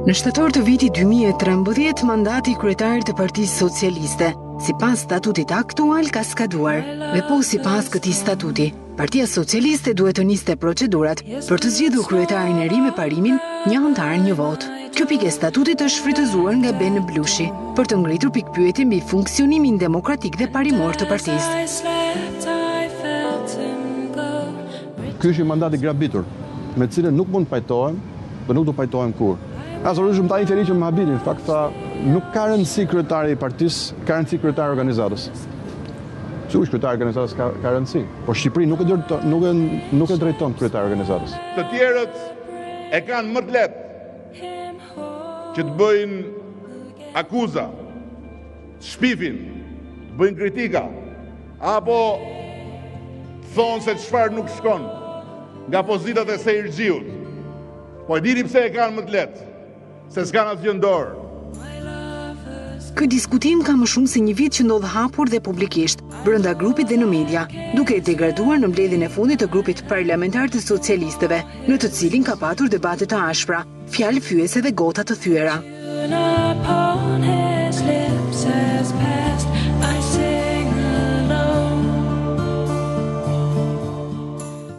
Në shtator të vitit 2013, mandati kryetarit të Partisë Socialiste, sipas statutit aktual, ka skaduar dhe po sipas këtij statuti, Partia Socialiste duhet të niste procedurat për të zgjedhur kryetarin e ri me parimin një antar një vot. Kjo pikë e statutit është shfrytëzuar nga Ben Blushi për të ngritur pikpyetje mbi funksionimin demokratik dhe parimor të partisë. Ky është një mandat i grabitur, me cilën nuk mund të pajtohem dhe nuk do pajtohem kur. Asnjëherë ta inferi që më habini, në fakt tha, nuk ka rëndësi kryetari i partisë, ka rëndësi kryetari i organizatës. Sigurisht kryetari i organizatës ka rëndësi, por Shqipëri nuk e drejton kryetari i organizatës. Të tjerët e kanë më të lehtë që të bëjnë akuza, të shpifin, të bëjnë kritika, apo thonë se çfarë nuk shkon nga pozitat e Seirxhiut. Po e dini pse e kanë më të lehtë? Se s'kan asgjë në dorë. Ky diskutim ka më shumë se një vit që ndodh hapur dhe publikisht, brenda grupit dhe në media, duke degraduar në mbledhjen e fundit të grupit parlamentar të socialistëve, në të cilin ka patur debate të ashpra, fjalë fyese dhe gota të thyera.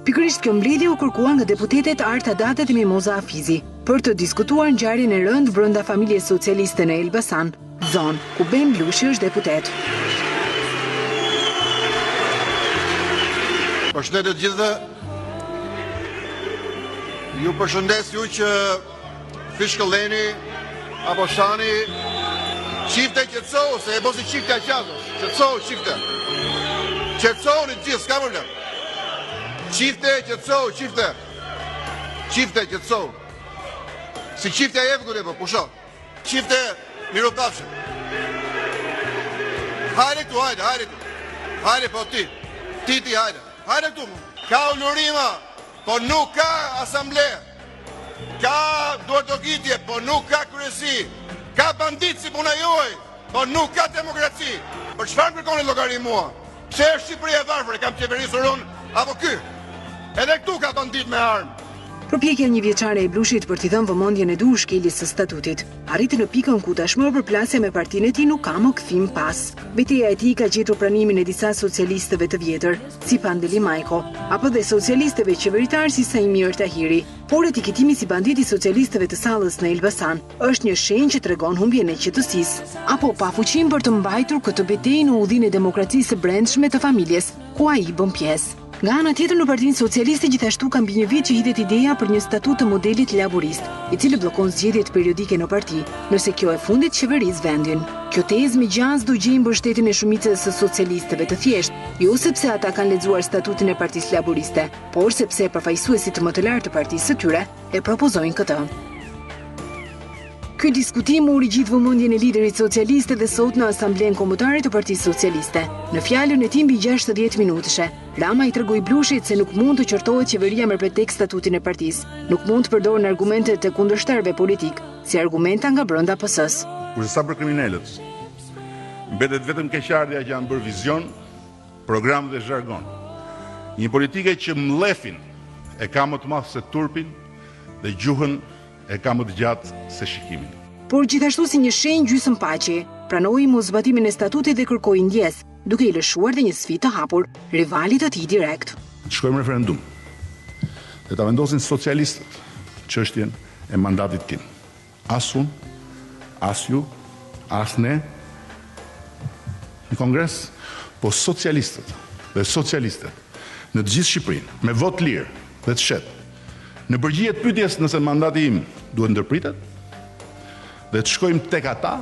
Pikërisht kjo mbledhje u kërkuar nga deputetet Arta Date dhe Mimoza Afizi për të diskutuar ngjarjen e rëndë brenda familjes socialiste në Elbasan, zonë ku Ben Blushi është deputet. Përshëndetje të gjithëve. Ju përshëndes ju që fishkëlleni apo shani çifte qetësohu, se e bosi çifte aqazë. Qetësohu çifte. Qetësohuni të gjithë, s'ka problem. Çifte qetësohu, çifte. Çifte qetësohu. Si çifte e vëgure po, pusho. Çifte mirupafshëm. Hajde këtu, hajde këtu. Hajde po ti. Ti hajde. Hajde këtu. Ka ulurima, po nuk ka asamble. Ka duartokitje, po nuk ka kryesi. Ka bandit si puna juaj, po nuk ka demokraci. Për çfarë kërkoni llogari mua? Pse është Shqipëria e varfër, kam qeverisur unë apo ky? Edhe këtu ka bandit me armë. Përpjekja një vjeçare e Blushit për t'i dhënë vëmendjen e duhur shkeljes së statutit, arriti në pikën ku tashmë përplasja me partinë e tij nuk ka më kthim pas. Betejë e tij ka gjetur pranimin e disa socialistëve të vjetër, si Pandeli Majko, apo dhe socialistëve qeveritar si Saimir Tahiri. Por etiketimi si banditi socialistëve të Sallës në Elbasan është një shenjë që tregon humbjen e qetësisë, apo pafuqinë për të mbajtur këtë betejë në udhënin e demokracisë së brendshme të familjes, ku ai bën pjesë. Nga ana tjetër në Partinë Socialiste gjithashtu ka mbi një vit që hitet ideja për një statut të modelit laborist, i cili bllokon zgjedhjet periodike në parti, nëse kjo e fundit qeveris vendin. Kjo tezë me gjaz do gjejë mbështetjen e shumicës së socialistëve të thjeshtë, jo sepse ata kanë lexuar statutin e Partisë Laboriste, por sepse përfaqësuesit më të lartë të partisë së tyre e propozojnë këtë. Ky diskutim u rigjit vëmendjen e liderit socialiste dhe sot në Asamblenë Kombëtare të Partisë Socialiste. Në fjalën e tij mbi 60 minutëshe, Rama i tregoi Blushit se nuk mund të qortohet qeveria me pretekst statutin e partisë, nuk mund të përdorë argumentet të kundërshtarëve politik, si argumenta nga brenda PS-s. Kurse sa për kriminalët, mbetet vetëm keqardhja që janë bërë vizion, program dhe zhargon. Një politike që mllefin e ka më të madh se turpin dhe gjuhën e ka më të gjatë se shikimin. Por gjithashtu si një shenjë gjysmëpaqe, pranoi mosbatimin e statutit dhe kërkoi ndjes, duke i lëshuar dhe një sfidë të hapur rivalit të tij direkt. Shkojmë referendum. Dhe ta vendosin socialistët çështjen e mandatit tim. As unë, as ju, as ne në Kongres, po socialistët dhe socialistët në të gjithë Shqipërinë, me vot lirë dhe të shetë, në përgjigje të pyetjes nëse mandati im duhet ndërpritet dhe të shkojmë tek ata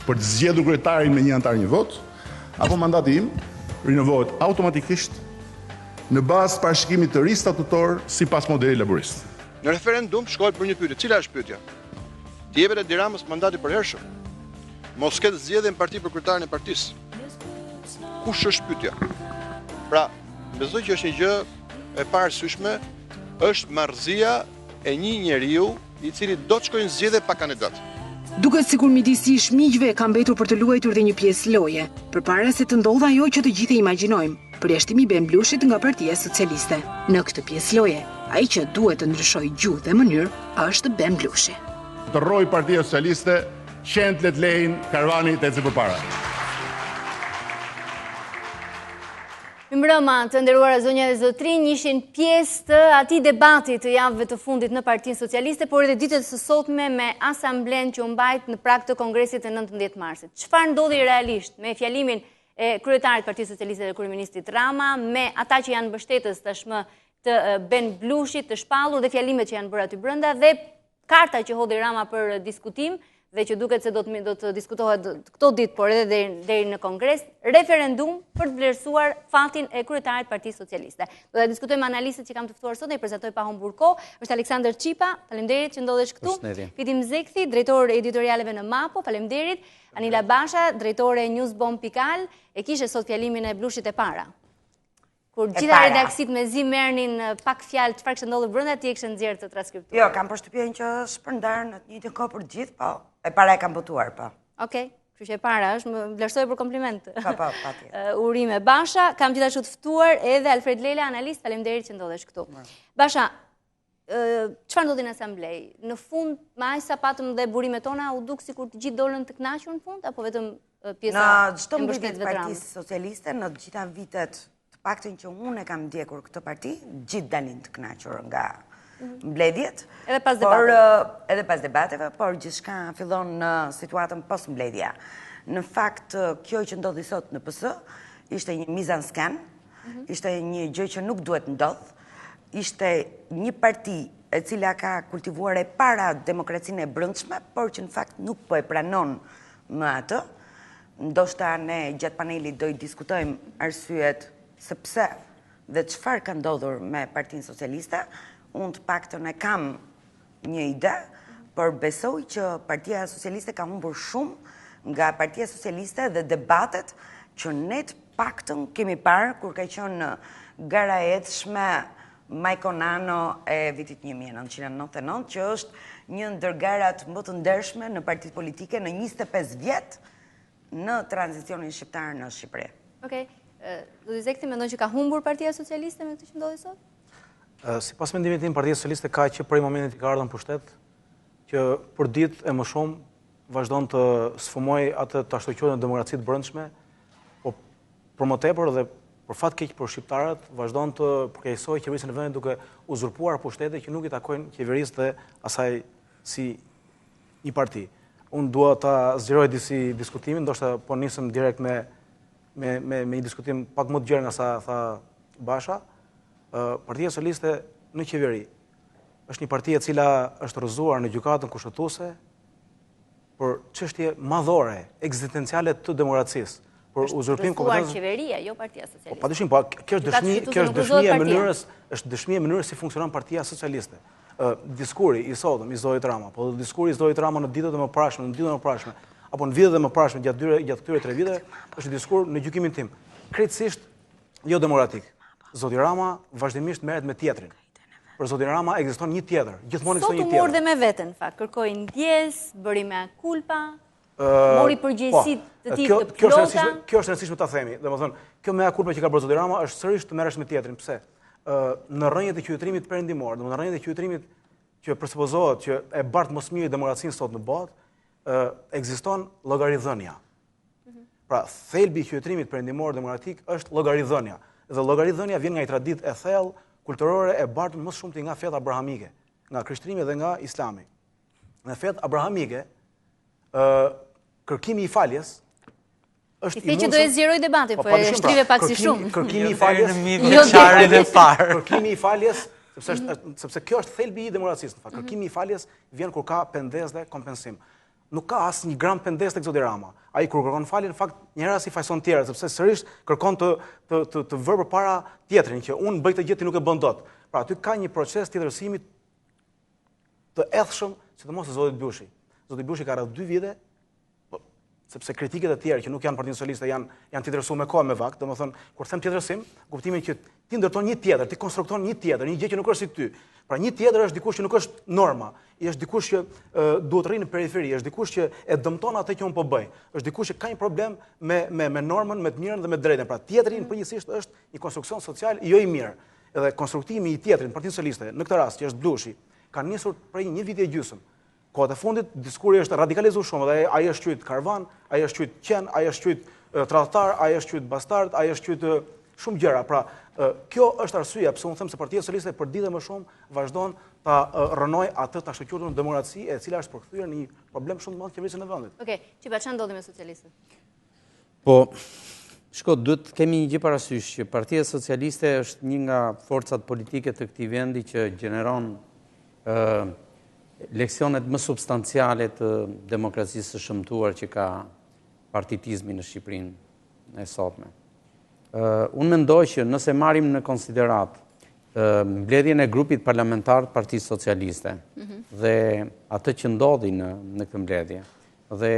për të zgjedhur kryetarin me një antar një vot, apo mandati im rinovohet automatikisht në bazë parashikimit të ri statutor sipas modelit laborist. Në referendum shkohet për një pyetje. Cila është pyetja? Të jepet Edi Ramës mandati përhershëm? Mos ketë zgjedhje në parti për kryetarin e partisë. Kush është pyetja? Pra, besoj që është një gjë e parasyshme, është marrëzia e një njeriu i cili do të shkojnë zgjedhje pa kandidat. Duket sikur midisish miqve ka mbetur për të luajtur dhe një pjesë loje, përpara se të ndodhë ajo që të gjithë e imagjinojmë, përjashtimi i Ben Blushit nga Partia Socialiste. Në këtë pjesë loje, ai që duhet të ndryshojë gjuhë dhe mënyrë është Ben Blushi. të rrojë Partia Socialiste, qendlet lejnë, karvani të ecë përpara. Mbrëma, të nderuara zonja dhe zotrinj, ishin pjesë të atij debati të javëve të fundit në Partinë Socialiste, por edhe ditët së sotme me asamblen që u mbajt në prag të kongresit të 19 marsit. Çfarë ndodhi realisht me fjalimin e kryetarit Partisë Socialiste dhe kryeministit Rama, me ata që janë mbështetës tashmë të Ben Blushit, të shpallur dhe fjalimet që janë bërë aty brenda dhe karta që hodhi Rama për diskutim dhe që duket se do të diskutohet këto ditë, por edhe deri në kongres, referendum për të vlerësuar fatin e kryetarit Partisë Socialiste. Do ta diskutojmë analistët që kam të ftuar sot, ne i prezantoj pa humbur kohë. Është Aleksandër Qipa, faleminderit që ndodhesh këtu. Fitim Zekthi, drejtor editorialeve në Mapo, faleminderit. Anila Basha, drejtore e Newsbomb.al, e kishe sot fjalimin e Blushit e para. Kur gjitha redaksit me zi merrnin pak fjalë çfarë kishte ndodhur brenda, ti e kishe nxjerrë të transkriptuar. Jo, kam përshtypjen që është shpërndar në të njëjtën kohë për gjithë, po. E para e kam votuar, po. Okej, kështu që e para është, më vlerësoj për kompliment. Po, patjetër. Urime Basha, kam gjithashtu të ftuar edhe Alfred Lela, analist, faleminderit që ndodhesh këtu. Basha, çfarë ndodhi në asamblej? Në fund, me aq sa patëm dhe burimet tona, u duk sikur të gjithë dolën të kënaqur në fund apo vetëm pjesa në çdo mbështetje të Partisë Socialiste, në të gjitha vitet paktën që unë e kam ndjekur këtë parti, gjithë dalin të kënaqur nga mbledhjet. Edhe pas debateve. Edhe pas debateve, por gjithçka fillon në situatën post mbledhja. Në fakt, kjo që ndodhi sot në PS, ishte një mizansken, ishte një gjë që nuk duhet ndodh, ishte një parti e cila ka kultivuar e para demokracinë e brendshme, por që në fakt nuk po e pranon më atë. Ndoshta ne gjatë panelit do i diskutojmë arsyet sepse dhe çfarë ka ndodhur me Partinë Socialiste. Unë të paktën e kam një ide, por besoj që Partia Socialiste ka humbur shumë nga Partia Socialiste dhe debatet që ne të paktën kemi parë kur ka qenë gara e hetshme Majkonano e vitit 1999, që është një ndër garat më të ndershme në partitë politike në 25 vjet në tranzicionin shqiptar në Shqipëri. Okej. Do të Zekthi, mendon që ka humbur Partia Socialiste me këtë që ndodhi sot? Sipas mendimit tim, Partia Socialiste ka që prej momentit që ka ardhur në pushtet, që për ditë e më shumë vazhdon të sfumoj atë të ashtoqohen në demokraci të brendshme, po për më tepër dhe për fat keq për shqiptarët, vazhdon të përkeqësojë qeverisjen e vendit duke uzurpuar pushtete që nuk i takojnë qeverisë dhe asaj si një parti. Unë dua ta zgjeroj disi diskutimin, ndoshta po nisem direkt me një diskutim pak më të gjerë nga sa tha Basha. Partia Socialiste në qeveri është një parti e cila është rrëzuar në gjykatën kushtetuese për çështje madhore, ekzistenciale të demokracisë, për uzurpim kompetencës. Qeveria, jo Partia Socialiste. Po padyshim, po kjo është dëshmi e mënyrës si funksionon Partia Socialiste. Diskuri i sotëm i Zotit Rama, po diskuri i Zotit Rama në ditët e mëparshme, apo në vitet e mëparshme gjatë këtyre 3 viteve, është një diskur në gjykimin tim krejtësisht jo demokratik. Zoti Rama vazhdimisht merret me tjetrin. Për Zotin Rama ekziston një tjetër, gjithmonë ekziston një tjetër. Sot u mor dhe me veten, në fakt, kërkoi ndjes, bëri mea culpa, mori përgjegjësitë të tij të plota. Kjo është e rëndësishme ta themi. Domethënë, kjo mea culpa që ka bërë Zoti Rama është sërish të merresh me tjetrin. Pse? Në rrënjët e qytetërimit perëndimor, në rrënjët e qytetërimit që presupozohet që e bart mosmiri demokracinë sot në botë, ekziston llogaridhënia. Pra, thelbi i qytetërimit perëndimor demokratik është llogaridhënia. Dhe llogaridhënia vjen nga një traditë e thellë kulturore e bartur më shumti nga fetë abrahamike, nga krishterimi dhe nga Islami. Në fetë abrahamike, kërkimi i faljes është i që do e zgjeroj debatin, po e shtrive pak si shumë. Kërkimi i faljes, kërkimi i faljes, sepse kjo është thelbi i demokracisë, në fakt. Kërkimi i faljes vjen kur ka pendes dhe kompensim. Nuk ka asë një gram pendes tek Zoti Rama. Ai kur kërkon falje, në fakt njëra si fajson tjerë, sepse sërish kërkon të vërë përpara tjetrin, që unë bëj këtë gjë ti nuk e bën dot. Pra aty ka një proces tjetërësimi të edhshëm, sidomos te Zoti Blushi. Zoti Blushi ka rreth 2 vite, sepse kritiket e tjerë që nuk janë Partinë Socialiste janë të interesuar me kohë me vakt, domethënë kur them tjetërsim, kuptimin që ti ndërton një tjetër, ti konstrukton një tjetër, një gjë që nuk është si ty. Pra një tjetër është dikush që nuk është norma, është dikush që duhet rrinë në periferi, është dikush që e dëmton atë që unë po bëj, është dikush që ka një problem me normën, me të mirën dhe me të drejtën. Pra tjetri përgjithsisht është një konstruksion social jo i mirë. Edhe konstruktimi i tjetrit në Partinë Socialiste, në këtë rast që është Blushi, ka nisur prej një viti e gjysmë. kohët e fundit, diskuri është radikalizuar shumë dhe ai është quajtur karvan, ai është quajtur qen, ai është quajtur tradhtar, ai është quajtur bastard, ai është quajtur shumë gjëra. Pra, kjo është arsyeja pse unë them se Partia Socialiste për ditë më shumë vazhdon ta rënoj atë ta shkëlqyer në demokraci, e cila është përkthyer në një problem shumë të madh qeverisë në vendit. Okej, Çipa, çfarë ndodhi me socialistët? Po, duhet të kemi një gjë parasysh që Partia Socialiste është një nga forcat politike të këtij vendi që gjeneron leksionet më substanciale të demokracisë së shëmtuar që ka partitizmi në Shqipërinë e sotme. Unë mendoj që nëse marrim në konsiderat mbledhjen e grupit parlamentar të Partisë Socialiste dhe atë që ndodhi në këtë mbledhje dhe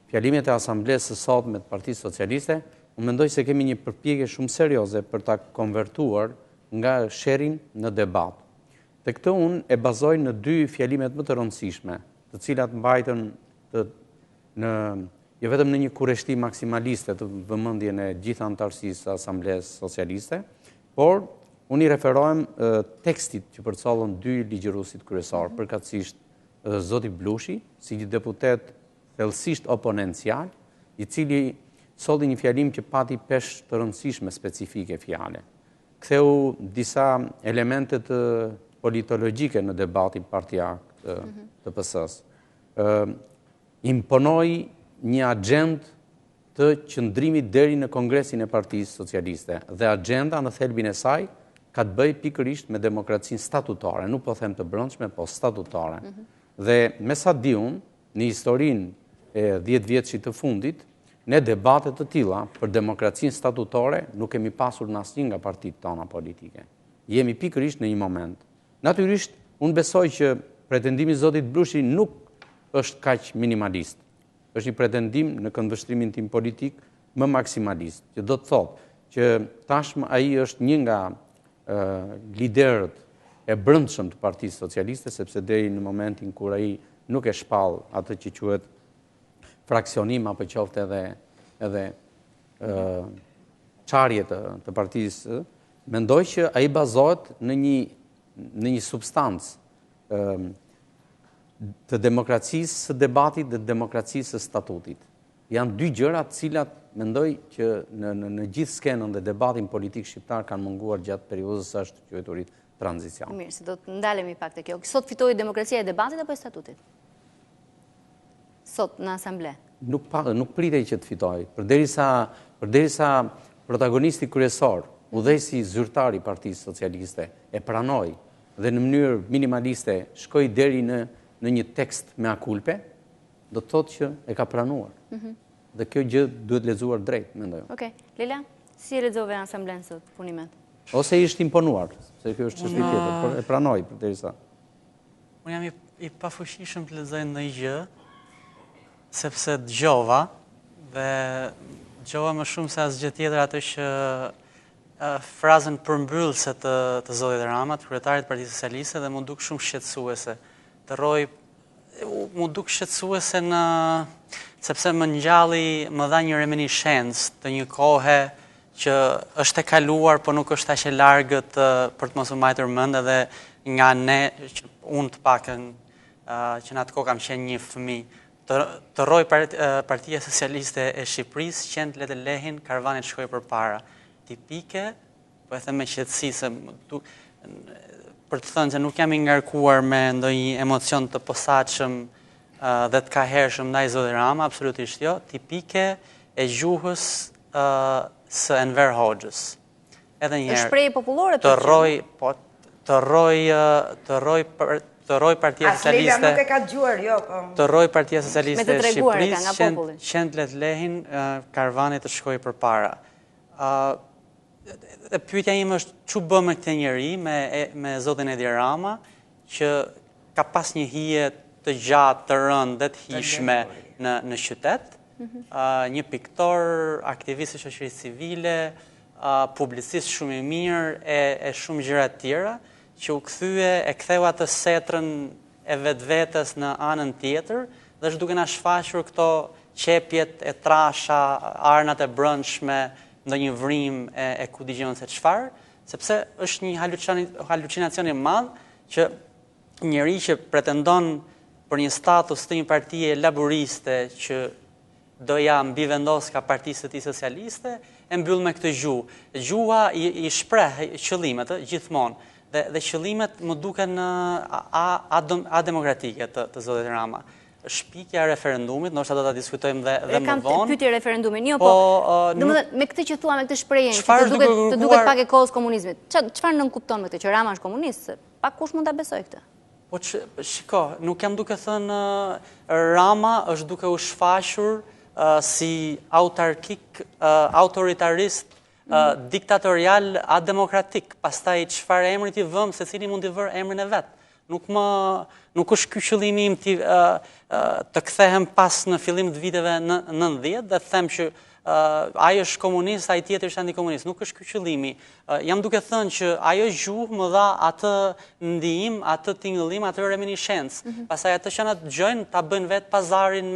fjalimet e asamblesë së sotme të Partisë Socialiste, unë mendoj se kemi një përpjekje shumë serioze për ta konvertuar nga sherrin në debat. Dhe këtë unë e bazoj në dy fjalimet më të rëndësishme, të cilat mbajtën jo vetëm në një kureshti maksimaliste të vëmendjen e gjithë anëtarësisë së Asamblesë Socialiste, por unë i referohem tekstit që përcollën dy ligjëruesit kryesor, përkatësisht zoti Blushi, si një deputet thellësisht oponencial, i cili solli një fjalim që pati peshë të rëndësishme specifike fjale. Ktheu disa elemente të politologjike në debatin partijak të PS-s. Imponoi një agent të qëndrimit deri në Kongresin e Partisë Socialiste dhe agenda në thelbin e saj ka të bëjë pikërisht me demokracinë statutare, nuk po them të brendshme, po statutare. Dhe me sa di unë, në historinë e 10 vjetësit të fundit, ne debate të tilla për demokracinë statutare nuk kemi pasur në asnjë nga partitë tona politike. Jemi pikërisht në një moment. Natyrisht, unë besoj që pretendimi i zotit Blushi nuk është kaq minimalist. Është një pretendim në këndvështrimin tim politik më maksimalist, që do të thotë që tashmë ai është një nga liderët e brendshëm të Partisë Socialiste, sepse deri në momentin kur ai nuk e shpall atë që quhet fraksionim apo qoftë edhe çarje të partisë, mendoj që ai bazohet në një substancë të demokracisë së debatit dhe demokracisë së statutit. Janë dy gjëra të cilat mendoj që në gjithë skenën dhe debatin politik shqiptar kanë munguar gjatë periudhës së quheturit tranzicion. Mirë, se do të ndalemi pak te kjo. Sot fitoi demokracia e debatit apo e statutit? Sot në asamble. Nuk pritej që të fitojë, përderisa protagonisti kryesor, udhëheqësi zyrtar i Partisë Socialiste e pranoi dhe në mënyrë minimaliste shkoi deri në një tekst me akulpe, do të thotë që e ka pranuar. Dhe kjo gjë duhet lexuar drejt, mendoj. Okej. Leila, si e lexove asamblen sot punimet? Ose ishte imponuar, se kjo është çështje tjetër, por e pranoi përderisa. Unë jam i pafuqishëm të lexoj ndonjë gjë, sepse dëgjova dhe dëgjova më shumë se asgjë tjetër atë që frazën përmbyllëse të zotit Rama, të kryetarit të Partisë Socialiste, dhe më duk shumë shqetësuese. Mu duk shqetësuese sepse më dha një reminiscencë të një kohe që është e kaluar, po nuk është aq e largët për të mos u mbajtur mend, edhe nga ne, unë të pakën që në atë kohë kam qenë një fëmijë, të rroj Partia Socialiste e Shqipërisë, qend le të lehin, karvanit shkojë përpara. Tipike, po e them me qetësi se për të thënë që nuk jam i ngarkuar me ndonjë emocion të posaçëm dhe të kahershëm ndaj zotit Rama, absolutisht jo, tipike e gjuhës së Enver Hoxhës. Edhe një herë. Është shprehje popullore të rroj Partia Socialiste. Nuk e ka dëgjuar, jo, po. Të rroj Partia Socialiste e Shqipërisë, qend le të lehin, karvanit të shkojë përpara. Pyetja ime është çu bë me këtë njeri, me zotin Edi Rama, që ka pas një hije të gjatë, të rëndë dhe të hishme në qytet, një piktor, aktivist i shoqërisë civile, publicist shumë i mirë e shumë gjëra të tjera, që u ktheu atë setrën e vetvetes në anën tjetër, dhe është duke na shfaqur këto qepjet e trasha, arnat e brendshme, ndonjë vrim e ku dëgjon se çfarë, sepse është një halucinacion i madh që njëri që pretendon për një status të një partie laboriste që doja mbi vendos ka partisë të tij socialiste, e mbyll me këtë gjuhë. Gjuha i shpreh qëllimet gjithmonë. Dhe qëllimet më duken ademokratike të zotit Rama. Shpikja e referendumit, ndoshta do ta diskutojmë dhe më vonë. Kam pyetje referendumin, jo, po domethënë me këtë që thua, me këtë shprehje, të duket pak e kohës komunizmit. Çfarë nën kupton me këtë që Rama është komunist? Pak kush mund ta besoj këtë? Po shiko, nuk jam duke thënë Rama është duke u shfaqur si autarkik, autoritarist, diktatorial, ademokratik. Pastaj çfarë emri ti vëm, secili mund t'i vër emrin e vet. Nuk është ky qëllimi im të kthehem pas në fillim të viteve 90 dhe të them që ai është komunist, ai tjetër është antikomunist. Nuk është ky qëllimi. Jam duke thënë që ajo gjuhë më dha atë ndihim, atë tingëllim, atë reminiscencë. Pastaj atë që na dëgjojnë ta bëjnë vet pazarin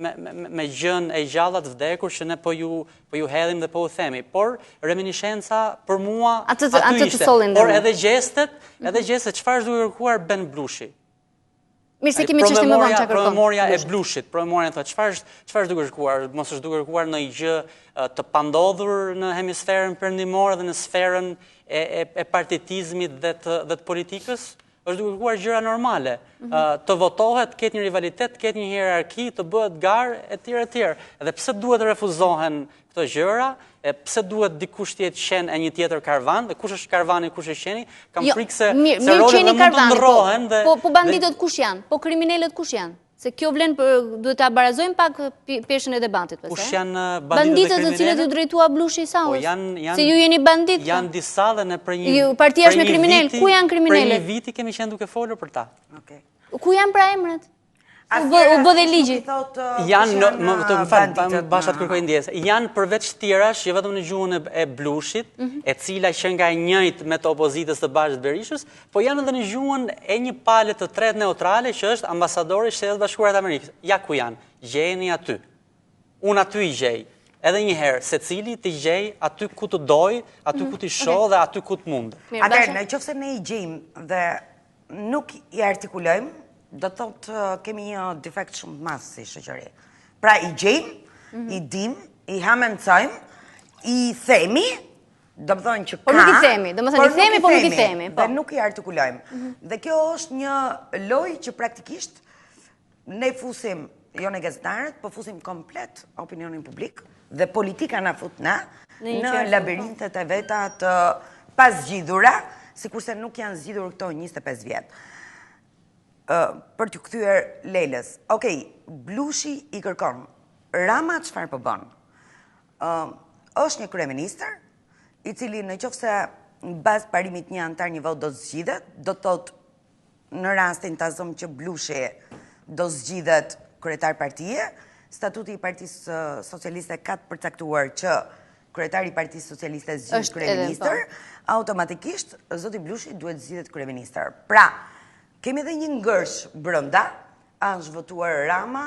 me gjën e gjalla të vdekur që ne po ju hedhim dhe po u themi. Por reminiscenca për mua aty ishte. Por edhe gjestet, çfarë është duke kërkuar Ben Blushi? Mirë, se kemi çështje më vonë çka kërkon. Promemoria e Blushit, promemoria thotë çfarë është duke kërkuar? Mos është duke kërkuar ndonjë gjë të pandodhur në hemisferën perëndimore dhe në sferën e partitizmit dhe të politikës? Është duke kërkuar gjëra normale. Të votohet, ketë një rivalitet, ketë një hierarki, të bëhet garë, etj. Edhe pse duhet të refuzohen këto gjëra, pse duhet dikush të jetë qen e një tjetër karvan, dhe kush është karvani, kush është qeni, kam frikë se rolet mund të ndrohen. Po banditët kush janë? Po kriminalët kush janë? Se kjo vlen duhet ta barazojmë pak peshën e debatit. Kush janë banditët të cilët ju drejtua Blushi Saus? Se ju jeni bandit? Janë disa dhe ne për një partia është me kriminal. Ku janë kriminalët? Për një viti kemi qenë duke folur për ta. Ku janë pra emrat? U bë dhe ligji. Bashat kërkoj ndjesë. Janë përveç tjerash, jo vetëm në gjuhën e Blushit, e cila që nga e njëjtë me të opozitës të Bashkët Berishës, po janë edhe në gjuhën e një palë të tretë neutrale që është ambasadori i Shtetit Bashkuar të Amerikës. Ja ku janë, gjejeni aty. Unë aty i gjej. Edhe një herë, secili të gjej aty ku të doj, aty ku të shoh dhe aty ku të mund. Atëherë, nëse ne i gjejmë dhe nuk i artikulojmë, do të thotë kemi një defekt shumë të madh si shoqëri. Pra i gjejmë, i dim, i hamencojmë, i themi, do të thonë që ka. Po nuk i themi, do të thënë i themi, po nuk i themi. Dhe nuk i artikulojmë. Dhe kjo është një lojë që praktikisht ne fusim, jo në gazetarët, po fusim komplet opinionin publik dhe politika na fut na në labirintet e veta të pasgjidhura, sikurse nuk janë zgjidhur këto 25 vjet. Për t'ju kthyer Lelës. Okej, Blushi i kërkon. Rama çfarë po bën? Është një kryeministër i cili nëse në bazë parimit një antar një vot do zgjidhet, do të thotë në rastin ta zëm që Blushi do zgjidhet kryetar partie, statuti i Partisë Socialiste ka të përcaktuar që kryetari i Partisë Socialiste zgjidhet kryeministër, automatikisht zoti Blushi duhet zgjidhet kryeministër. Pra, kemi edhe një ngërsh brenda, a është votuar Rama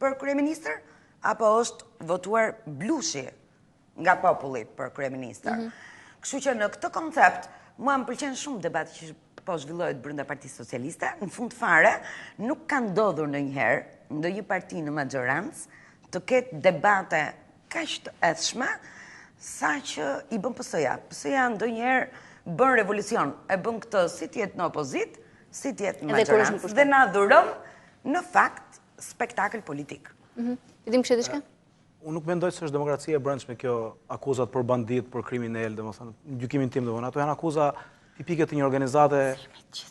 për kryeministër, apo është votuar Blushi nga populli për kryeministër. Kështu që në këtë koncept, mua më pëlqen shumë debati që po zhvillohet brenda Partisë Socialiste. Në fund fare, nuk ka ndodhur ndonjëherë ndonjë parti në maxhorancë të ketë debate kaq të edhshme sa që i bën PS-ja. PS-ja ndonjëherë bën revolucion, e bën këtë si të jetë në opozitë, si tjetë në maxhorancë dhe na dhuron në fakt spektakël politik. Fidim kështë diçka? Unë nuk mendoj se është demokracia e brendshme kjo akuzat për bandit, për kriminal, domethënë, në gjykimin tim domethënë, ato janë akuza tipike të një organizate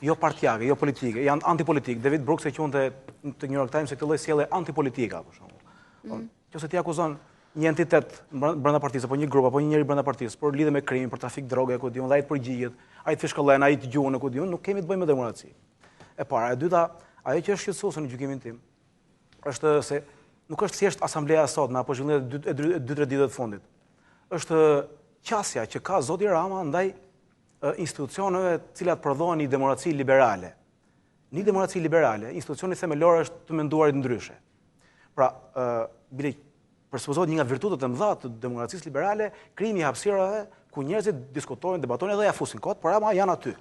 jo partijake, jo politike, janë antipolitik. David Brooks e quante të New York Times se këtë lloj sjellje antipolitika për shembull. Nëse ti akuzon një entitet brenda partisë apo një grup apo një njeri brenda partisë për lidhje me krimin, për trafik droge, ku diun, ai të përgjigjet, ai të fishkollën, ai të gjuhën, ku diun, nuk kemi të bëjmë me demokraci. E para, e dyta, ajo që është shqetësuese në gjykimin tim është se nuk është thjesht asambleja e sotme apo zhvillimet e 2-3 ditëve të fundit. Është qasja që ka zoti Rama ndaj institucioneve të cilat prodhohen një demokraci liberale. Një demokraci liberale, institucioni themelor është të menduarit ndryshe. Pra, bile përsupozohet një nga virtutet e mëdha të demokracisë liberale, krijimi i hapësirave ku njerëzit diskutojnë, debatojnë dhe ja fusin kot, por Rama janë aty.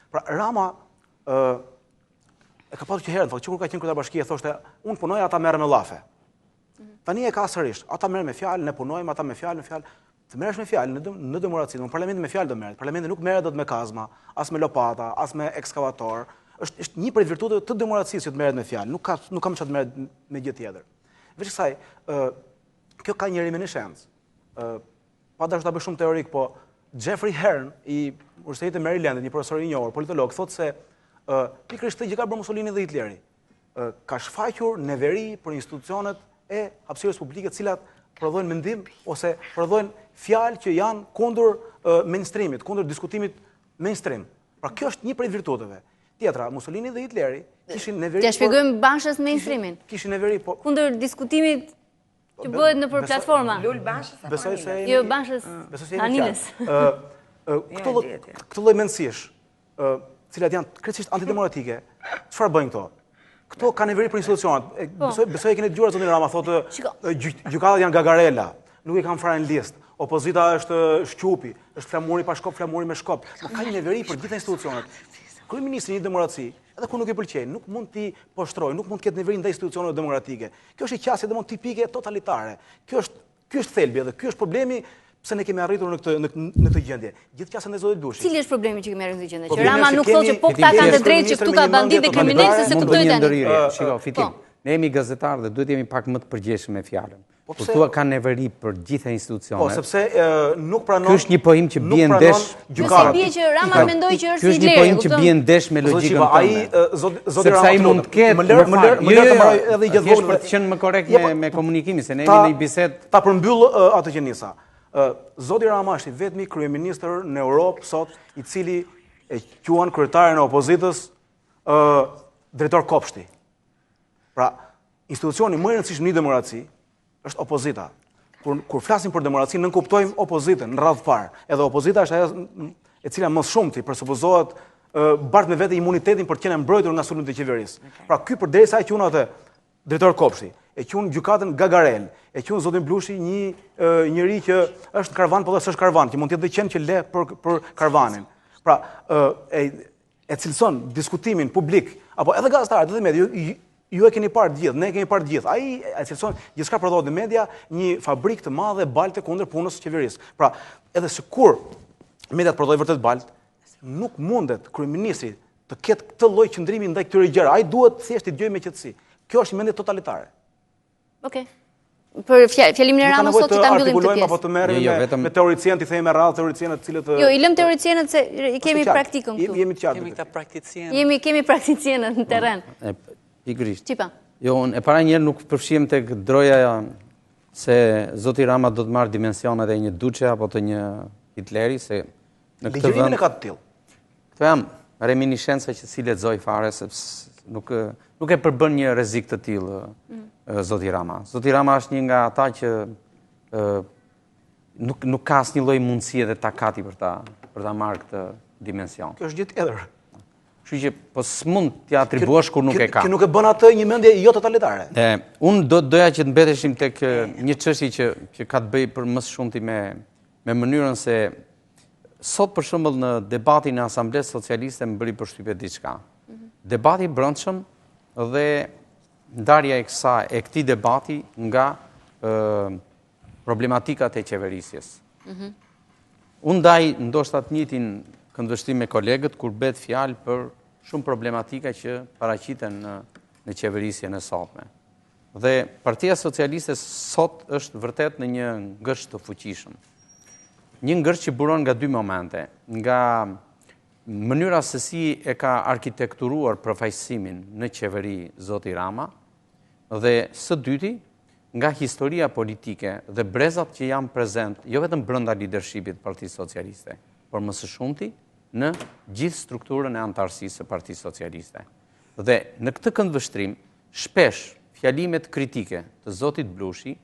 Pra Rama e ka patur që herën, që kur ka qenë kryetarbashkia thoshte, unë punoj, ata merren me llafe. Tani e ka sërish, ata merren me fjalë, ne punojmë, ata me fjalë. Të merresh me fjalë në demokraci, në parlamentin me fjalë do merret. Parlamenti nuk merret dot me kazma, as me lopata, as me ekskavator. Është një prej virtuteve të demokracisë që të merret me fjalë, nuk kam çfarë të merret me gjë tjetër. Veç kësaj, kjo ka një reminiscencë. Pa dashur ta bëj shumë teorik, po Jeffrey Hearn i Universitetit të Marylandit, një profesor i njohur, politolog, thotë se pikërisht këtë gjë ka bërë Mussolini dhe Hitleri. Ka shfaqur neveri për institucionet e hapësirës publike, të cilat prodhojnë mendim ose prodhojnë fjalë që janë kundër mainstreamit, kundër diskutimit mainstream. Pra kjo është një prej virtuteve. Tjetra, Mussolini dhe Hitleri kishin neveri. T'ja shpjegojmë Bashës mainstreamin. Kishin neveri po kundër diskutimit që bëhet nëpër platforma. Lul Bashës. Besoj se Jo Bashës. Anines. Këto lloj mendësish, cilat janë krejtësisht antidemokratike, çfarë bëjnë këto? Këto kanë neveri për institucionet. Besoj e keni dëgjuar zotin Rama thotë gjykatat janë gagarela, nuk i kanë fare në listë. Opozita është shqupi, është flamuri pa shkop, flamuri me shkop. Nuk ka një neveri për gjitha institucionet. Kryeministri i një demokraci, edhe kur nuk i pëlqej, nuk mund t'i poshtrojë, nuk mund të ketë neveri ndaj institucioneve demokratike. Kjo është një qasje domosdoshmë tipike totalitare. Ky është thelbi edhe ky është problemi pse ne kemi arritur në këtë gjendje. Gjithë qasjen e zotit Blushi. Cili është problemi që kemi arritur në këtë gjendje? Që Rama nuk thotë që po këta kanë të drejtë që këtu ka banditë dhe kriminalë se këtu i tani. Shiko, Fitim. Ne jemi gazetarë dhe duhet jemi pak më të përgjeshëm me fjalën. Por thua ka neveri për gjitha institucionet. Po, sepse nuk pranon. Ky është një pohim që bie ndesh gjykatat. Ky bie që Rama mendoi që është Ky është një pohim që bie ndesh me logjikën tonë. Ai zoti Rama ai mund të ketë. Më lër të marrë edhe i gjithë për të qenë më korrekt me komunikimin, se ne jemi në një bisedë. Ta përmbyll atë që nisa. Zoti Rama është i vetmi kryeministër në Europë sot i cili e quan kryetarin e opozitës drejtor kopshti. Pra, institucioni më i rëndësishëm në një demokraci është opozita. Kur flasim për demokracinë, nën kuptojmë opozitën në radhë parë. Edhe opozita është ajo e cila më shumti presupozohet bart me vete imunitetin për të qenë mbrojtur nga sulmet e qeverisë. Pra ky përderisa e quan atë drejtor kopshti, e quan gjykatën gagarel, e quan zotin Blushi një njerëz që është karvan, po dhe s'është karvan, që mund të jetë dhe qenë që le për karvanin. Pra, e cilëson diskutimin publik, apo edhe gazetarët, edhe media, ju e keni parë gjithë, ne e keni parë gjithë. Ai e cilëson gjithçka prodhohet në media, një fabrikë të madhe balte kundër punës së qeverisë. Pra, edhe sikur mediat prodhojnë vërtet balt, nuk mundet kryeministri të ketë këtë lloj qëndrimi ndaj këtyre gjërave. Ai duhet thjesht i dëgjojë me qetësi. Kjo është një mendje totalitare. Okej. Për fjalimin e Ramës sot që ta mbyllim këtë pjesë. Apo të merrem me teoricienët, i themi radhë teoricienët të cilët Jo, i lëm teoricienët se kemi praktikën këtu. Jemi të qartë. Kemi këta praktikcienët. Kemi praktikcienët në terren. Pikërisht. Qipa. Jo, e para njerë nuk përfshiem tek droja se zoti Rama do të marrë dimensionet e një Duce apo të një Hitleri, se në këtë vend... e ka të tillë. Këto jam reminiscenca që si lexoj fare, sepse nuk e përbën një rrezik të tillë zoti Rama. Zoti Rama është një nga ata që nuk ka asnjë lloj mundësie dhe takati për ta marrë këtë dimension. Kjo është gjë tjetër. Kështu që po s'mund t'ja atribuosh kur nuk e ka. Që nuk e bën atë një mendje jo totalitare. Unë doja që të mbeteshim tek një çështje që ka të bëjë për më shumti me mënyrën se sot për shembull në debatin e Asamblesë Socialiste më bëri përshtypje diçka. Debati i brendshëm dhe ndarja e këtij debati nga problematikat e qeverisjes. Unë ndaj ndoshta të njëjtin këndvështrim me kolegët kur bëhet fjalë për shumë problematika që paraqiten në qeverisjen e sotme. Dhe Partia Socialiste sot është vërtet në një ngërç të fuqishëm. Një ngërç që buron nga dy momente, nga mënyra se si e ka arkitekturuar përfaqësimin në qeveri zoti Rama, dhe së dyti nga historia politike dhe brezat që janë prezent, jo vetëm brenda leadershipit Partisë Socialiste, por më së shumti në gjithë strukturën e antarësisë së Partisë Socialiste. Dhe në këtë këndvështrim, shpesh fjalimet kritike të zotit Blushi,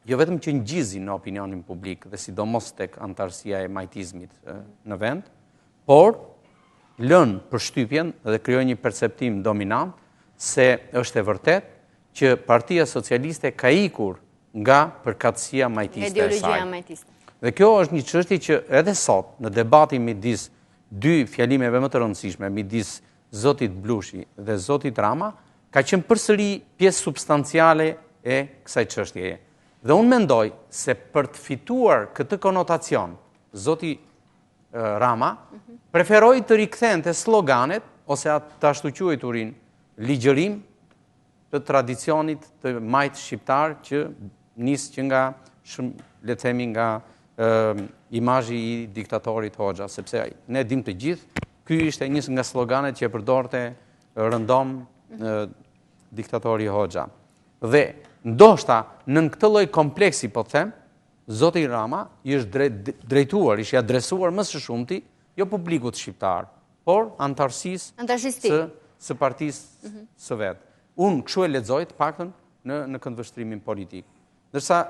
jo vetëm që ngjizin në opinionin publik dhe sidomos tek antarësia e majtizmit në vend, por lën përshtypjen dhe krijojnë një perceptim dominant se është e vërtet që Partia Socialiste ka ikur nga përkatësia majtiste e saj. Ideologjia majtiste. Dhe kjo është një çështje që edhe sot në debatin midis dy fjalimeve më të rëndësishme, midis zotit Blushi dhe zotit Rama, ka qenë përsëri pjesë substanciale e kësaj çështjeje. Dhe unë mendoj se për të fituar këtë konotacion, zoti Rama preferoi të rikthente sloganet ose atë të ashtu quajturin ligjërim të tradicionit të majt shqiptar që nis që nga le të themi nga imazhi i diktatorit Hoxha, sepse ne dim të gjithë, ky ishte një nga sloganet që e përdorte rëndom diktatori Hoxha. Dhe ndoshta në këtë lloj kompleksi, po them, zoti Rama i është drejtuar, ishte adresuar më së shumti jo publikut shqiptar, por antarësisë së partisë së vet. Unë kështu e lexoj të paktën në këndvështrimin politik. Ndërsa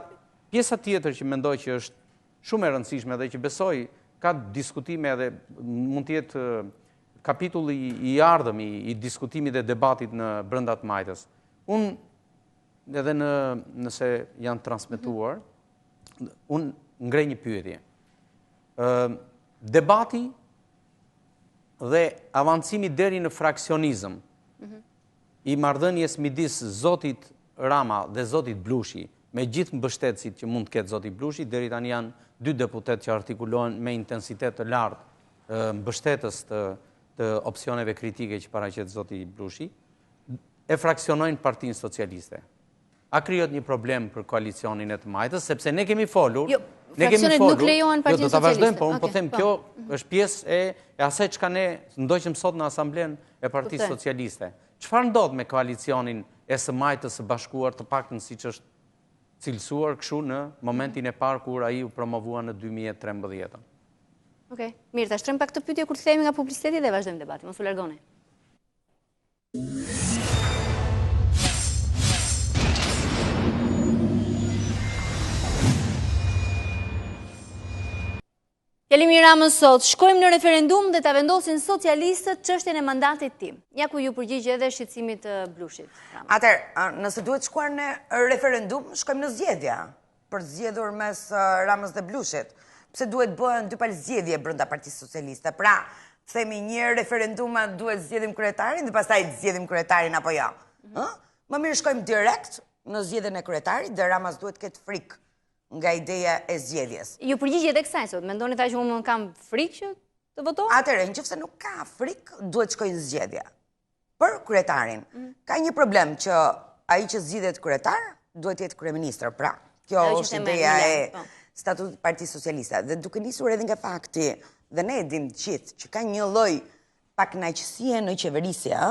pjesa tjetër që mendoj që është shumë e rëndësishme dhe që besoj ka diskutime dhe mund të jetë kapitulli i ardhëm i diskutimit dhe debatit në brenda të majtës. Unë edhe nëse janë transmetuar, unë ngrej një pyetje. Debati dhe avancimi deri në fraksionizëm i marrëdhënies midis zotit Rama dhe zotit Blushi, me gjithë mbështetësit që mund të ketë zoti Blushi, deri tani janë 2 deputet që artikulohen me intensitet të lartë mbështetës të opsioneve kritike që paraqet zoti Blushi, e fraksionojnë Partinë Socialiste. A krijohet një problem për koalicionin e të majtës, sepse ne kemi folur... Jo, fraksionet nuk lejohen Partinë Socialiste. Do ta vazhdojmë, po unë po them kjo është pjesë e asaj çka ne ndoqëm sot në Asamblen e Partisë Socialiste. Çfarë ndodh me koalicionin e së majtës së bashkuar, të paktën siç është cilësuar kështu në momentin e parë kur ai u promovua në 2013. Okej, mirë, ta shtrem pak këtë pyetje kur të themi nga publiciteti dhe vazhdojmë debatin. Mos u largoni. Kelimi Ramës sot, shkojmë në referendum dhe ta vendosin socialistët çështjen e mandatit tim. Ja ku ju përgjigj edhe shqetësimit të Blushit. Atëherë, nëse duhet shkuar në referendum, shkojmë në zgjedhja për zgjedhur mes Ramës dhe Blushit. Pse duhet bëhen 2 palë zgjedhje brenda Partisë Socialiste? Pra, themi një referendum duhet zgjedhim kryetarin dhe pastaj zgjedhim kryetarin apo jo. Më mirë shkojmë direkt në zgjedhjen e kryetarit dhe Ramas duhet ketë frikë nga ideja e zgjedhjes. Ju përgjigje edhe kësaj sot, mendoni ta që unë kam frikë që të votoj? Atëherë, nëse nuk ka frikë, duhet shkojnë zgjedhja. Për kryetarin, ka një problem që ai që zgjidhet kryetar duhet jetë kryeministër. Pra, kjo është ideja e statutit Partisë Socialiste. Dhe duke nisur edhe nga fakti, dhe ne e dim të gjithë, që ka një lloj pakënaqësie në qeverisje,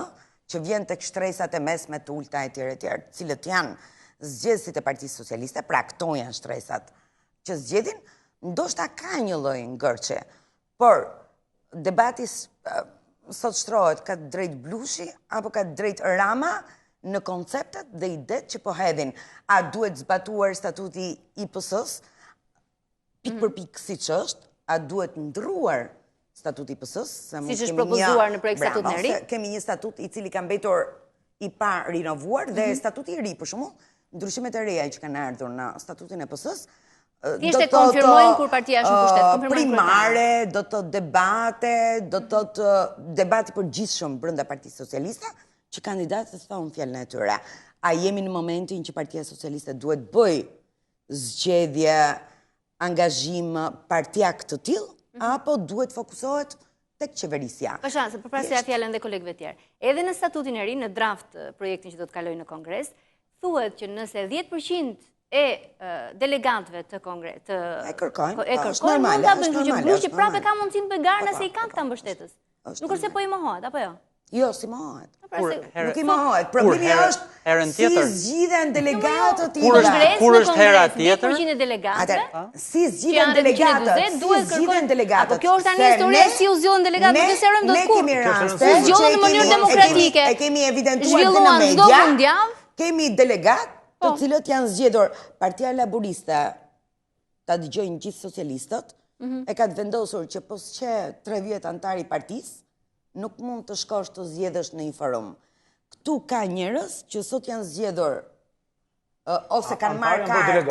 që vjen tek shtresat e mesme të ulta etj, të cilët janë zgjedhësit e Partisë Socialiste, pra këto janë shtresat që zgjedhin, ndoshta ka një lloj ngërçe. Por debati sot shtrohet ka drejt Blushi apo ka drejt Rama në konceptet dhe idet që po hedhin. A duhet zbatuar statuti i PS-s, pik për pik siç është, a duhet ndrruar statuti i PS-s, siç është propozuar në projekt statut në ri? Kemi një statut i cili ka mbetur i pa rinovuar dhe statuti i ri për shembull, ndryshimet e reja që kanë ardhur në statutin e PS-s, do të konfirmojnë kur partia është në pushtet, primare, do të debate, do të debati përgjithshëm brenda Partisë Socialiste, që kandidatët thonë fjalën e tyre. A jemi në momentin që Partia Socialiste duhet bëj zgjedhje, angazhim partijak të tillë, apo duhet fokusohet tek qeverisja? Pasha, se përpara se fjalën dhe kolegëve tjerë. Edhe në statutin e ri, në draft projektin që do të kalojë në Kongres, thuhet që nëse 10% e delegatëve të Kongres e kërkojnë, mund ta bëjnë që Blushi prapë ka mundësinë të bëjë garë nëse i kanë këta mbështetës. Nuk është se po i mohohet, apo jo? Jo, si mohohet. Nuk i mohohet. Problemi është si zgjidhen delegatët i kur është hera tjetër? Si zgjidhen delegatët? Apo kjo është tani historia si u zgjodhen delegatët? Kjo serojmë do të kur. U zgjodhen në mënyrë demokratike. E kemi evidentuar në media. Kemi delegatë të cilët janë zgjedhur. Partia Laboriste, ta dëgjojnë gjithë socialistët, e ka të vendosur që posqe 3 vjet antar i partisë, nuk mund të shkosh të zgjedhësh në një forum. Këtu ka njerëz që sot janë zgjedhur ose kanë marrë kartën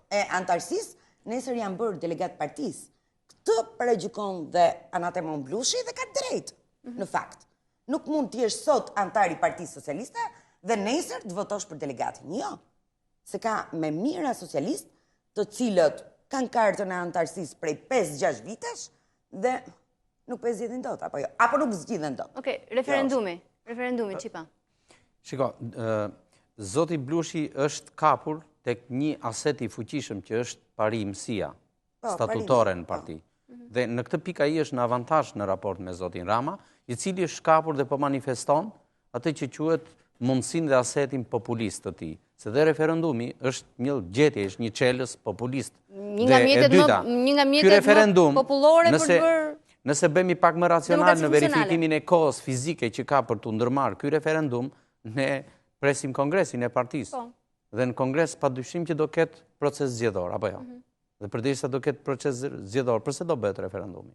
e antarësisë, nesër janë bërë delegat partisë. Këtë paragjykon dhe anatemon Blushi dhe ka drejt, në fakt. Nuk mund të jesh sot antar i Partisë Socialiste dhe nesër të votosh për delegatin. Jo. Se ka me mira socialist të cilët kanë kartën e antarësisë prej 5-6 vitesh dhe nuk po zgjidhin dot apo jo, apo nuk zgjidhen dot. Okej, referendumi, Çipa. Shiko, zoti Blushi është kapur tek një aset i fuqishëm që është parimësia statutore në parti. Dhe në këtë pikë ai është në avantazh në raport me zotin Rama, i cili është kapur dhe po manifeston atë që quhet mundësinë dhe asetin populist të tij. Se dhe referendumi është një gjetje, është një çelës populist. Një nga mjetet më popullore për të bërë. Nëse bëhemi pak më racional në verifikimin e kohës fizike që ka për të ndërmarrë ky referendum, ne presim kongresin e partisë. Dhe në kongres padyshim që do ketë proces zgjedhor, apo jo? Dhe përderisa do ketë proces zgjedhor, pse do bëhet referendumi?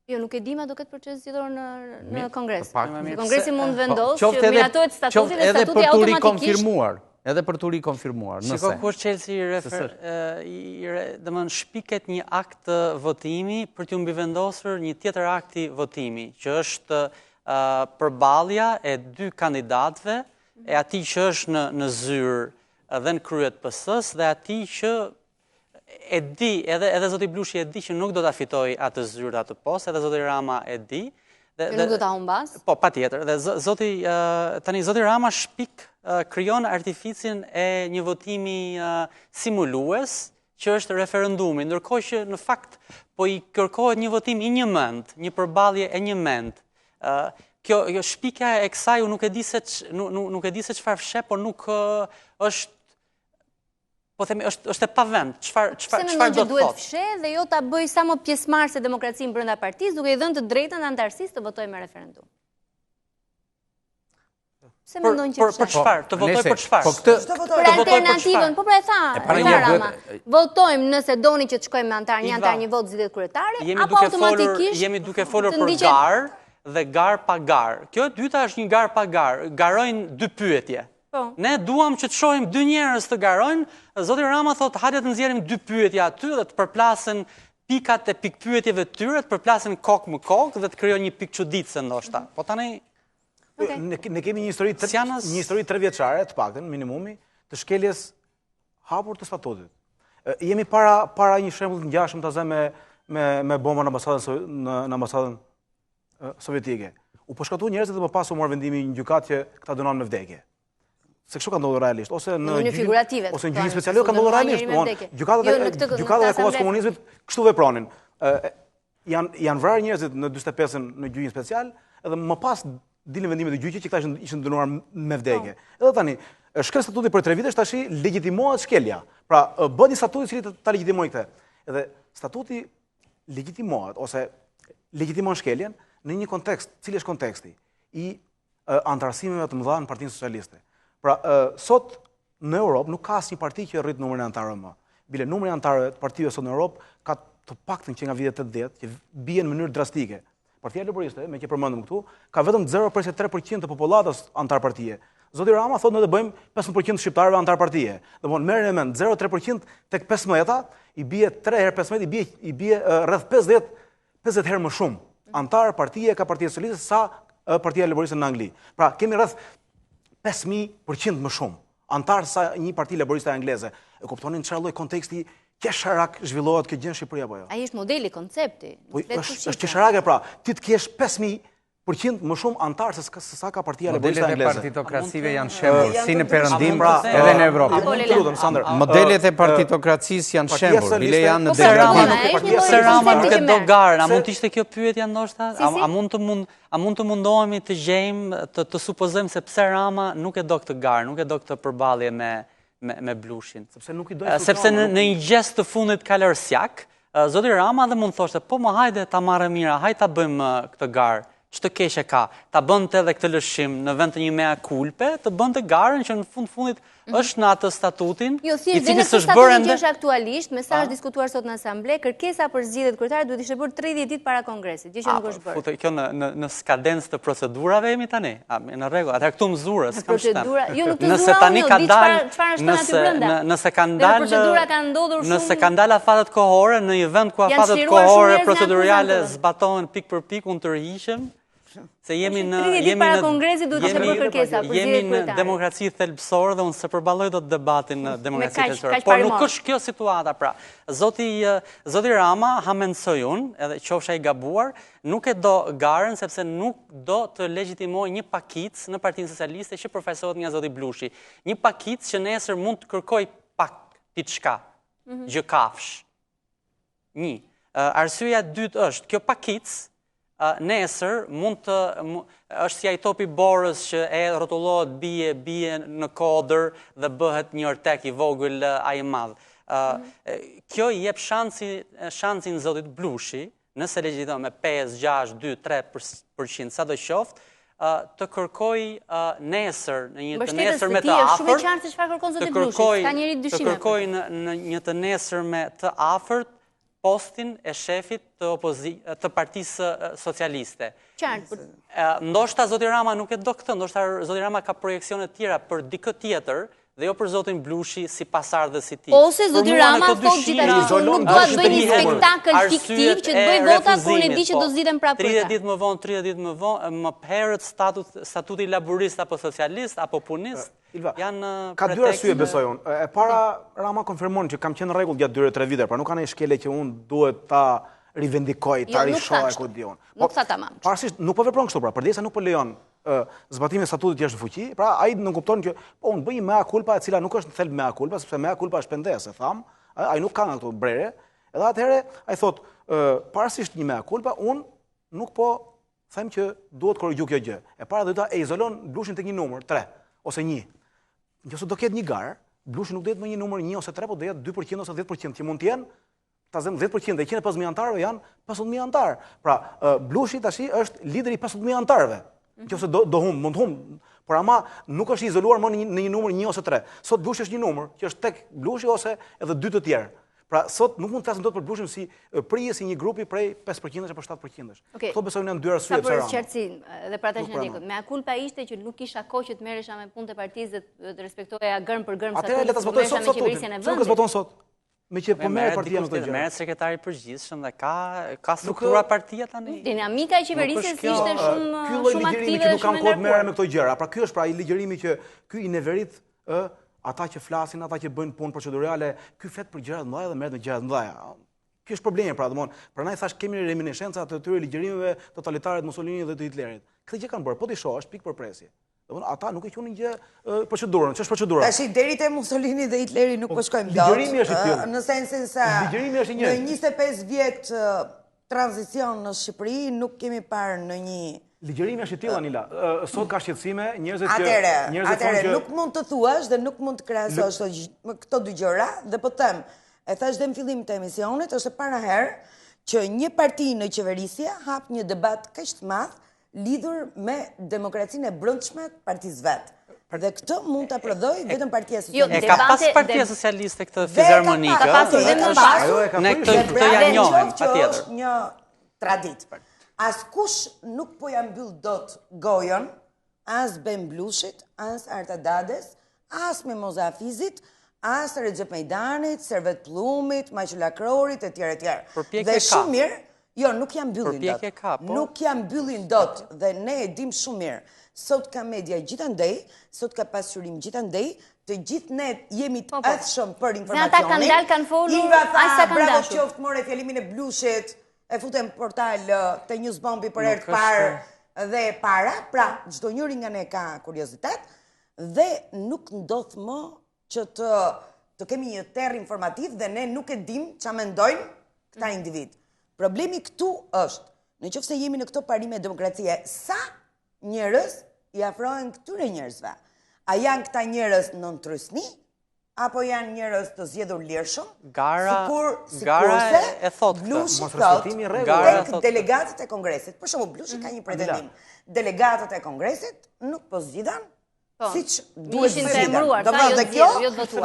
Jo, nuk e di ma do ketë proces zgjedhor në kongres. Kongresi mund vendos që miratohet statuti dhe statuti automatikisht. Edhe për të rikonfirmuar, nëse. Shiko, kur Chelsea shpiket një akt votimi për t'ju mbivendosur një tjetër akti votimi, që është përballja e 2 kandidatëve, e atij që është në zyrë dhe në kryet PS-s dhe atij që e di, edhe zoti Blushi e di që nuk do ta fitojë atë zyrë atë postë, edhe zoti Rama e di. Nuk do ta humbas? Po, patjetër. Dhe zoti Rama shpik krijon artificin e një votimi simulues, që është referendumi, ndërkohë që në fakt po i kërkohet një votim i një mend, një përballje e një mend. Kjo shpikja e kësaj nuk e di se çfarë fshe, por nuk është, po themi, është e pavend. Çfarë do të thotë? Se mendon që duhet fshe dhe jo ta bëj sa më pjesëmarrëse demokracinë brenda partisë, duke i dhënë të drejtën antarësisë të votojë me referendum. Se mendon që për çfarë? Të votoj për çfarë? Për alternativën, po pra e tha Rama. Votojmë nëse doni që të shkojmë me antar, një antar, një vot zgjidhet kryetari, apo automatikisht jemi duke folur për gar dhe gar pa gar. Kjo e dyta është një gar pa gar. Garojnë 2 pyetje. Ne duam që të shohim 2 njerëz të garojnë. Zoti Rama thotë hajde të nxjerrim 2 pyetje aty dhe të përplasen pikat e pikpyetjeve të tyre, të përplasen kokë më kokë dhe të krijojnë një pikë çuditëse ndoshta. Po tani ne kemi një histori 3 vjeçare, të paktën minimumi, të shkeljes hapur të statutit. Jemi para një shembull të ngjashëm ta zëm me bombën në ambasadën sovjetike. U përshkatu njerëzit dhe më pas u mor vendimi një gjykat që këta dënon në vdekje. Se kështu ka ndodhur realisht, ose në gjykim speciale ka ndodhur realisht. Gjykatat e kohës komunizmit kështu vepronin. Janë vrarë njerëzit në 45-ën në gjykim special, edhe më pas dilin vendimet e gjyqit që këta ishin dënuar me vdekje. Edhe tani, shkel statuti për 3 vitesh, tashi legjitimohet shkelja. Pra, bën një statut i cili ta legjitimojë këtë. Edhe statuti legjitimohet ose legjitimon shkeljen në një kontekst, cili është konteksti i antarësimeve të mëdha në Partinë Socialiste. Pra, sot në Europë nuk ka asnjë parti që rrit numrin e antarëve më. Bile numri i antarëve të partive sot në Europë ka të paktën që nga vitet 80 që bien në mënyrë drastike. Partia Laboriste, me që përmendëm këtu, ka vetëm 0,3% të popullatës antar partije. Zoti Rama thotë ne do bëjmë 15% shqiptarëve antar partije. Domthonë merrni mend 0,3% tek 15 i bie 3 herë 15 i bie rreth 50 herë më shumë antar partije ka Partia Socialiste sa Partia Laboriste në Angli. Pra kemi rreth 5000% më shumë antar sa një parti laboriste angleze. E kuptonin çfarë lloj konteksti qesharak zhvillohet kjo gjë në Shqipëri apo jo? Ai është modeli, koncepti. Është qesharake pra, ti të kesh 5000% më shumë antar se sa ka Partia Laboriste angleze. Modelet e partitokracive janë shembull si në Perëndim edhe në Evropë. Modelet e partitokracisë janë shembull, bile janë në demokraci. Se Rama nuk e do garën, a mund të ishte kjo pyetja ndoshta? A mund të mundohemi të gjejmë, të supozojmë se pse Rama nuk e do këtë garë, nuk e do këtë përballje me Blushin. Sepse në një gjest të fundit kalorësjak, zoti Rama dhe mund thoshte, po më hajde ta marrë mira, hajde ta bëjmë këtë garë. Ç'të keqe ka, ta bënte edhe këtë lëshim në vend të një mea culpe, të bënte garën që në fundit është në atë statutin. Jo, thjesht në statutin që është aktualisht, me sa është diskutuar sot në asamble, kërkesa për zgjedhjet kryetare duhet ishte bërë 30 ditë para kongresit, gjë që nuk është bërë. Kjo në skadencë të procedurave jemi tani. Në rregull, atëherë këtu mëzure, s'kam shtem. Jo, nuk të zura unë, di çfarë është aty brenda. Nëse ka ndalë afatet kohore në një vend ku afatet kohore procedurale zbatohen pik për pik, unë tërhiqem. Se jemi në... 30 ditë para kongresit duhet të bërë kërkesa për zgjedhjet kryetare. Jemi në demokraci thelbësore dhe unë se përballoj dot debatin në demokraci thelbësore. Por nuk është kjo situata, pra. Zoti Rama, ha mendsoj unë, edhe qofsha i gabuar, nuk e do garën sepse nuk do të legjitimoj një pakicë në Partinë Socialiste që përfaqësohet nga zoti Blushi. Një pakicë që nesër mund të kërkoj pak diçka, gjë kafsh. Një. Arsyeja dytë është, kjo pakicë nesër mund të është si ai topi borës që e rrotullohet bie në kodër dhe bëhet një ortek i vogël ai i madh. Kjo i jep shansin zotit Blushi, nëse legjiton me 5, 6, 2, 3% sado qoftë, të kërkoj nesër në një të nesër me të afërt, të kërkoj në një të nesër me të afërt postin e shefit të Partisë Socialiste. Ndoshta zoti Rama nuk e do këtë, ndoshta zoti Rama ka projeksione tjera për dikë tjetër, dhe jo për zotin Blushi si pasardhë si ti. Ose zoti Rama thot gjithashtu që nuk do të bëj një spektakël fiktiv që të bëj vota kur ne di që do zgjidhen prapë. 30 ditë më vonë, më herët statuti laborist apo socialist apo punist janë ka dy arsye besoj unë. E para Rama konfirmon që kam qenë në rregull gjatë 2-3 viteve, pra nuk ka ndonjë shkele që unë duhet ta rivendikoj, ta rishoj ku diun. Nuk tha tamam. Pavarësisht nuk po vepron kështu pra, përdesa nuk po lejon zbatimi i statutit jashtë fuqi, pra ai nuk kupton që po unë bëj mea culpa e cila nuk është në thelb mea culpa, sepse mea culpa është pendesë, tham, ai nuk ka nga këto brere, edhe atëherë ai thot, pavarësisht një mea culpa, unë nuk po them që duhet korrigju kjo gjë. E para do ta e izolon Blushin tek një numër 3 ose 1. Nëse do ketë një garë, Blushi nuk do jetë më një numër 1 ose 3, po do jetë 2% ose 10% që mund të jenë ta zëm 10% dhe 150.000 antarëve janë 15.000 antarë. Pra, Blushi tashi është lideri i 15.000 antarëve. Nëse do mund hum, por ama nuk është izoluar më në një numër 1 ose 3. Sot Blushi është një numër që është tek Blushi ose edhe 2 të tjerë. Pra sot nuk mund të flasim dot për Blushin si prije si një grupi prej 5% apo 7%. Kto besoj në dy arsye pse. Për qartësinë dhe për ata që ndjekun. Mea culpa ishte që nuk kisha kohë që të merresha me punët e partisë dhe të respektoja gërm për gërm sa të merresha me qeverisjen e vendit. Nuk zbaton sot. Me që po merret partia në këtë gjë. Merret sekretari i përgjithshëm dhe ka struktura partia tani. Dinamika e qeverisjes ishte shumë aktive dhe nuk kam kohë të merrem me këto gjëra. Pra ky është pra i ligjërimi që ky i neverit ata që flasin, ata që bëjnë punë procedurale, ky flet për gjëra të mëdha dhe merret me gjëra të mëdha. Ky është problemi pra, domthon. Prandaj thash kemi reminiscenca të tyre ligjërimeve totalitare të Mussolini dhe të Hitlerit. Këtë gjë kanë bërë, po ti shohësh pikë përpresje. Ata nuk e qunin gjë procedurën. Ç'është procedura? Tash deri te Mussolini dhe Hitleri nuk po shkojmë dot. Ligjërimi është i tillë. Në sensin se në 25 vjet tranzicion në Shqipëri nuk kemi parë në një ligjërimi është i tillë Anila. Sot ka shqetësime, njerëzit Atëre nuk mund të thuash dhe nuk mund të krahasosh këto dy gjëra dhe po them, e thash dhe në fillim të emisionit, është para herë që një parti në qeverisje hap një debat kaq të madh lidhur me demokracinë e brendshme të partisë vet. Dhe këtë mund ta prodhoj vetëm Partia Socialiste. Ka pas Partia Socialiste këtë fizharmonikë. Ka pasur dhe më pas. Ne këtë ja njohim patjetër. Është një traditë. Askush nuk po ja mbyll dot gojën, as Ben Blushit, as Arta Dades, as Mimoza Hafizit, as Recep Mejdanit, Servet Pllumit, Maqula Krorit e tjerë. Dhe shumë mirë, jo, nuk jam mbyllin dot. Nuk jam mbyllin dot dhe ne e dim shumë mirë. Sot ka media gjithandej, sot ka pasqyrim gjithandej, të gjithë ne jemi të ëthshëm për informacionin. Ata kanë dalë, kanë folur, as sa kanë dashur. Bravo qoftë more fjalimin e Blushit, e futem portal të Newsbombi për herë të parë dhe para, pra çdo njëri nga ne ka kuriozitet dhe nuk ndodh më që të kemi një terr informativ dhe ne nuk e dim ç'a mendojnë këta individ. Problemi këtu është, nëse jemi në këto parime demokracie, sa njerëz i afrohen këtyre njerëzve? A janë këta njerëz nën trysni? Apo janë njerëz të zgjedhur lirshëm? Gara e thot Blushi tek delegatët e Kongresit. Për shembull, Blushi ka një pretendim. Delegatët e Kongresit nuk po zgjidhen siç duhet të zgjidhen.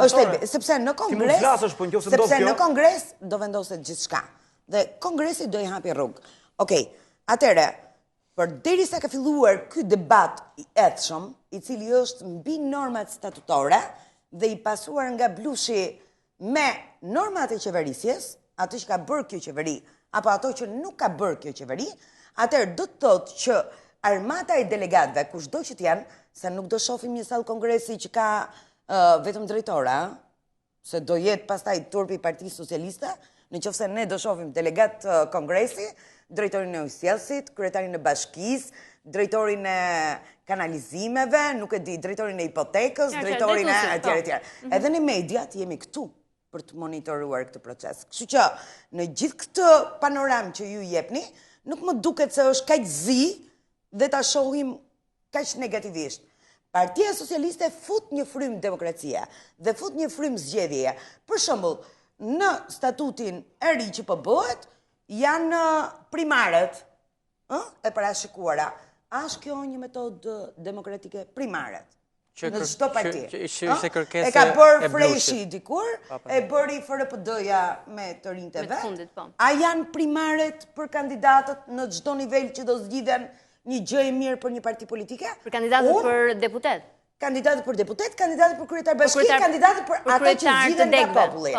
Është sepse në Kongres do vendoset gjithçka. Dhe Kongresi do i hapi rrugë. Okej, atëre, përderisa ka filluar ky debat i etshëm, i cili është mbi normat statutore dhe i pasuar nga Blushi me normat e qeverisjes, ato që ka bërë kjo qeveri, apo ato që nuk ka bërë kjo qeveri, atëherë do të thotë që armata e delegatëve, kushdo që t'janë, se nuk do shohim një sallë kongresi që ka vetëm drejtora, se do jetë pastaj turpi i Partisë Socialiste, në qoftë se ne do shohim delegat kongresi, drejtorin e ujësjellësit, kryetarin e bashkisë, drejtorin e kanalizimeve, nuk e di, drejtorin e hipotekës, drejtorin e etj. Edhe në mediat jemi këtu për të monitoruar këtë proces. Kështu që në gjithë këtë panoramë që ju jepni, nuk më duket se është kaq zi dhe ta shohim kaq negativisht. Partia Socialiste fut një frym demokracie dhe fut një frym zgjedhjeje. Për shembull, në statutin e ri që po bëhet, janë primarët, e parashikuara. A është kjo një metodë demokratike, primarët? Në çdo parti. E ka bërë Freshi dikur, e bëri FRPD-ja me të rinjtë vet. A janë primarët për kandidatët në çdo nivel që do zgjidhen një gjë e mirë për një parti politike? Për kandidatët për deputet. Kandidatët për deputet, kandidatët për kryetar bashki, kandidatët për ata që zgjidhen nga populli.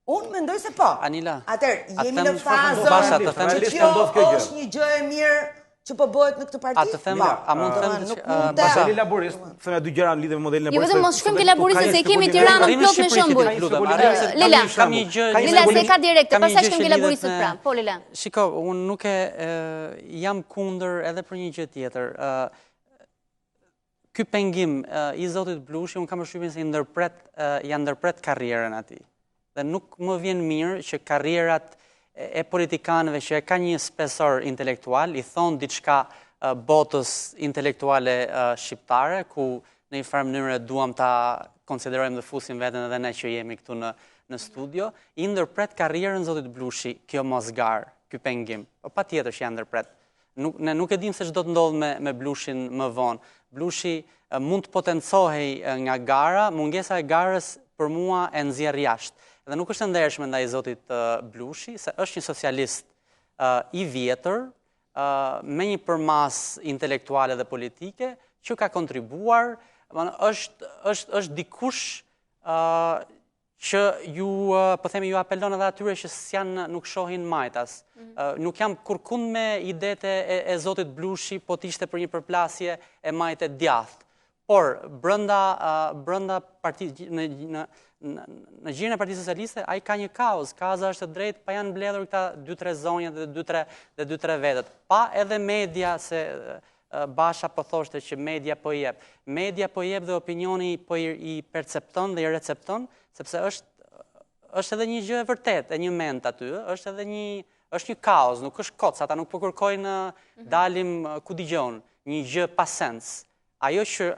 Unë mendoj se po. Anila, atëherë jemi në fazën që kjo është një gjë e mirë që po bëhet në këtë parti? A të them, a mund të them që Bashari laborist, thënë dy gjëra në lidhje me modelin e jo vetëm mos shkojmë ke laboristët se kemi Tiranën plot me shembuj. Lela, se ka direkte, pastaj shkojmë ke laboristët pra. Po Lela. Shiko, unë nuk jam kundër edhe për një gjë tjetër. Ky pengim i zotit Blushi, unë kam përshtypjen se ja ndërpret karrierën atij. Dhe nuk më vjen mirë që karrierat e politikanëve që ka një spesor intelektual, i thonë diçka botës intelektuale shqiptare, ku në një farë mënyrë duam ta konsiderojmë dhe fusim veten edhe ne që jemi këtu në studio, i ndërpret karrierën zotit Blushi, kjo mosgar, ky pengim. Pa tjetër që ja ndërpret. Ne nuk e dim se ç'do të ndodhë me Blushin më vonë. Blushi mund të potencohej nga gara, mungesa e garës për mua e nxjerr jashtë. Dhe nuk është ndershme ndaj zotit Blushi, se është një socialist i vjetër, me një përmas intelektuale dhe politike, që ka kontribuar, është dikush që po themi ju apelon edhe atyre që nuk shohin majtas. Nuk jam kurkund me idete e zotit Blushi, po t'ishte për një përplasje e majte djathtë. Por, brenda në gjirën e Partisë Socialiste, ai ka një kaos. Kaza është e drejtë, pa janë mbledhur këta 2-3 zonja dhe 2-3 vetët. Pa edhe media, se Basha po thoshte që media po jep. Media po jep dhe opinioni po i percepton dhe i recepton, sepse është edhe një gjë e vërtet, e një ment aty, është edhe një kaos, nuk është koc, ata nuk po kërkojnë dalim ku digjon, një gjë pa sens. Ajo që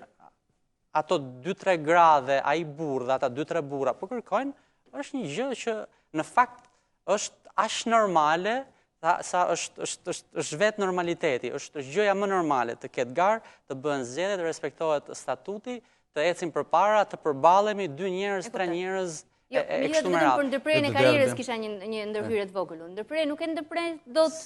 ato 2-3 gra dhe ai burr dhe ata 2-3 burra po kërkojnë, është një gjë që në fakt është aq normale sa është vetë normaliteti, është gjëja më normale të ketë garë, të bëhen zgjedhje, të respektohet statuti, të ecim përpara, të përballemi 2 njerëz, 3 njerëz e kështu me radhë. Për ndërprerjen e karrierës kisha një ndërhyrje të vogël. Ndërprerje nuk e ndërprer dot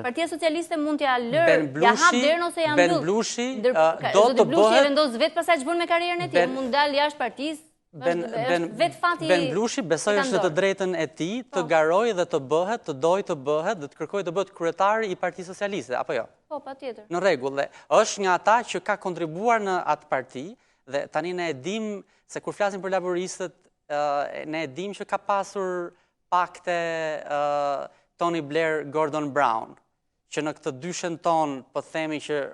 Partia Socialiste mund t'ja lër, ja hap derën ose ja mbyll. Ben Blushi do të bëhet vendos vetë pastaj ç'bën me karrierën e tij, mund dal jashtë partisë. Ben Blushi besoj është të drejtën e tij të garojë dhe të bëhet, të dojë të bëhet dhe të kërkojë të bëhet kryetari i Partisë Socialiste, apo jo? Po, patjetër. Në rregull, dhe është nga ata që ka kontribuar në atë parti dhe tani ne e dim se kur flasim për laboristët, ne e dim që ka pasur pakte Tony Blair, Gordon Brown, që në këtë dyshen ton po themi që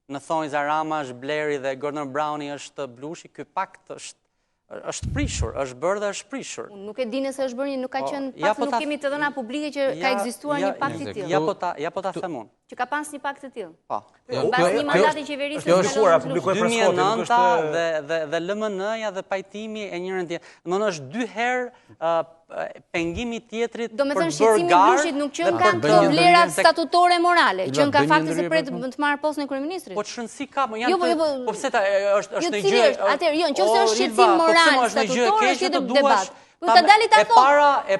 në thonjza Rama është Blairi dhe Gordon Browni është Blushi, ky pakt është prishur, është bërë dhe është prishur. Unë nuk e di nëse është bërë një, nuk ka qenë pas nuk kemi të dhëna publike që ka ekzistuar një pakt i tillë. Ja po ta them unë. Që ka pas një pakt të tillë. Po. Pas një mandati qeverisë që shkuara publikoi për Skotin, nuk është dhe LMN-ja dhe pajtimi e njërin tjetër. Domethënë është 2 herë pengimi tjetrit për bërë garë. Blushit nuk qënë ka të vlerat statutore morale, qënë ka fakti se pret të marrë postën e kryeministrit. Po çrëndsi ka, po pse ta është në gjë. Atëherë, jo, nëse është shqetësim moral, statutor, është tjetër debat. Të dalit e ato. para e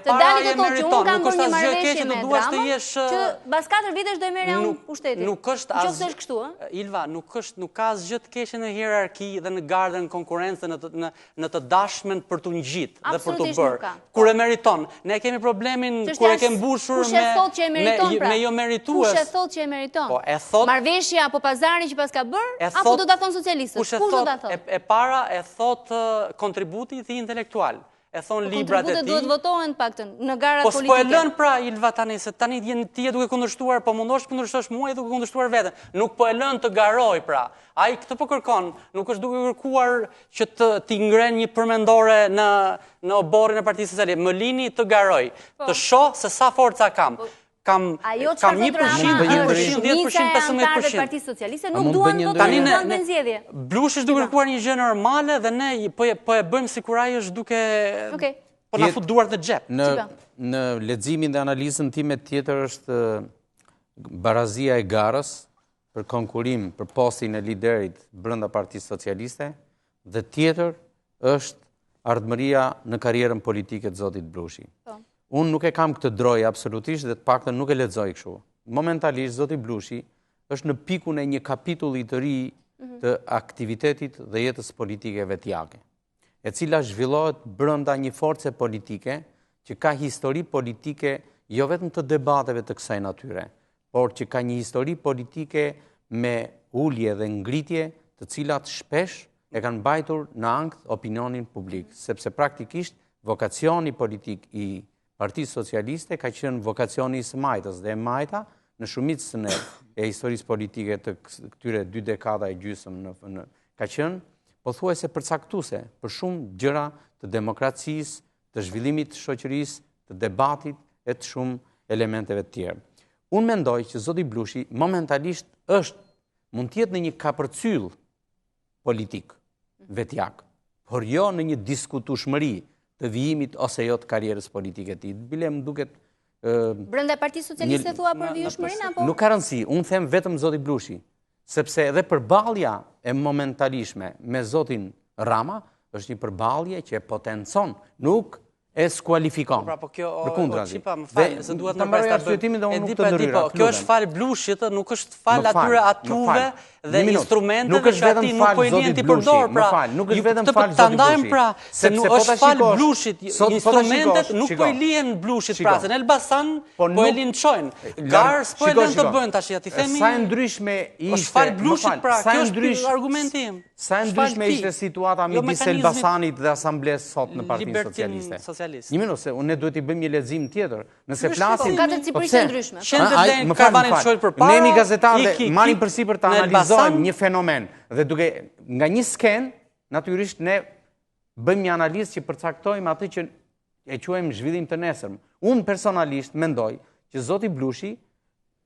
Unë meriton, kam nuk bërë është një asgjë e marrëveshje keqe, me të duash të Drama, jesh që bas 4 vitesh do e merja unë pushtetin. Nuk është Qofse është kështu, ë? Ilva, nuk ka asgjë të keqe në hierarki dhe në gardë në konkurrencë në të dashmen për të ngjitë dhe për të bërë. Kur e meriton, ne kemi problemin kur e kem mbushur me jo meritues. Kush e thot që e meriton? Po e thot Marrëveshja apo pazari që pas ka bërë, apo do ta thon socialistët? Kush do ta thot? E para e thot kontributi i intelektual. E thonë librat e tij. Kontributet duhet votohen paktën në garat politike. Po e lën pra Ilva tani se tani ti je duke kundërshtuar, po mundosh të kundërshtosh mua e duke kundërshtuar veten. Nuk po e lën të garoj pra. Ai këtë po kërkon, nuk është duke kërkuar që t'i ngren një përmendore në oborrin e Partisë Socialiste. Më lini të garoj, të shoh se sa forca kam. Kam 1%, 10%, 15%. Partisë Socialiste nuk duan votë në zgjedhje. Blushi është duke kërkuar një gjë normale dhe ne po e bëjmë sikur ai është duke po na fut duart në xhep. Në leximin dhe analizën time tjetër është barazia e garës për konkurim për postin e liderit brenda Partisë Socialiste dhe tjetër është ardhmëria në karrierën politike të zotit Blushi. Unë nuk e kam këtë drojë absolutisht dhe të paktën nuk e lexoj kështu. Momentalisht zoti Blushi është në pikun e një kapitulli të ri të aktivitetit dhe jetës politike vetjake, e cila zhvillohet brenda një force politike që ka histori politike jo vetëm të debateve të kësaj natyre, por që ka një histori politike me ulje dhe ngritje të cilat shpesh e kanë mbajtur në ankth opinionin publik, sepse praktikisht vokacioni politik i Partisë Socialiste ka qenë vokacioni i së majtës dhe e majta në shumicën e historisë politike të këtyre 2 dekada e gjysmë ka qenë pothuajse përcaktuese për shumë gjëra të demokracisë, të zhvillimit të shoqërisë, të debatit e të shumë elementeve të tjerë. Unë mendoj që zoti Blushi momentalisht mund të jetë në një kapërcyll politik vetjak, por jo në një diskutueshmëri të vijimit ose jo të karrierës politike të tij. Bile më duket brenda Partisë Socialiste thua për vijshmërinë apo? Nuk ka rëndësi, unë them vetëm zoti Blushi, sepse edhe përballja e momentalishme me zotin Rama është një përballje që e potencon, nuk e skualifikon. Po kjo përkundrazi. Më fal, se duhet më pas ta bëj. Kjo është fal Blushit, nuk është fal atyre atuve dhe instrumenteve që ati nuk po i lien ti përdor, pra. Nuk është vetëm fal zoti Blushi. Pra, se nuk është fal Blushit, instrumentet nuk po i lien Blushit, pra, se në Elbasan po e lin çojnë. Gars po e lën të bëjnë tash, ti themi. Sa ndryshme ishte. Është fal Blushit, pra, kjo është argumenti im. Sa ndryshme ishte situata midis Elbasanit dhe Asamblesë sot në Partinë Socialiste. Një minutë, se ne duhet i bëjmë një lexim tjetër. Nëse flasim, ne jemi gazetarë, marrim përsipër të analizojmë një fenomen dhe duke nga një sken, natyrisht ne bëjmë një analizë që përcaktojmë atë që e quajmë zhvillim të nesërm. Unë personalisht mendoj që zoti Blushi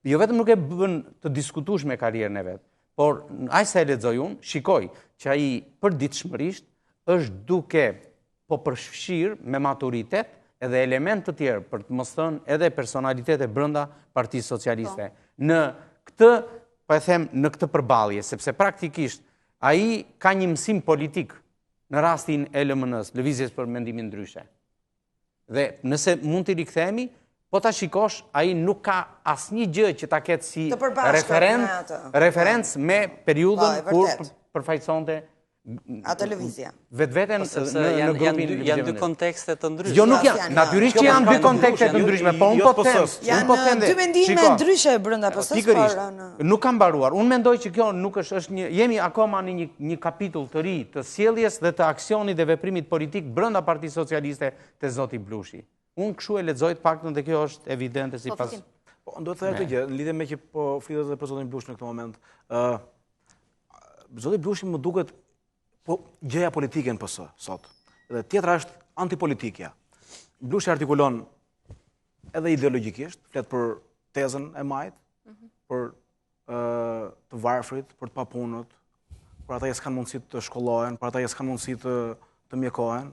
jo vetëm nuk e bën të diskutueshme karrierën e vet, por aq sa e lexoj unë, shikoj që ai përditshmërisht është duke po përfshirë me maturitet edhe element të tjerë për të mos thënë edhe personalitete brenda Partisë Socialiste. Në këtë, po e them, në këtë përballje, sepse praktikisht ai ka një mësim politik në rastin e LMN-s, Lëvizjes për Mendimin Ndryshe. Dhe nëse mund t'i rikthehemi, po ta shikosh, ai nuk ka asnjë gjë që ta ketë si referencë me periudhën kur përfaqësonte atë lëvizja. Vetveten në grupin janë dy kontekste të ndryshme. Jo, nuk janë. Natyrisht që janë dy kontekste të ndryshme, po unë po them. Janë dy mendime ndryshe brenda PS-së. Pikërisht. Nuk kam mbaruar. Unë mendoj që kjo nuk është një, jemi akoma në një kapitull të ri të sjelljes dhe të aksionit dhe veprimit politik brenda Partisë Socialiste te zoti Blushi. Unë kështu e lexoj të paktën dhe kjo është evidente sipas. Po do të thënë këtë gjë, në lidhje me që po flitet edhe për zotin Blushi në këtë moment. Zoti Blushi më duket gjëja politike në PS sot. Dhe tjetra është antipolitikja. Blushi artikulon edhe ideologjikisht, flet për tezën e majt, për të varfrit, për të papunët, për ata që s'kan mundësi të shkollohen, për ata që s'kan mundësi të mjekohen,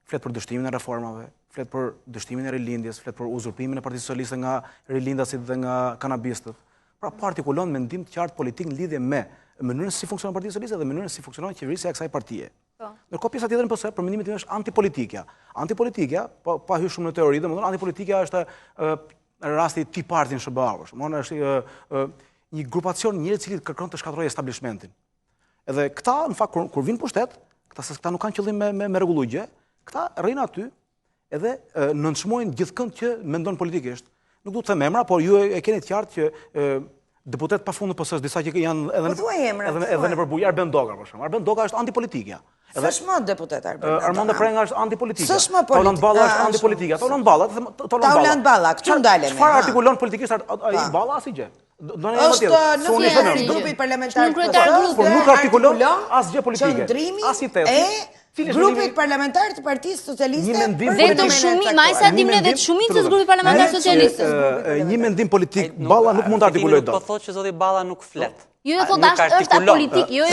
flet për dështimin e reformave, flet për dështimin e rilindjes, flet për uzurpimin e Partisë Socialiste nga rilindasit dhe nga kanabistët. Pra artikulon mendim të qartë politik në lidhje me mënyrën si funksionon Partia Socialiste dhe mënyrën si funksionon qeverisja e kësaj partie. Ndërkohë pjesa tjetër në PS, për mendimin tim është antipolitikja. Antipolitikja, pa hyrë shumë në teori, domethënë antipolitikja është rasti Tea Party në SBA-u, është një grupacion njerëz i cili kërkon të shkatërrojë establishmentin. Edhe këta në fakt kur vinë pushtet, këta nuk kanë qëllim me rregullu gjë, këta rrinë aty edhe nënçmojnë gjithkënd që mendon politikisht. Nuk du të them emra, por ju e keni të qartë që deputet pa fund në PS-s, disa që janë edhe në përbujë, Arben Doga, për shembull. Arben Doga është antipolitikja. S'është më deputet Arben Doga. Armando Prenga është antipolitikja. S'është më politika. Taulant Balla është antipolitikja. Taulant Balla, këtu ndalemi. Çfarë artikulon politikisht ai Balla asgjë? Është në fjesë i grupit parlamentar, por nuk artikulon asgjë politike. Qëndrimi e grupit parlamentar të Partisë Socialiste dhe të shumicës, ma sa dimne dhe të shumicës grupit parlamentar socialiste. Një mendim politik Balla nuk mund të artikulojë dot. Po thotë që zoti Balla nuk flet. Jo, thot është apolitik, jo,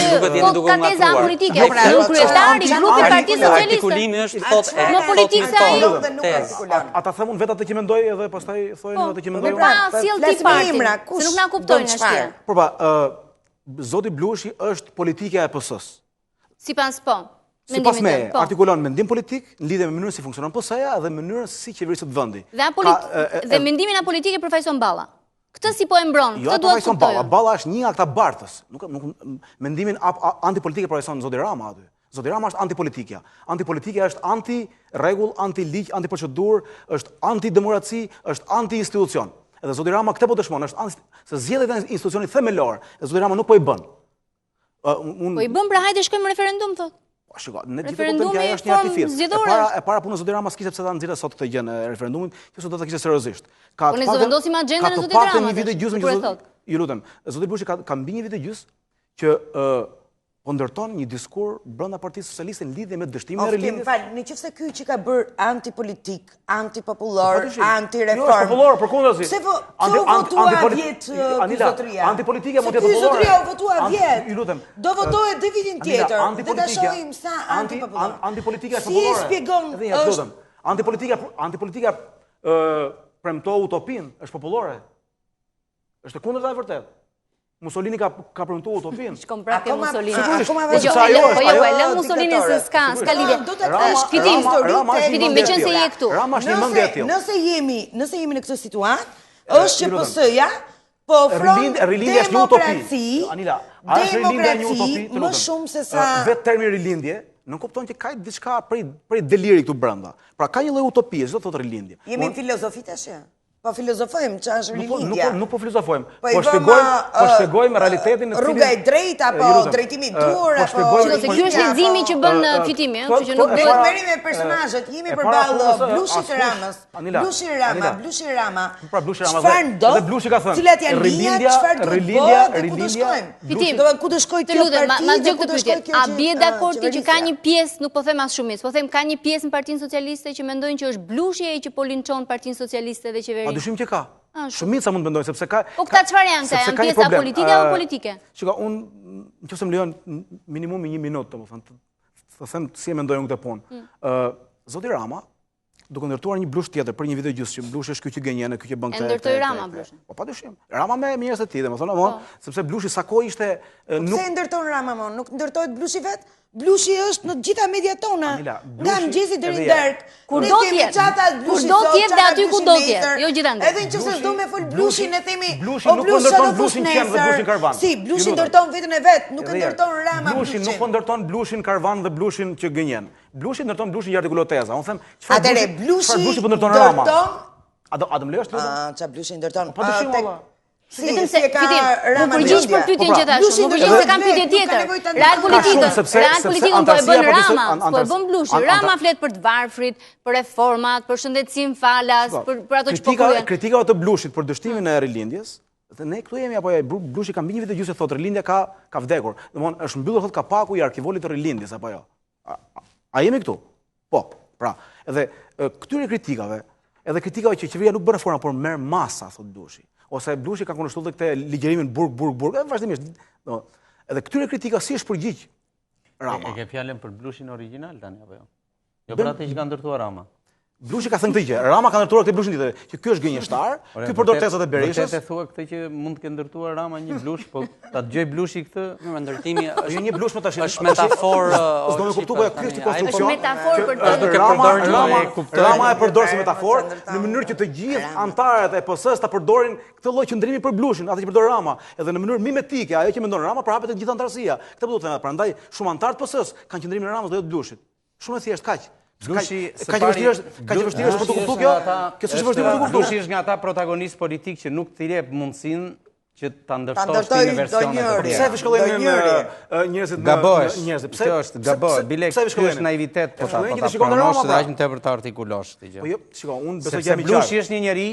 ka teza apolitike. Nuk kryetari i grupit Partisë Socialiste. Artikulimi është thotë më politik se ai. Ata themun vetë atë që mendoj edhe pastaj thonë atë që mendoj. Pra, sjell Tea Party, se nuk na kuptojnë asgjë. Po pa, zoti Blushi është politika e PS-s. Sipas po. Sipas me, artikulon mendim politik në lidhje me mënyrën si funksionon PS-ja dhe mënyrën si qeveriset vendi. Dhe mendimin apolitik e përfaqëson Balla. Këtë si po e mbron, këtë duhet të kuptojmë. Balla është një nga këta bartës. Mendimin antipolitik e përfaqëson zoti Rama aty. Zoti Rama është antipolitikja. Antipolitikja është anti-rregull, anti-ligj, anti-procedurë, është anti-demokraci, është anti-institucion. Edhe zoti Rama këtë po dëshmon, është se zgjedhjet e institucionit themelor, dhe zoti Rama nuk po i bën. Po i bën, pra hajde shkojmë në referendum, thotë. Shiko, ne gjithë kuptojmë që ajo është një artifis. E para punë zoti Rama s'kishte pse ta nxjerrte sot këtë gjë në referendumin, që sot do ta kishte seriozisht. Po ne vendosim agjendën e zotit Rama. Një vit e gjysmë që ju lutem. Zoti Bushi ka mbi një vit e gjysmë që po ndërton një diskur brenda Partisë Socialiste në lidhje me dështimin e rilindjes. Nëse ky që ka bërë antipolitik, antipopullor, antireform. Jo, është popullor, përkundazi. Se votua vjet zotëria. Antipolitika mund të jetë popullore. Zotëria u votua vjet. Ju lutem. Do votohet dhe vitin tjetër. Dhe ta shohim sa antipopullor. Antipolitika është popullore. Si e shpjegon? Antipolitika premtoi utopin, është popullore. Është kundërta e vërtetë. Mussolini ka premtuar utopin. Shkon prapë te Mussolini. Po jo, e lë Mussolini se s'ka lidhje. Fitim, me qenë se je këtu. Rama është një mendje e tillë. Nëse jemi në këtë situatë, është që PS-ja po ofron demokraci. Anila, a është rilindja një utopi? Më shumë se sa vetë termi rilindje nuk kupton që ka diçka prej deliri këtu brenda. Pra ka një lloj utopie, çdo thotë rilindje. Jemi në filozofi tash. Po filozofojmë që është rilindja. Nuk po filozofojmë. Po shpjegojmë realitetin në cilin rruga e drejtë apo drejtimi i dur apo se ky është leximi që bën Fitimi, ëh, që nuk duhet merrem me personazhet. Jemi përballë Blushit të Ramës. Blushi Rama. Pra Blushi Rama dhe Blushi ka thënë. Cilat janë linjat, rilindja. Fitim. Do ku të shkojë kjo parti? Ma dëgjoj këtë pyetje. A bie dakord ti që ka një pjesë, nuk po them as shumicë, po them ka një pjesë në Partinë Socialiste që mendojnë që është Blushi ai që po linçon Partinë Socialiste dhe qeverinë? Pa dyshim që ka. Shumica mund të mendojnë sepse ka. Po këta çfarë janë këta? Janë pjesa politike apo politike? Shiko, unë nëse më lejon minimumi 1 minutë, domethënë, të them si e mendoj unë këtë punë. Zoti Rama duke ndërtuar një blush tjetër për një vit e gjysmë, që blushi është ky që gënjen, ky që bën këtë. E ndërtoi Rama blushin. Po padyshim. Rama me njerëz të tij, domethënë, sepse blushi sa kohë ishte nuk. Pse ndërton Rama më? Nuk ndërtohet blushi vet? Blushi është në gjitha mediat tona. Nga mëngjesi deri në darkë. Kur do të jetë? Kur do të jetë dhe aty ku do të jetë? Jo gjithandaj. Edhe nëse do me fol blushin e themi, blushi nuk po ndërton blushin qen dhe blushin karvan. Si, blushi ndërton vetën e vet, nuk e ndërton Rama blushin. Blushi nuk po ndërton blushin karvan dhe blushin që gënjen. Blushi ndërton blushin që artikulon teza. Unë them, çfarë blushi po ndërton Rama? A do më lejosh ti? Çfarë blushi ndërton? Po dyshim valla. Vetëm se Fitim, përgjigj për pyetjen që thash, nuk përgjigj se kam pyetje tjetër. Real politikën po e bën Rama, po e bën Blushi. Rama flet për të varfrit, për reformat, për shëndetësim falas, për ato që po kujtojnë. Kritika të Blushit për dështimin e rilindjes, dhe ne këtu jemi apo Blushi ka mbi një vit e gjysmë thotë rilindja ka vdekur. Domthon është mbyllur thotë kapaku i arkivolit të rilindjes apo jo. A jemi këtu? Po, pra, edhe këtyre kritikave, edhe kritikave që qeveria nuk bën reforma, por merr masa, thotë Blushi. Ose Blushi ka kundërshtuar këtë ligjërimin burg, edhe vazhdimisht. Edhe këtyre kritika si është përgjigj Rama. E ke fjalën për Blushin origjinal tani apo jo? Jo për atë që ka ndërtuar Rama. Blushi ka thënë këtë gjë. Rama ka ndërtuar këtë Blushin tjetër, që ky është gënjeshtar, ky përdor tezat e Berishës. Vërtet e thua këtë që mund të ketë ndërtuar Rama një blush, po ta dëgjoj Blushi këtë. Ndërtimi është një blush më tash. Është metaforë. Do të kuptoj po ky është konstruksion. Është metaforë për Rama e përdor si metaforë në mënyrë që të gjithë anëtarët e PS-s ta përdorin këtë lloj qëndrimi për Blushin, atë që përdor Rama, edhe në mënyrë mimetike, ajo që mendon Rama përhapet të gjithë anëtarësia. Këtë po do të them, prandaj shumë anëtarë të PS-s kanë qëndrimin e Ramës dhe jo të Blushit. Shumë e thjeshtë kaq. Blushi ka që vështirë për të kuptuar kjo? Kjo s'është vështirë për të kuptuar. Blushi është nga ata protagonistë politikë që nuk t'i jep mundësinë që ta ndërtosh në versione të tjera. Pse shkollojnë njerëzit njerëzit? Pse është gabosh? Bilek, kjo është naivitet, po ta pranosh dhe aq më tepër ta artikulosh këtë gjë. Po jo, shikoj, unë besoj që Blushi është një njeri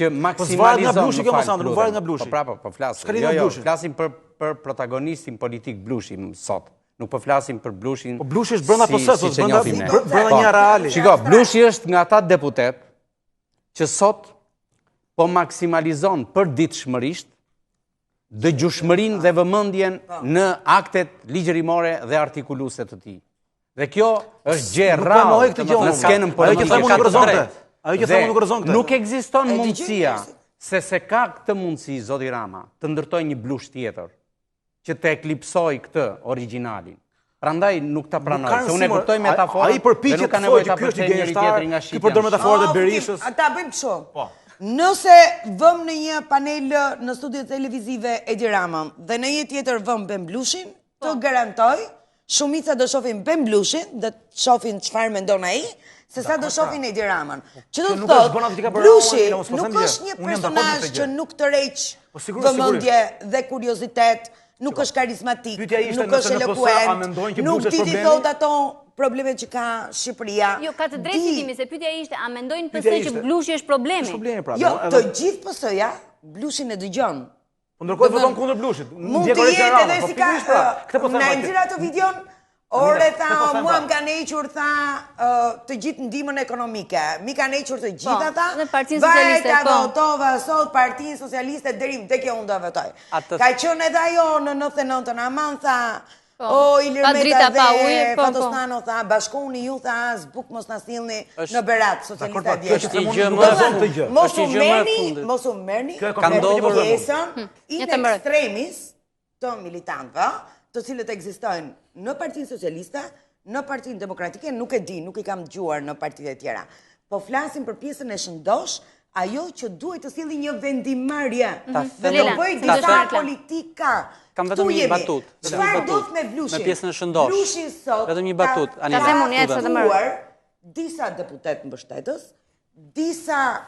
që maksimalizon. Nuk varet nga Blushi. Po flas. Jo, flasim për protagonistin politik Blushi sot. Nuk po flasim për Blushin. Po Blushi është brenda PS-s, brenda një reali. Shiko, Blushi është nga ata deputet që sot po maksimalizon përditshmërisht dëgjueshmërinë dhe vëmendjen në aktet ligjërimore dhe artikuluese të tij. Dhe kjo është gjë rrallë në skenën politike. Ajo që thamë nuk rrezon këtë. Nuk ekziston mundësia se ka këtë mundësi zoti Rama të ndërtojë një Blush tjetër që të eklipsoj këtë originalin. Prandaj nuk ta pranoj, se unë e kuptoj metaforën. Ai përpiqet të thojë që ky është një gënjeshtar, ky përdor metaforën e Berishës. Ata bëjmë kështu. Po. Nëse vëm në një panel në studiot televizive Edi Ramën dhe në një tjetër vëm Ben Blushin, të garantoj, shumica do shohin Ben Blushin dhe të shohin çfarë mendon ai, se sa do shohin Edi Ramën. Që do të thotë, Blushi nuk është një personazh që nuk tërheq vëmendje dhe kuriozitet. Nuk është karizmatik, nuk është elokuent, nuk ti t'i thot ato problemet që ka Shqipëria. Jo, ka të drejtë fitimi, se pyetja ishte, a mendojnë PS që Blushi është problemi? Jo, të gjithë PS-ja, Blushin e dëgjon. Po ndërkohë voton kundër Blushit. Mund të jetë edhe si ka, na nxjerr ato videon, ore tha, mua më kanë hequr, tha, të gjithë ndihmën ekonomike. Mi kanë hequr të gjithë ata. Dhe Partinë Socialiste, po. Votova sot Partinë Socialiste deri te kjo unë do votoj. Ka qenë edhe ajo në 99-ën, aman tha, o Ilir Meta dhe Fatostano tha, bashkoni ju tha, as buk mos na sillni në Berat Socialista djeshtë. Mos u merrni pjesën in extremis të militantëve, të cilët ekzistojnë në Partinë Socialiste, në Partinë Demokratike, nuk e di, nuk i kam dëgjuar në partitë e tjera. Po flasim për pjesën e shëndosh, ajo që duhet të sillni një vendimarrje dhe të bëjë disa politika. Kam vetëm një batut. Çfarë do të me Blushin? Me pjesën e shëndosh. Blushi sot vetëm një batut. Ta them unë jetë të marr. Disa deputet mbështetës, disa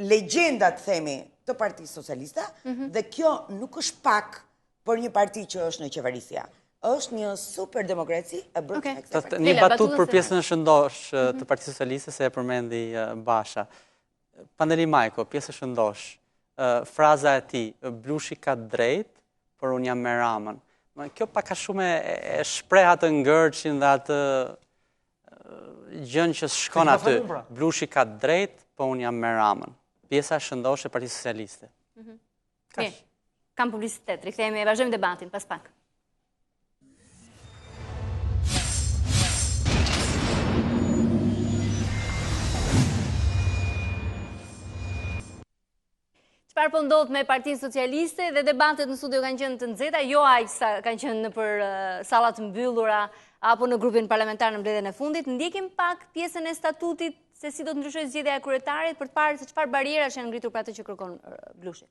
legjenda të themi të Partisë Socialiste, dhe kjo nuk është pak për një parti që është në qeverisja. Është një super demokraci e bërë me këtë parti. Një batut për pjesën e shëndosh të Partisë Socialiste, se e përmendi Basha. Pandeli Majko, pjesë e shëndosh, fraza e tij, Blushi ka drejt, por unë jam me Ramën. Kjo pak ka shumë e shpreh atë ngërçin dhe atë gjën që shkon aty. Blushi ka drejt, po unë jam me Ramën. Pjesa e shëndosh e Partisë Socialiste. Kam publicitet, rikthehemi e vazhdojmë debatin pas pak. Çfarë po ndodh me Partinë Socialiste dhe debatet në studio kanë qenë të nxehta, jo aq sa kanë qenë nëpër sallat të mbyllura apo në grupin parlamentar në mbledhjen e fundit. Ndjekim pak pjesën e statutit se si do të ndryshojë zgjedhja e kryetarit për të parë se çfarë barrierash janë ngritur për atë që kërkon Blushi.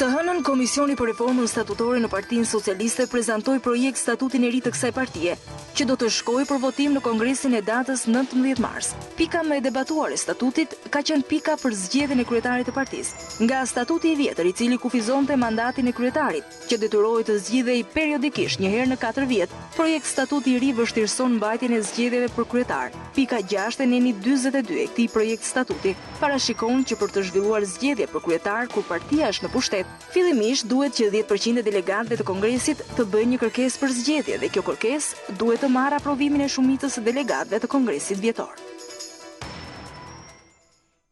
Të hënën, Komisioni për Reformën Statutore në Partinë Socialiste prezantoi projekt statutin e ri të kësaj partie, që do të shkojë për votim në Kongresin e datës 19 mars. Pika më e debatuar e statutit ka qenë pika për zgjedhjen e kryetarit të partisë. Nga statuti i vjetër, i cili kufizonte mandatin e kryetarit, që detyrohej të zgjidhej periodikisht një herë në 4 vjet, projekt statuti i ri vështirëson mbajtjen e zgjedhjeve për kryetar. Pika 6 e neni 42 e këtij projekt statuti parashikon që për të zhvilluar zgjedhje për kryetar kur partia është në pushtet, fillimisht duhet që 10% e delegatëve të Kongresit të bëjnë një kërkesë për zgjedhje dhe kjo kërkesë duhet të marrë aprovimin e shumicës së delegatëve të Kongresit vjetor.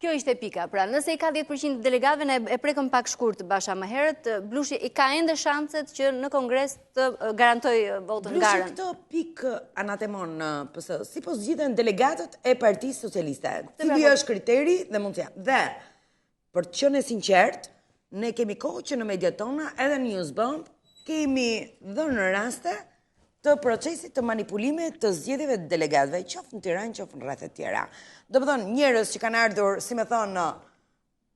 Kjo ishte pika. Pra, nëse i ka 10% delegatëve, ne e prekëm pak shkurt Basha më herët, Blushi i ka ende shanset që në Kongres të garantoj votën garën. Blushi këtë pikë anatemon PS, si po zgjidhen delegatët e Partisë Socialiste. Cili është kriteri dhe mund të jam. Dhe, për të qenë sinqert, ne kemi kohë që në mediat tona edhe në Newsbomb kemi dhënë raste të procesit të manipulimit të zgjedhjeve të delegatëve, qoftë në Tiranë, qoftë në rrethet tjera. Do të thonë, njerëz që kanë ardhur, si me thonë,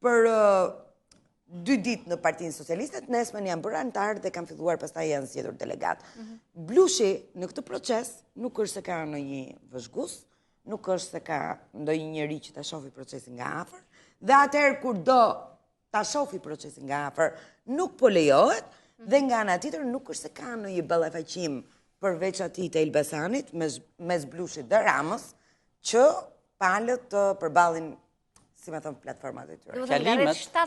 për 2 ditë në Partinë Socialiste, nesër janë bërë anëtar dhe kanë filluar pastaj janë zgjedhur delegat. Blushi në këtë proces nuk është se ka ndonjë vëzhgues, nuk është se ka ndonjë njeri që ta shohë procesin nga afër, dhe atëherë kur do ta shohë procesin nga afër, nuk po lejohet, dhe nga ana tjetër nuk është se ka ndonjë ballafaqim përveç atij të Elbasanit, mes Blushit dhe Ramës, që palët të përballin, si me thëmë, platformat e tyre. Fjalimet, të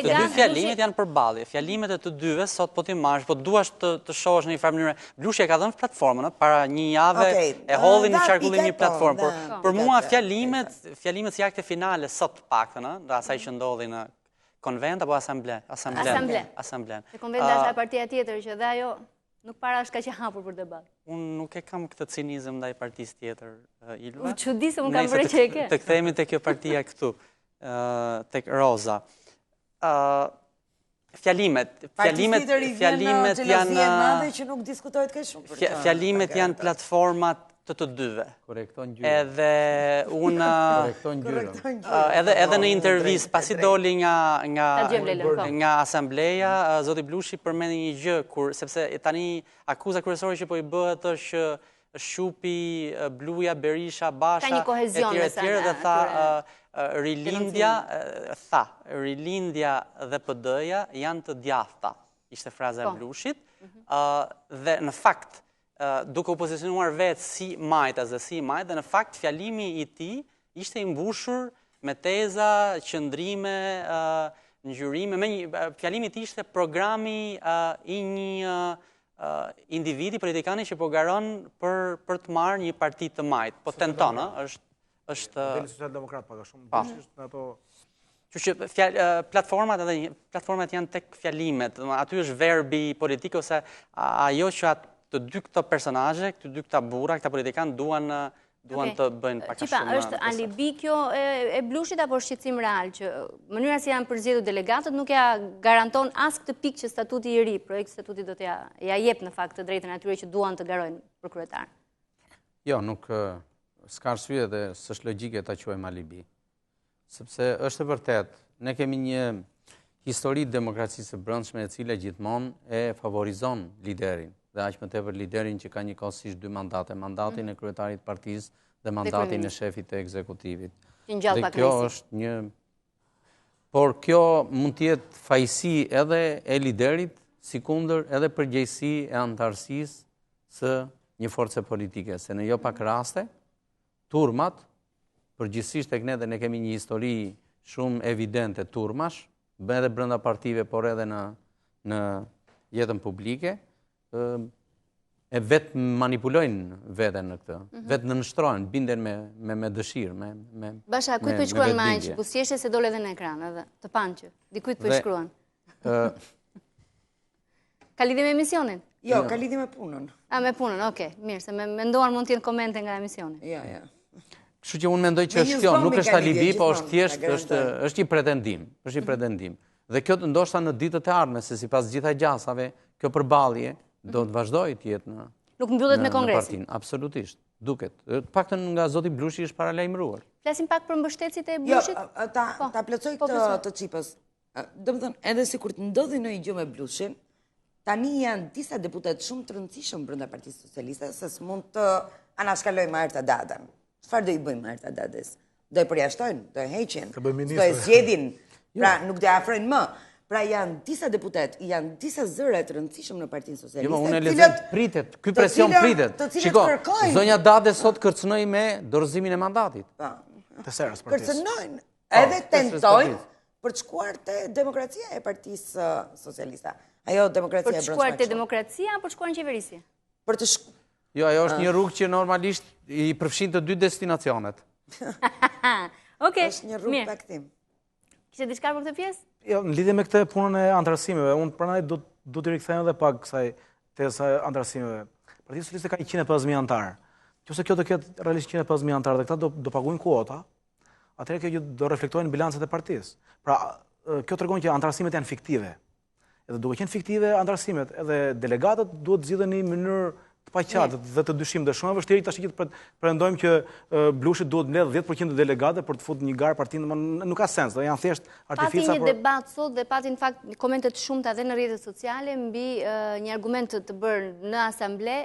dy fjalimet janë përballje. Fjalimet e të dyve, sot po t'i marrësh, po duash të shohësh në një farë mënyrë. Blushi e ka dhënë platformën, para një jave e hodhi në qarkullim një platformë. Për mua fjalimet si akte finale sot paktën, nga asaj që ndodhi në konvent apo asamblen. E konvent është partia tjetër që dhe ajo nuk para është ka që hapur për debat. Unë nuk e kam këtë cinizëm ndaj partisë tjetër, Ilva. Që di se unë kam vërë që e ke. Të kthehemi të kjo partia këtu, tek Roza. Fjalimet janë platformat të dyve. Edhe unë, edhe në intervjist, pasi doli nga asambleja, zoti Blushi përmendi një gjë, sepse tani akuza kryesore që po i bëhet është Shupi, Bluja, Berisha, Basha, e tjere, dhe tha rilindja dhe PD-ja janë të djathta, ishte fraza e Blushit, dhe në fakt, duke u pozicionuar vetë si majtas dhe si majt, dhe në fakt fjalimi i tij ishte i mbushur me teza, qëndrime, ngjyrime, fjalimi i tij ishte programi i një individi politikani që po garon për të marrë një parti të majt, po tenton, është Veli Social-Demokrat paga shumë në ato. Që platformat janë tek fjalimet, aty është verbi politik ose ajo që të dy këto personazhe, të dy këta burra, këta politikanë duan të bëjnë pak a shumë. Është alibi kjo e Blushit apo shqetësim real që mënyra si janë përzgjedhur delegatët nuk ja garanton as këtë pikë që statuti i ri, projekt statuti do t'ja jep në fakt të drejtën atyre që duan të garojnë për kryetar. Jo, nuk s'ka arsye dhe s'është logjike ta quajmë alibi. Sepse është e vërtet, ne kemi një histori të demokracisë së brendshme e cila gjithmonë e favorizon liderin. Dhe aq më tepër liderin që ka një kohësisht 2 mandate, mandatin e kryetarit partisë dhe mandatin e shefit të ekzekutivit. Dhe kjo është një... Por kjo mund të jetë fajsi edhe e liderit, sikundër edhe përgjegjësi e antarësisë së një force politike, se në jo pak raste, turmat, përgjithsisht tek ne dhe ne kemi një histori shumë evidente turmash, edhe brenda partive, por edhe në jetën publike, e vetë manipulojnë veten në këtë, vetë nënshtrojnë, binden me dëshirë, Basha, kujt po shkruan më aq? Buzëqeshje se dole edhe në ekran, edhe të panë që dikujt po shkruan. Ka lidhje me emisionin? Jo, ka lidhje me punën. Me punën, okej, mirë, se mendoar mund të jenë komente nga emisioni. Jo. Kështu që unë mendoj që është kjo, nuk është alibi, po është thjesht, është një pretendim. Dhe kjo të ndoshta në ditët e ardhme, se sipas gjitha gjasave, kjo përballje do të vazhdojë të jetë në nuk mbyllet me kongresin. Absolutisht, duket. Paktën nga zoti Blushi është paralajmëruar. Flasim pak për mbështetësit e Blushit? Jo, ta plotësoj të çipës. Domethënë, edhe sikur të ndodhi ndonjë gjë me Blushin, tani janë disa deputet shumë të rëndësishëm brenda Partisë Socialiste, se s'mund të anashkalojmë Marta Dadën. Çfarë do i bëjmë Marta Dadës? Do e përjashtojnë, do e heqin, do e zgjedhin, pra nuk do e afrojnë më. Pra janë disa deputet, janë disa zëre të rëndësishëm në Partinë Socialiste. Jo, unë e lexoj pritet, ky presion pritet. Shiko, zonja Dade sot kërcënoi me dorëzimin e mandatit. Të serës partisë. Kërcënojnë, edhe tentojnë për të shkuar te demokracia e Partisë Socialiste. Ajo demokracia e brendshme. Për të shkuar te demokracia apo për të shkuar në qeverisje? Për të Jo, ajo është një rrugë që normalisht i përfshin të 2 destinacionet. Okej, është një rrugë pa kthim. Kishte diçka për këtë pjesë? Jo, në lidhje me këtë punën e antarësimeve, unë prandaj do t'i rikthehem edhe pak kësaj teza e antarësimeve. Partia Socialiste ka 150.000 antarë. Nëse kjo do ketë realisht 150.000 antarë dhe këta do paguajnë kuota, atëherë kjo do reflektojnë bilancet e partisë. Pra, kjo tregon që antarësimet janë fiktive. Edhe duke qenë fiktive antarësimet, edhe delegatët duhet zgjidhen në mënyrë të paqartë dhe të dyshimshme. Shumë e vështirë tash që të pretendojmë që Blushi duhet mbledh 10% e delegatë për të futur një garë partinë, nuk ka sens, do janë thjesht artifica. Pati një debat sot dhe pati në fakt komente të shumta edhe në rrjetet sociale mbi një argument të bërë në asamble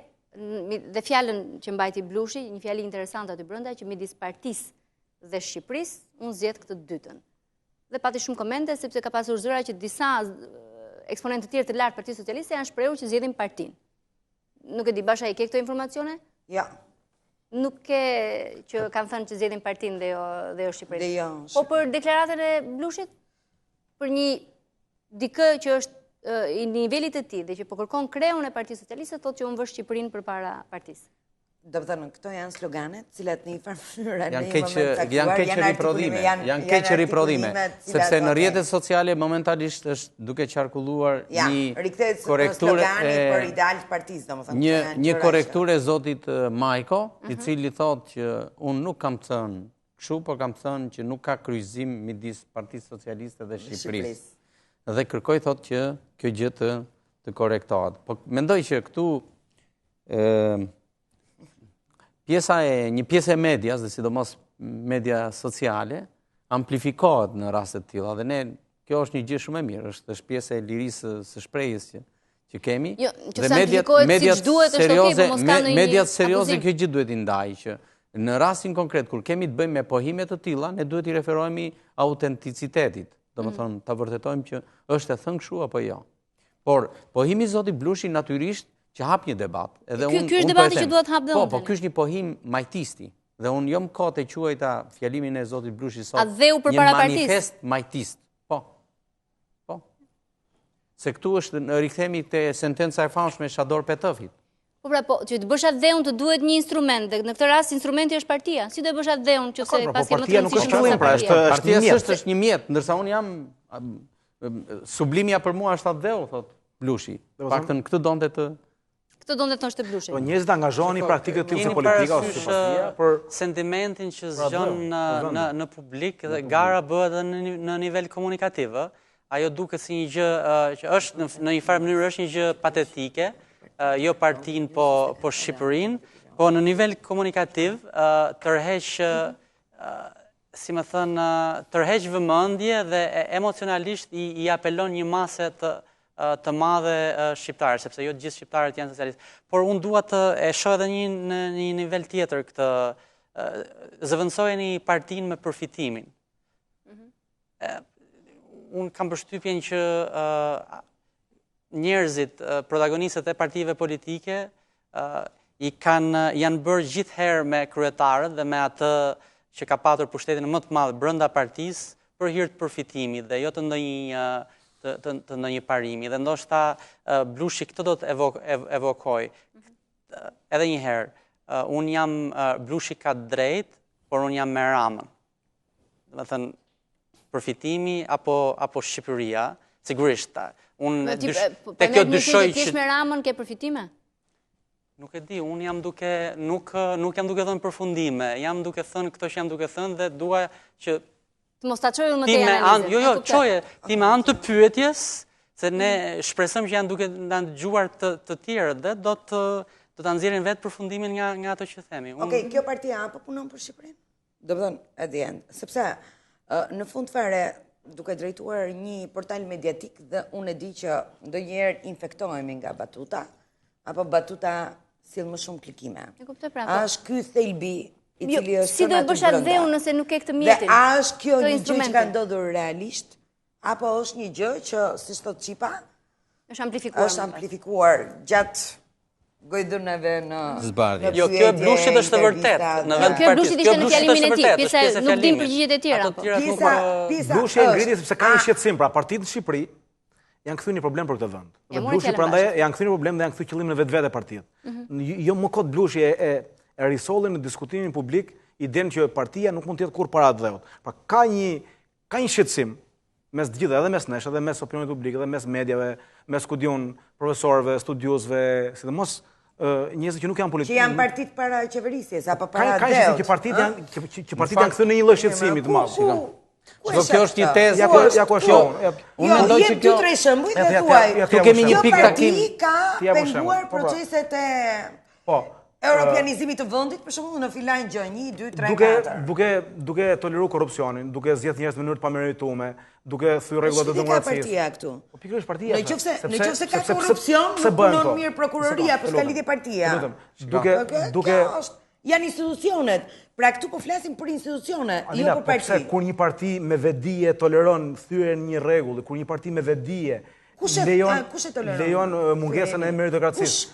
dhe fjalën që mbajti Blushi, një fjali interesante aty brenda që midis partisë dhe Shqipërisë, unë zgjedh këtë dytën. Dhe pati shumë komente sepse ka pasur zëra që disa eksponentë të tjerë të lartë Partisë Socialiste janë shprehur që zgjedhin partinë. Nuk e di Basha i ke këto informacione? Ja. Nuk ke që kanë thënë që zgjedhin partinë dhe jo Shqipërinë. Dhe jo. Po për deklaratën e Blushit? Për një dikë që është i nivelit të tij dhe që po kërkon kreun e Partisë Socialiste, thotë që unë vë Shqipërinë përpara partisë. Do të thënë, këto janë sloganet, cilat në një farë janë keq riprodhime, sepse në rrjetet sociale momentalisht është duke qarkulluar një korekturë për ideal të partisë, domethënë. Një korekturë e zotit Majko, i cili thotë që unë nuk kam thënë kështu, por kam thënë që nuk ka kryqëzim midis Partisë Socialiste dhe Shqipërisë. Dhe kërkoj thotë që kjo gjë të korrektohet. Po mendoj që këtu një pjesë e medias, dhe sidomos media sociale, amplifikohet në rastet tilla dhe kjo është një gjë shumë e mirë, është pjesë e lirisë së shprehjes që kemi. Jo, që sa amplifikohet siç duhet është okay, po mos ka ndonjë mediat serioze kjo gjë duhet i ndajë që në rastin konkret kur kemi të bëjmë me pohime të tilla, ne duhet i referohemi autenticitetit. Domethënë ta vërtetojmë që është e thënë kështu apo jo. Por pohimi i zotit Blushi natyrisht që hap një debat. Ky është debati që duhet hap dhe unë. Po, ky është një pohim majtisti. Dhe unë jam kot e quajta fjalimin e zotit Blushi sot një manifest majtist. Po. Se këtu është në rikthemi te sentenca e famshme e Shador Petëfit. Po pra, që të bësh atë dheun të duhet një instrument, dhe në këtë rast instrumenti është partia. Si do e bësh atë dheun që se pasi më të rëndësishme pra, partia është një mjet, ndërsa unë jam sublimja për mua është atë dheu, thot Blushi. Paktën këtë donte të Këtë do në të thoshte Blushi. Njerëzit angazhohen në praktikë të tillë se politika ose partia, por sentimentin që zgjon në publik dhe gara bëhet në nivel komunikativ. Ajo duket si një gjë që është në një farë mënyrë është një gjë patetike, jo partinë po Shqipërinë, po në nivel komunikativ tërheq si më thënë tërheq vëmendje dhe emocionalisht i apelon një mase të madhe shqiptarë, sepse jo të gjithë shqiptarët janë socialistë. Por unë dua të e shoh edhe në një nivel tjetër këtë zëvendësojeni partinë me përfitimin. Unë kam përshtypjen që njerëzit, protagonistët e partive politike janë bërë gjithherë me kryetarët dhe me atë që ka patur pushtetin më të madh brenda partisë për hir të përfitimit dhe jo të ndonjë parimi. Dhe ndoshta Blushi këtë do të evokoj. Edhe një herë, unë jam Blushi ka drejt, por unë jam me Ramën. Do të thënë përfitimi apo Shqipëria, sigurisht. Unë te kjo dyshoj që ti me Ramën ke përfitime? Nuk e di, unë jam nuk jam duke thënë përfundime, jam duke thënë këto që jam duke thënë dhe dua që të mos ta çojë më tej analizën. Jo, çoje, ti me anë të pyetjes, se ne shpresojmë që janë duke na dëgjuar të tjerët dhe do ta nxjerrin vetë përfundimin nga ato që themi. Okej, kjo partia apo punon për Shqipërinë? Do të thënë at the end, sepse në fund fare duke drejtuar një portal mediatik dhe unë e di që ndonjëherë infektohemi nga batuta, apo batuta sill më shumë klikime. E kuptoj pra. Është ky thelbi i cili është si do e bësh atë dheun nëse nuk ke këtë mjetin? Dhe a është kjo një gjë që ka ndodhur realisht, apo është një gjë që, siç thot Çipa, është amplifikuar gjatë gojdunave në zbardhje. Jo, kjo e Blushit është e vërtet. Kjo e Blushit ishte në fjalimin e tij, pjesa nuk din përgjigjet e tjera. Blushi e ngriti sepse ka një shqetësim, pra partitë në Shqipëri janë kthyer një problem për këtë vend. Dhe Blushi prandaj janë kthyer një problem dhe janë kthyer qëllimin në vetvete partitë. Jo më kot Blushi e risolli në diskutimin publik idenë që partia nuk mund të jetë kur para dheut. Pra ka një shqetësim mes të gjithë, edhe mes nesh, edhe mes opinionit publik, edhe mes medjave, mes profesorëve, studiosëve, sidomos njerëz që nuk janë politikë. Që janë partit para qeverisjes apo para dheut. Ka shqetësim që partitë janë kthyer në një lloj shqetësimi të madh. Kjo është një tezë. Ja ku është. Unë mendoj që kjo 2-3 shembuj dhe thuaj. Këtu kemi një pikë takim. Ka penguar proceset e europianizimit të vendit, për shembull në filan gjë 1, 2, 3, 4. Duke toleruar korrupsionin, duke zgjedhur njerëz në mënyrë të pamerituar, duke thyer rregullat e demokracisë. Partia këtu. Po pikërisht partia. Nëse ka korrupsion, punon mirë prokuroria, po s'ka lidhje partia. Duke janë institucionet. Pra këtu po flasim për institucione, jo për parti. Pse kur një parti me vetdije toleron thyrjen një rregull, kur një parti me vetdije lejon mungesën e meritokracisë.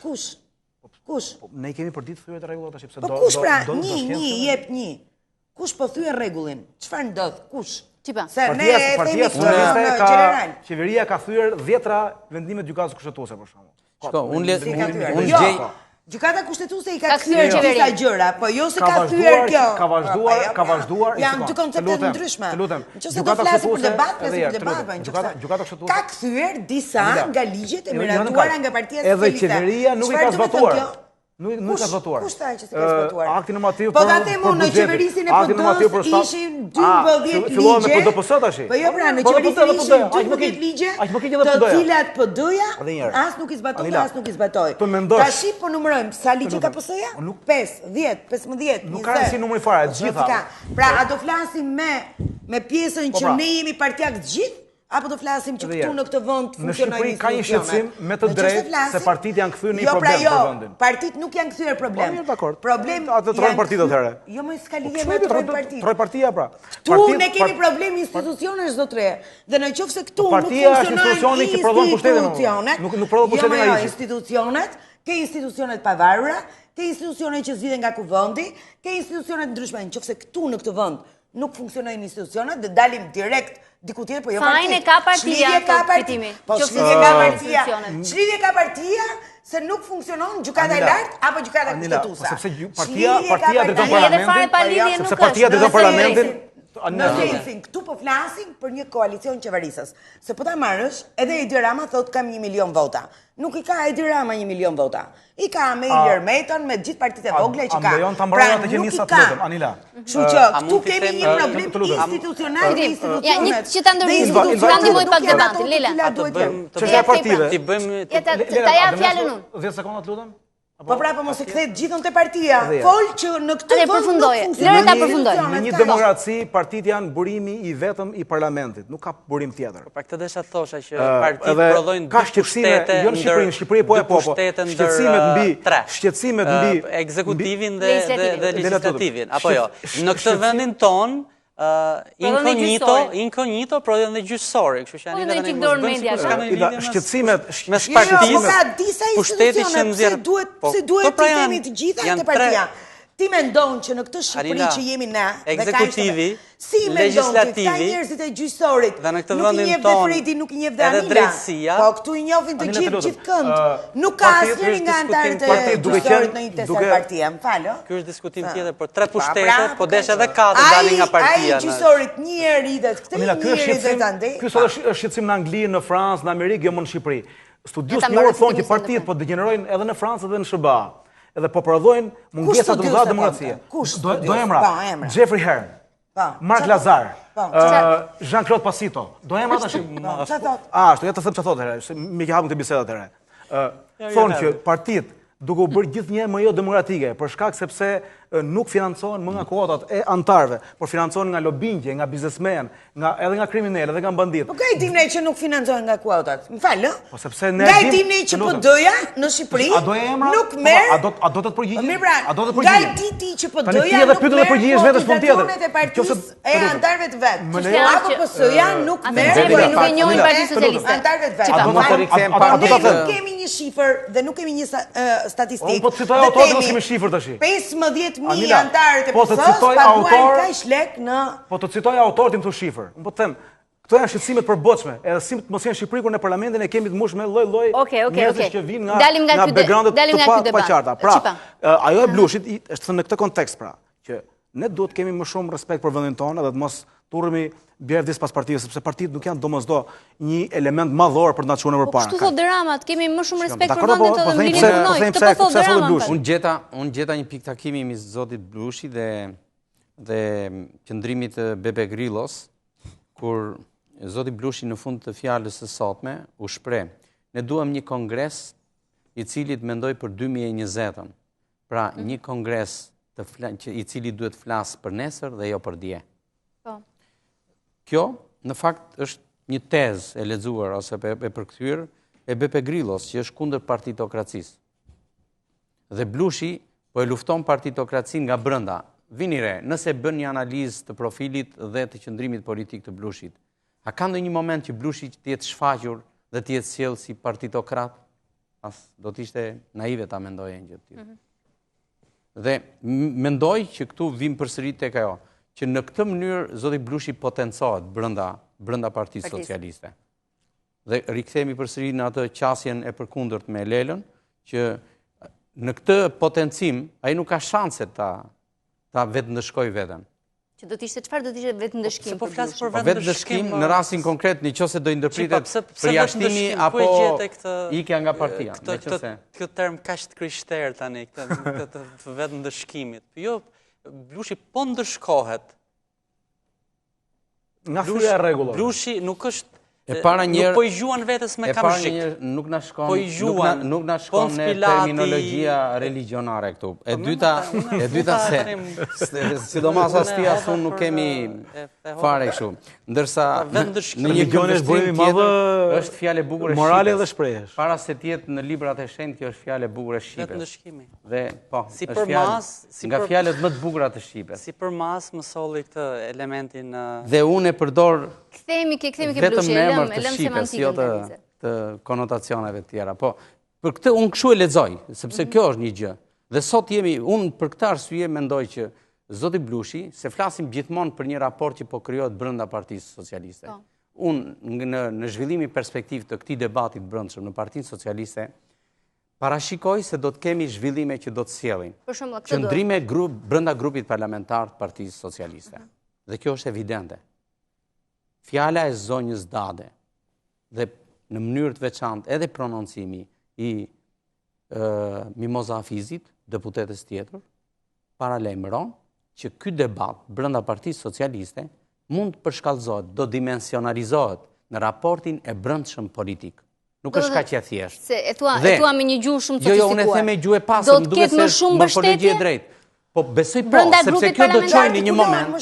Kush? Ne kemi për ditë thyrje të rregullat tash pse do. Po kush pra? Jep një. Kush po thyer rregullin? Çfarë ndodh? Kush? Se ne partia socialiste qeveria ka thyer 10 vendime të gjykatës kushtetuese për shembull. Shko, unë gjej gjykata kushtetuese i ka thyer disa gjëra, po jo se ka thyer kjo. Ka vazhduar. Janë dy koncepte të ndryshme. Nëse do flasim për debat, gjykata kushtetuese ka thyer disa nga ligjet e miratuara nga Partia Socialiste. Edhe qeveria nuk i ka zbatuar. Nuk ka zbatuar. Kush tha që s'ka zbatuar? Akti normativ po ta themu në qeverisin e PD-s ishin 12 ligje. Filluam me PD-s tash. Po jo pra, në qeverisin ishin 12 ligje, të cilat PD-ja as nuk i zbatoi, as nuk i zbatoi. Tash po numërojmë sa ligje ka PD-ja? 5, 10, 15, 20. Nuk ka si numri fare, të gjitha. Pra, a do flasim me pjesën që ne jemi partiak të gjithë? Apo do flasim që këtu në këtë vend funksionojnë institucionet? Në Shqipëri ka një shqetësim me të drejtë se partitë janë kthyer në një problem për vendin. Partitë nuk janë kthyer problem. Problem atë trojnë partitë atëherë. Jo më s'ka lidhje me trojnë partitë. Trojnë partia pra. Tu ne kemi problem institucionesh zotre. Dhe në qoftë se këtu nuk funksionojnë institucionet, nuk prodhon pushtetin ai. Institucionet, ke institucionet pavarura, ke institucionet që zgjidhen nga kuvendi, ke institucionet ndryshme. Nëse këtu në këtë vend nuk funksionojnë institucionet, dhe dalim direkt diku tjetër, po jo partia. Fajin e ka partia të fitimi. Po çlidhje ka partia. Çlidhje ka partia se nuk funksionon gjykata e lartë apo gjykata kushtetuese. Sepse partia drejton parlamentin. Sepse partia drejton parlamentin. Në këtu po flasim për një koalicion qeverisës. Se po ta marrësh, edhe Edi Rama thot kam 1 milion vota. Nuk i ka Edi Rama 1 milion vota. I ka me Ilir Meton, me gjithë partitë e vogla që ka. Pra nuk i ka. Anila. Kështu që këtu kemi një problem institucional dhe institucionet. Që ta ndihmoj pak debatin, Lela. Çështja e partive. Ta jap fjalën unë. 10 sekonda të lutem. Po prapë mos e kthej gjithën te partia. Fol që në këtë vend përfundoj. Në një demokraci partitë janë burimi i vetëm i parlamentit, nuk ka burim tjetër. Pra këtë desha thosha që partitë prodhojnë ka shqetësime, jo në Shqipëri, në Shqipëri po e po. Shqetësimet mbi ekzekutivin dhe legislativin, apo jo. Në këtë vendin ton inkognito prodhon dhe gjyqësori, kështu që janë edhe shqetësimet mes partisë, pushteti që nxjerr se duhet të kemi të gjitha te partia. Ti mendon që në këtë Shqipëri që jemi ne, ekzekutivi, si legislativi, njerëzit e gjyqësorit, nuk i njeh dhe Fredi, nuk i njeh dhe Anila, po këtu i njohin të gjithë kënd. Nuk ka asnjëri nga anëtarët e gjyqësorit në interesat partia, më fal. Ky është diskutim tjetër për 3 pushtete, po desh edhe 4 dalin nga partia. Ai gjyqësorit një herë rritet këtë, një herë rritet andej. Ky është shqetësim në Angli, në Francë, në Amerikë, jo më në Shqipëri. Studios njerëz thonë që partitë po degenerojnë edhe në Francë edhe në SBA. Edhe po prodhojnë mungesa të mëdha demokracie. Do emra. Jeffrey Hearn, Mark Lazar, Jean-Claude Pasito. Do emra tash. Ashtu, ja të them çfarë thotë herë, se më ke hapur këtë bisedë atëherë. Thonë që partitë duke u bërë gjithnjë më jo demokratike, për shkak sepse nuk financohen më nga kuotat e antarëve, por financohen nga lobinjë, nga biznesmen, edhe nga kriminalë, edhe nga banditë. Po ka i dimne që nuk financohen nga kuotat. Më fal, ë? Po sepse ne ka i dimne që PD-ja në Shqipëri nuk merr. A do të përgjigjesh? A do të përgjigjesh? Ka i diti që PD-ja nuk merr. Ti përgjigjesh vetëm për tjetër. E antarëve të vet. Apo PS-ja nuk merr, nuk e njohin Partinë Socialiste. Antarëve të vet. A do të rikthehen pa? Ne kemi një shifër dhe nuk kemi një statistikë. Po të citoj autorin, kemi shifër tash. 15.000 antarët e PS-s paguajnë kaq lek në. Po të citoj autorin të shifër. Unë po të them, këto janë shqetësimet përbotshme. Edhe si mos janë në Shqipëri kur në parlamentin e kemi të mbushur me lloj-lloj njerëz që vinë nga backgrounde të paqarta. Pra, ajo e blushit është thënë në këtë kontekst pra, që ne duhet kemi më shumë respekt për vendin tonë dhe të mos turremi bjerdis pas partive, sepse partitë nuk janë domosdo një element madhor për të na çuar përpara. Po kështu thot Derama, kemi më shumë respekt për vendin tonë dhe mbini punoj. Këtë po thot Derama. Unë gjeta një pikë takimi me zotit Blushi dhe qëndrimit të Beppe Grillos, kur zoti Blushi në fund të fjalës së sotme u shpreh: ne duam një kongres i cili të mendoj për 2020-ën. Pra, një kongres i cili duhet flasë për nesër dhe jo për dje. Kjo, në fakt, është një tezë e lexuar ose e përkthyer e Beppe Grillos, që është kundër partitokracisë. Dhe Blushi po e lufton partitokracinë nga brenda. Vini re, nëse bën një analizë të profilit dhe të qëndrimit politik të Blushit, a ka ndonjë moment që Blushi të jetë shfaqur dhe të jetë sjellë si partitokrat? Do të ishte naive ta mendoje një gjë të tillë. Dhe mendoj që këtu vim përsëri tek ajo, që në këtë mënyrë zoti Blushi potencohet brenda Partisë Socialiste. Dhe rikthehemi përsëri në atë qasjen e përkundërt me Lelën, që në këtë potencim ai nuk ka shanse ta vetëndëshkoj veten. Që do të ishte çfarë do të ishte vetëndëshkim? Po flas për vetëndëshkim në rastin konkret, nëse do i ndërpritet përjashtimi apo ikja nga partia. Këtë term kaq të krishterë tani, këtë vetëndëshkimit. Jo, Blushi po ndëshkohet. Nga fytyrë e rregullore. Blushi nuk është nuk po i gjuan vetës me kamshik. Nuk na shkon në terminologjia religionare këtu. E dyta se sidomos as ti as unë nuk kemi fare kështu. Ndërsa në një këndvështrim tjetër është fjalë e bukur e morale dhe shprehjesh. Para se të jetë në librat e shenjtë, kjo është fjalë e bukur e shqipes. Vetëndëshkimi. Dhe po, nga fjalët më të bukura të shqipes. Si për mas më solli këtë elementin. Dhe unë e përdor Kthehemi ke Blushi, të shqipes, jo të konotacioneve tjera. Po, për këtë unë kështu e lexoj, sepse kjo është një gjë. Dhe sot unë për këtë arsye mendoj që zoti Blushi, se flasim gjithmonë për një raport që po krijohet brenda Partisë Socialiste. Unë në zhvillimi perspektiv të këtij debati të brendshëm në Partinë Socialiste, parashikoj se do të kemi zhvillime që do të sjellin qëndrime brenda grupit parlamentar të Partisë Socialiste. Dhe kjo është evidente. Fjala e zonjës Dade dhe në mënyrë të veçantë edhe prononcimi i Mimoza Hafizit, deputetës tjetër, paralajmëron që ky debat brenda Partisë Socialiste mund të përshkallëzohet, do dimensionalizohet në raportin e brendshëm politik. Nuk është kaq e thjeshtë. Se e thua me një gjuhë shumë sofistikuar. Jo, unë e them me gjuhë e pasur, më duket se morfologjia e drejtë. Po besoj po, sepse kjo do çojë në një moment.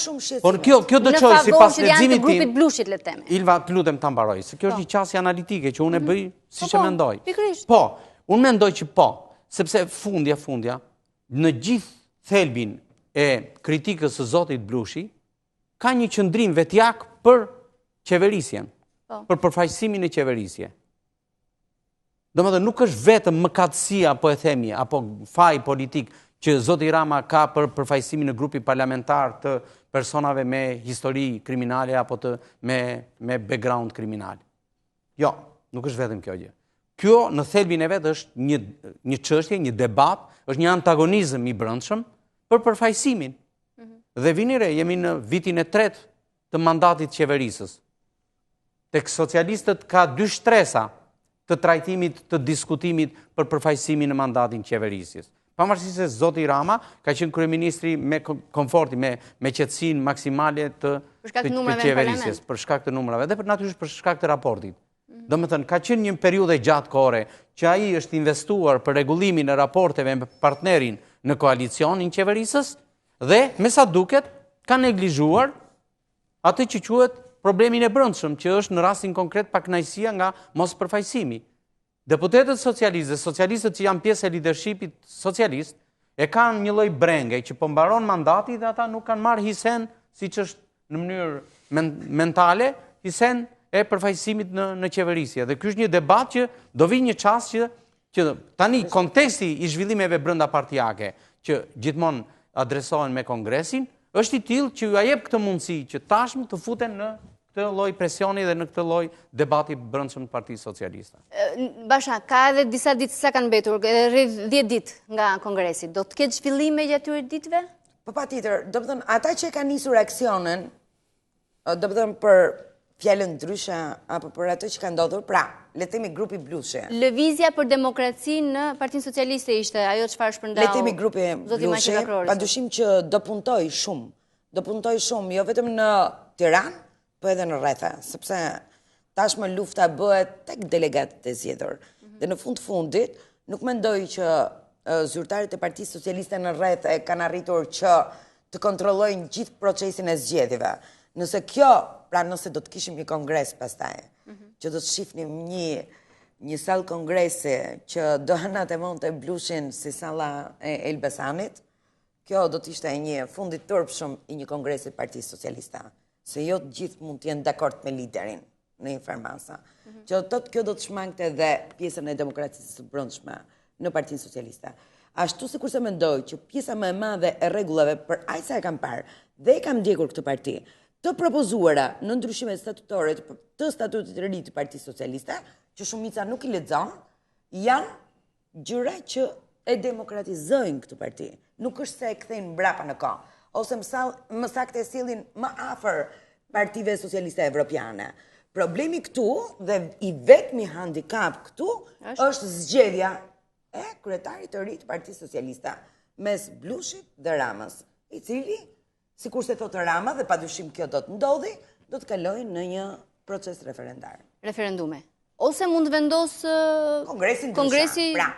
Por kjo do çojë sipas leximit tim. Ilva, të lutem ta mbaroj, se kjo është një qasje analitike që unë e bëj siç e mendoj. Po, unë mendoj që po, sepse fundja në gjithë thelbin e kritikës së zotit Blushi ka një qëndrim vetjak për qeverisjen, për përfaqësimin e qeverisje. Domethënë nuk është vetëm mëkatësia, po e themi, apo faj politik që zoti Rama ka për përfaqësimin e grupit parlamentar të personave me histori kriminale apo me background kriminal. Jo, nuk është vetëm kjo gjë. Kjo në thelbin e vet është një çështje, një debat, është një antagonizëm i brendshëm për përfaqësimin. Dhe vini re, jemi në vitin e 3 të mandatit qeverisës. Tek socialistët ka 2 shtresa të trajtimit, të diskutimit për përfaqësimin në mandatin qeverisjes. Pavarësisht se zoti Rama ka qenë kryeministri me komfortin, me qetësinë maksimale të qeverisjes, për shkak të numrave dhe natyrisht për shkak të raportit. Domethënë ka qenë një periudhë gjatë kohore që ai është investuar për rregullimin e raporteve me partnerin në koalicionin qeverisës dhe me sa duket ka neglizhuar atë që quhet problemin e brendshëm, që është në rastin konkret pakënaqësia nga mos përfaqësimi. Deputetët socialistë, socialistët që janë pjesë e leadershipit socialist, e kanë një lloj brenge që po mbaron mandati dhe ata nuk kanë marrë hisen, siç është në mënyrë mentale, hisen e përfaqësimit në qeverisje. Dhe ky është një debat që do vi një çast që tani konteksti i zhvillimeve brenda partijake që gjithmonë adresohen me kongresin, është i tillë që ju jep këtë mundësi që tashmë të futen në këtë lloj presioni dhe në këtë lloj debati brendshëm të Partisë Socialiste. Basha, ka edhe disa ditë sa kanë mbetur, edhe rreth 10 ditë nga kongresi. Do të ketë zhvillime gjatë këtyre ditëve? Po patjetër, do të thënë ata që kanë nisur aksionin, do të thënë për fjalën ndryshe apo për atë që ka ndodhur, pra, le të themi grupi Blushi. Lëvizja për demokraci në Partinë Socialiste ishte ajo çfarë shpërndau. Le të themi grupi Blushi, padyshim që do puntoj shumë, jo vetëm në Tiranë, po edhe në rrethe, sepse tashmë lufta bëhet tek delegatët e zgjedhur. Dhe në fundit, nuk mendoj që zyrtarët e Partisë Socialiste në rreth e kanë arritur që të kontrollojnë gjithë procesin e zgjedhjeve. Nëse nëse do të kishim një kongres pastaj, që do të shifnim një sallë kongresi që do hëna të monte Blushin si salla e Elbasanit, kjo do të ishte një fundit turpshëm i një kongresi Partisë Socialiste, se jo të gjithë mund të jenë dakord me liderin në informasa. Që kjo do të shmangte dhe pjesën e demokracisë së brendshme në Partinë Socialiste. Ashtu si kurse mendoj që pjesa më e madhe e rregullave për aq sa e kam parë dhe e kam ndjekur këtë parti, të propozuara në ndryshimet statutore të statutit të ri të Partisë Socialiste, që shumica nuk i lexon, janë gjëra që e demokratizojnë këtë parti. Nuk është se e kthejnë mbrapa në kohë, ose më saktë e sillin më afër partive socialiste evropiane. Problemi këtu dhe i vetmi handicap këtu është zgjedhja e kryetarit të ri të Partisë Socialiste mes Blushit dhe Ramës, i cili, sikur se thotë Rama, dhe padyshim kjo do të ndodhi, do të kalojë në një proces referendar. Referendume. Ose mund vendos kongresi. Pra,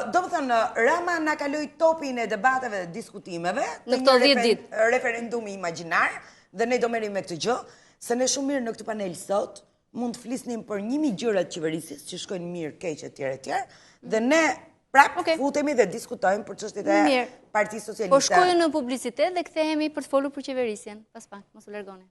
do të thënë, Rama na kaloi topin e debateve dhe diskutimeve në këto 10 ditë. Referendumi imagjinar, dhe ne do merrim me këtë gjë, se ne shumë mirë në këtë panel sot mund të flisnim për 1000 gjëra të qeverisjes që shkojnë mirë, keq etj. Dhe ne futemi dhe diskutojmë për çështjet e Partisë Socialiste. Po shkojmë në publicitet dhe kthehemi për të folur për qeverisjen. Pas pak, mos u largoni.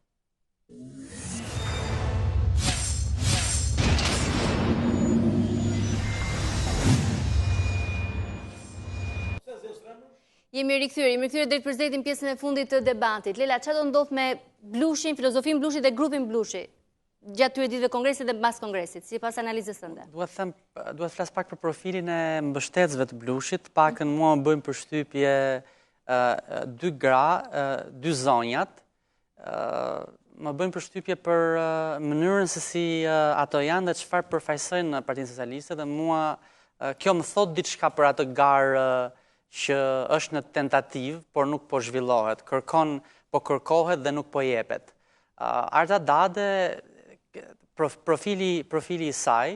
Jemi rikthyer drejt për zëtin pjesën e fundit të debatit. Lela, çfarë do ndodh me Blushin, filozofin Blushi dhe grupin Blushi gjatë këtyre ditëve kongresit dhe mbas kongresit, sipas analizës tënde? Duhet flas pak për profilin e mbështetësve të Blushit, pakën mua më bëjmë përshtypje 2 gra, 2 zonjat, më bëjmë përshtypje për mënyrën se si ato janë dhe çfarë përfaqësojnë në Partinë Socialiste, dhe mua kjo më thot diçka për atë garë që është në tentativë, por nuk po zhvillohet, po kërkohet dhe nuk po jepet. Arta Dade, profili i saj,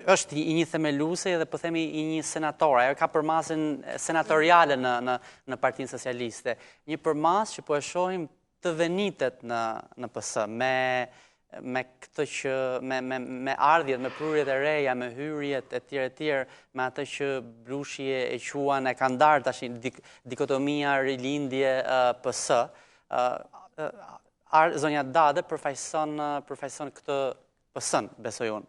është i një themeluese dhe po themi i një senatore, ajo ka përmasën senatoriale në Partinë Socialiste. Një përmas që po e shohim të venitet në PS, me këtë që, me ardhjet, me prurjet e reja, me hyrjet e tjerë, me atë që Blushi e quan, e ka ndarë tash dikotomia rilindje PS, zonja Dade përfaqëson këtë PS-n, besoj unë.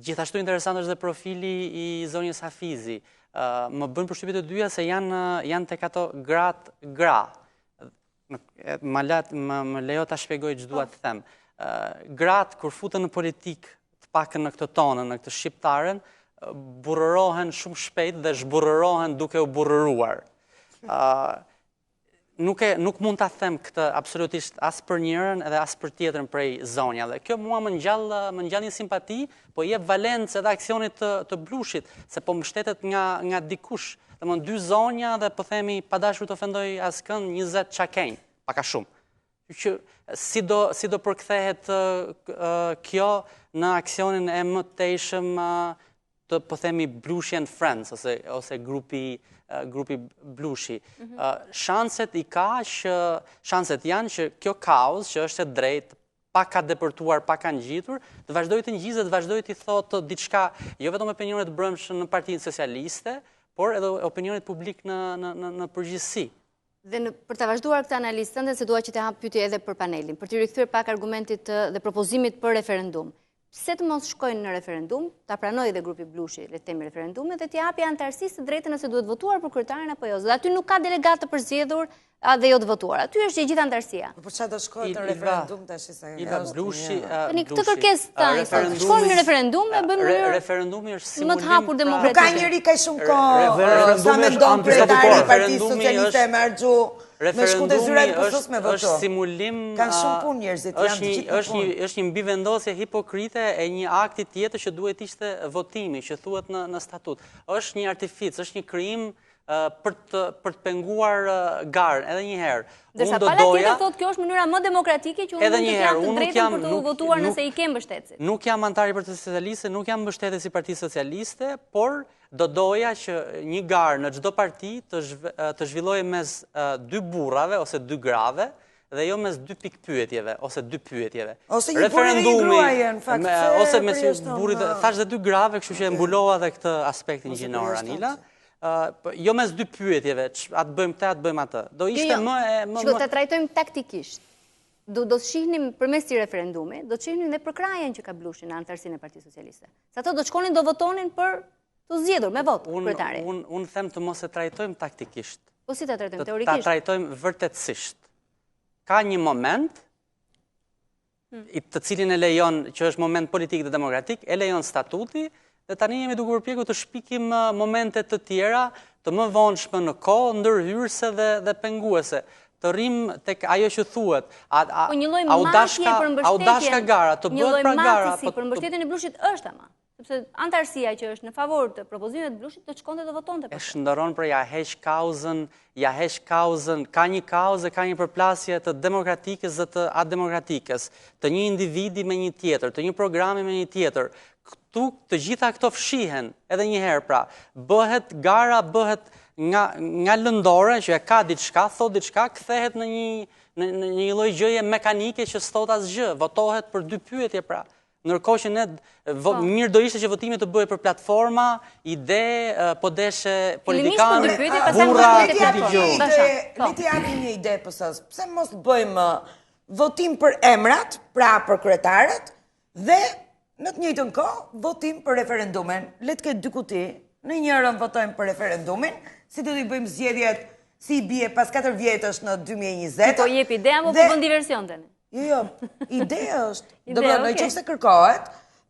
Gjithashtu interesant është dhe profili i zonjës Hafizi. Më bën përshtypje të dyja se janë tek ato gra. Më lejo ta shpjegoj ç'dua të them. Gratë kur futen në politikë, të pakën në këtë tonën, në këtë shqiptaren, burrërohen shumë shpejt dhe zhburrërohen duke u burrëruar. Nuk mund ta them këtë absolutisht as për njërën edhe as për tjetrën prej zonjave. Kjo mua më ngjall një simpati, po jep valencë edhe aksionit të Blushit, se po mbështetet nga dikush. Domthon 2 zonja dhe po themi pa dashur të ofendoj askënd 20 çakenj, pak a shumë. Që si do përkthehet kjo në aksionin e mëtejshëm të po themi Blushi and Friends ose grupi Blushi. Shanset janë që kjo kauzë që është e drejtë, pak ka depërtuar, pak ka ngjitur, të vazhdojë të ngjizet, të vazhdojë të thotë diçka, jo vetëm opinionet brendshëm në Partinë Socialiste, por edhe opinionit publik në përgjithësi. Dhe për të vazhduar këtë analizë tënde, se dua që të hap pyetje edhe për panelin, për të rikthyer pak argumentit dhe propozimit për referendum. Pse të mos shkojnë në referendum, ta pranojë dhe grupi Blushi le të themi referendumin dhe t'i japi anëtarësisë të drejtën nëse duhet votuar për kryetarin apo jo. Dhe aty nuk ka delegat të përzgjedhur dhe jo të votuar. Aty është që gjithë antarësia. Por çfarë do shkojë në referendum tash sa Blushi. Këtë kërkesë tani, shkojmë në referendum e bëjmë referendumi është simulim. Më të hapur demokratik. Nuk ka njëri kaq shumë kohë. Sa mendon kryetari i Partisë Socialiste me arxhu me shkute zyra të PS-s me voto. Është simulim. Kanë shumë punë njerëzit, janë të gjithë. Është një mbivendosje hipokrite e një akti tjetër që duhet ishte votimi, që thuhet në statut. Është një artific, është një krijim për të penguar garën, edhe një herë. Dërsa pala tjetër thotë kjo është mënyra më demokratike që unë mund të jap të drejtën për të votuar nëse i kem mbështetësit. Nuk jam antar i Partisë Socialiste, nuk jam mbështetës i Partisë Socialiste, por do doja që një garë në çdo parti të zhvillojë mes dy burrave ose dy grave, dhe jo mes dy pikpyetjeve ose dy pyetjeve. Ose një burrë dhe një gruaje, në fakt. Ose mes burrit, thash dhe dy grave, kështu që mbulova edhe këtë aspektin gjinor, Anila. Jo mes dy pyetjeve, atë bëjmë këtë, atë bëjmë atë. Do ishte më... Shko, të trajtojmë taktikisht. Do të shihnim përmes këtij referendumi, do të shihnim dhe përkrajen që ka Blushi në antarësinë e Partisë Socialiste. Sa ato do shkonin, do votonin për të zgjedhur me vot kryetari. Unë them të mos e trajtojmë taktikisht. Po si ta trajtojmë teorikisht? Ta trajtojmë vërtetësisht. Ka një moment të cilin e lejon, që është moment politik dhe demokratik, e lejon statuti, dhe tani jemi duke përpjekur të shpikim momente të tjera, të më vonshme në kohë, ndërhyrëse dhe penguese. Të rrim tek ajo që thuhet, një lloj matje për mbështetjen, gara, të bëhet pra gara. Për mbështetjen e Blushit është ama. Sepse antarësia që është në favor të propozimeve të Blushit do të shkonte dhe votonte. E shndërron për ja heq kauzën, ka një kauzë, ka një përplasje të demokratikës dhe të ademokratikës, të një individi me një tjetër, të një programi me një tjetër. Këtu të gjitha këto fshihen, edhe një herë pra, bëhet gara, bëhet nga lëndore që e ka diçka, thot diçka, kthehet në një lloj gjëje mekanike që s'thot asgjë, votohet për dy pyetje pra. Ndërkohë që ne mirë do ishte që votimi të bëhej për platforma, ide, po deshe politikanë, burra të dëgjojnë. Le të japim një ide PS-s. Pse mos bëjmë votim për emrat, pra për kryetarët, dhe në të njëjtën kohë votim për referendumin. Le të ketë dy kuti, në njërën votojmë për referendumin, si do t'i bëjmë zgjedhjet si i bie pas 4 vjetësh në 2020. Po jep ide apo po bën diversion tani? Jo, ideja është, do të thonë nëse kërkohet,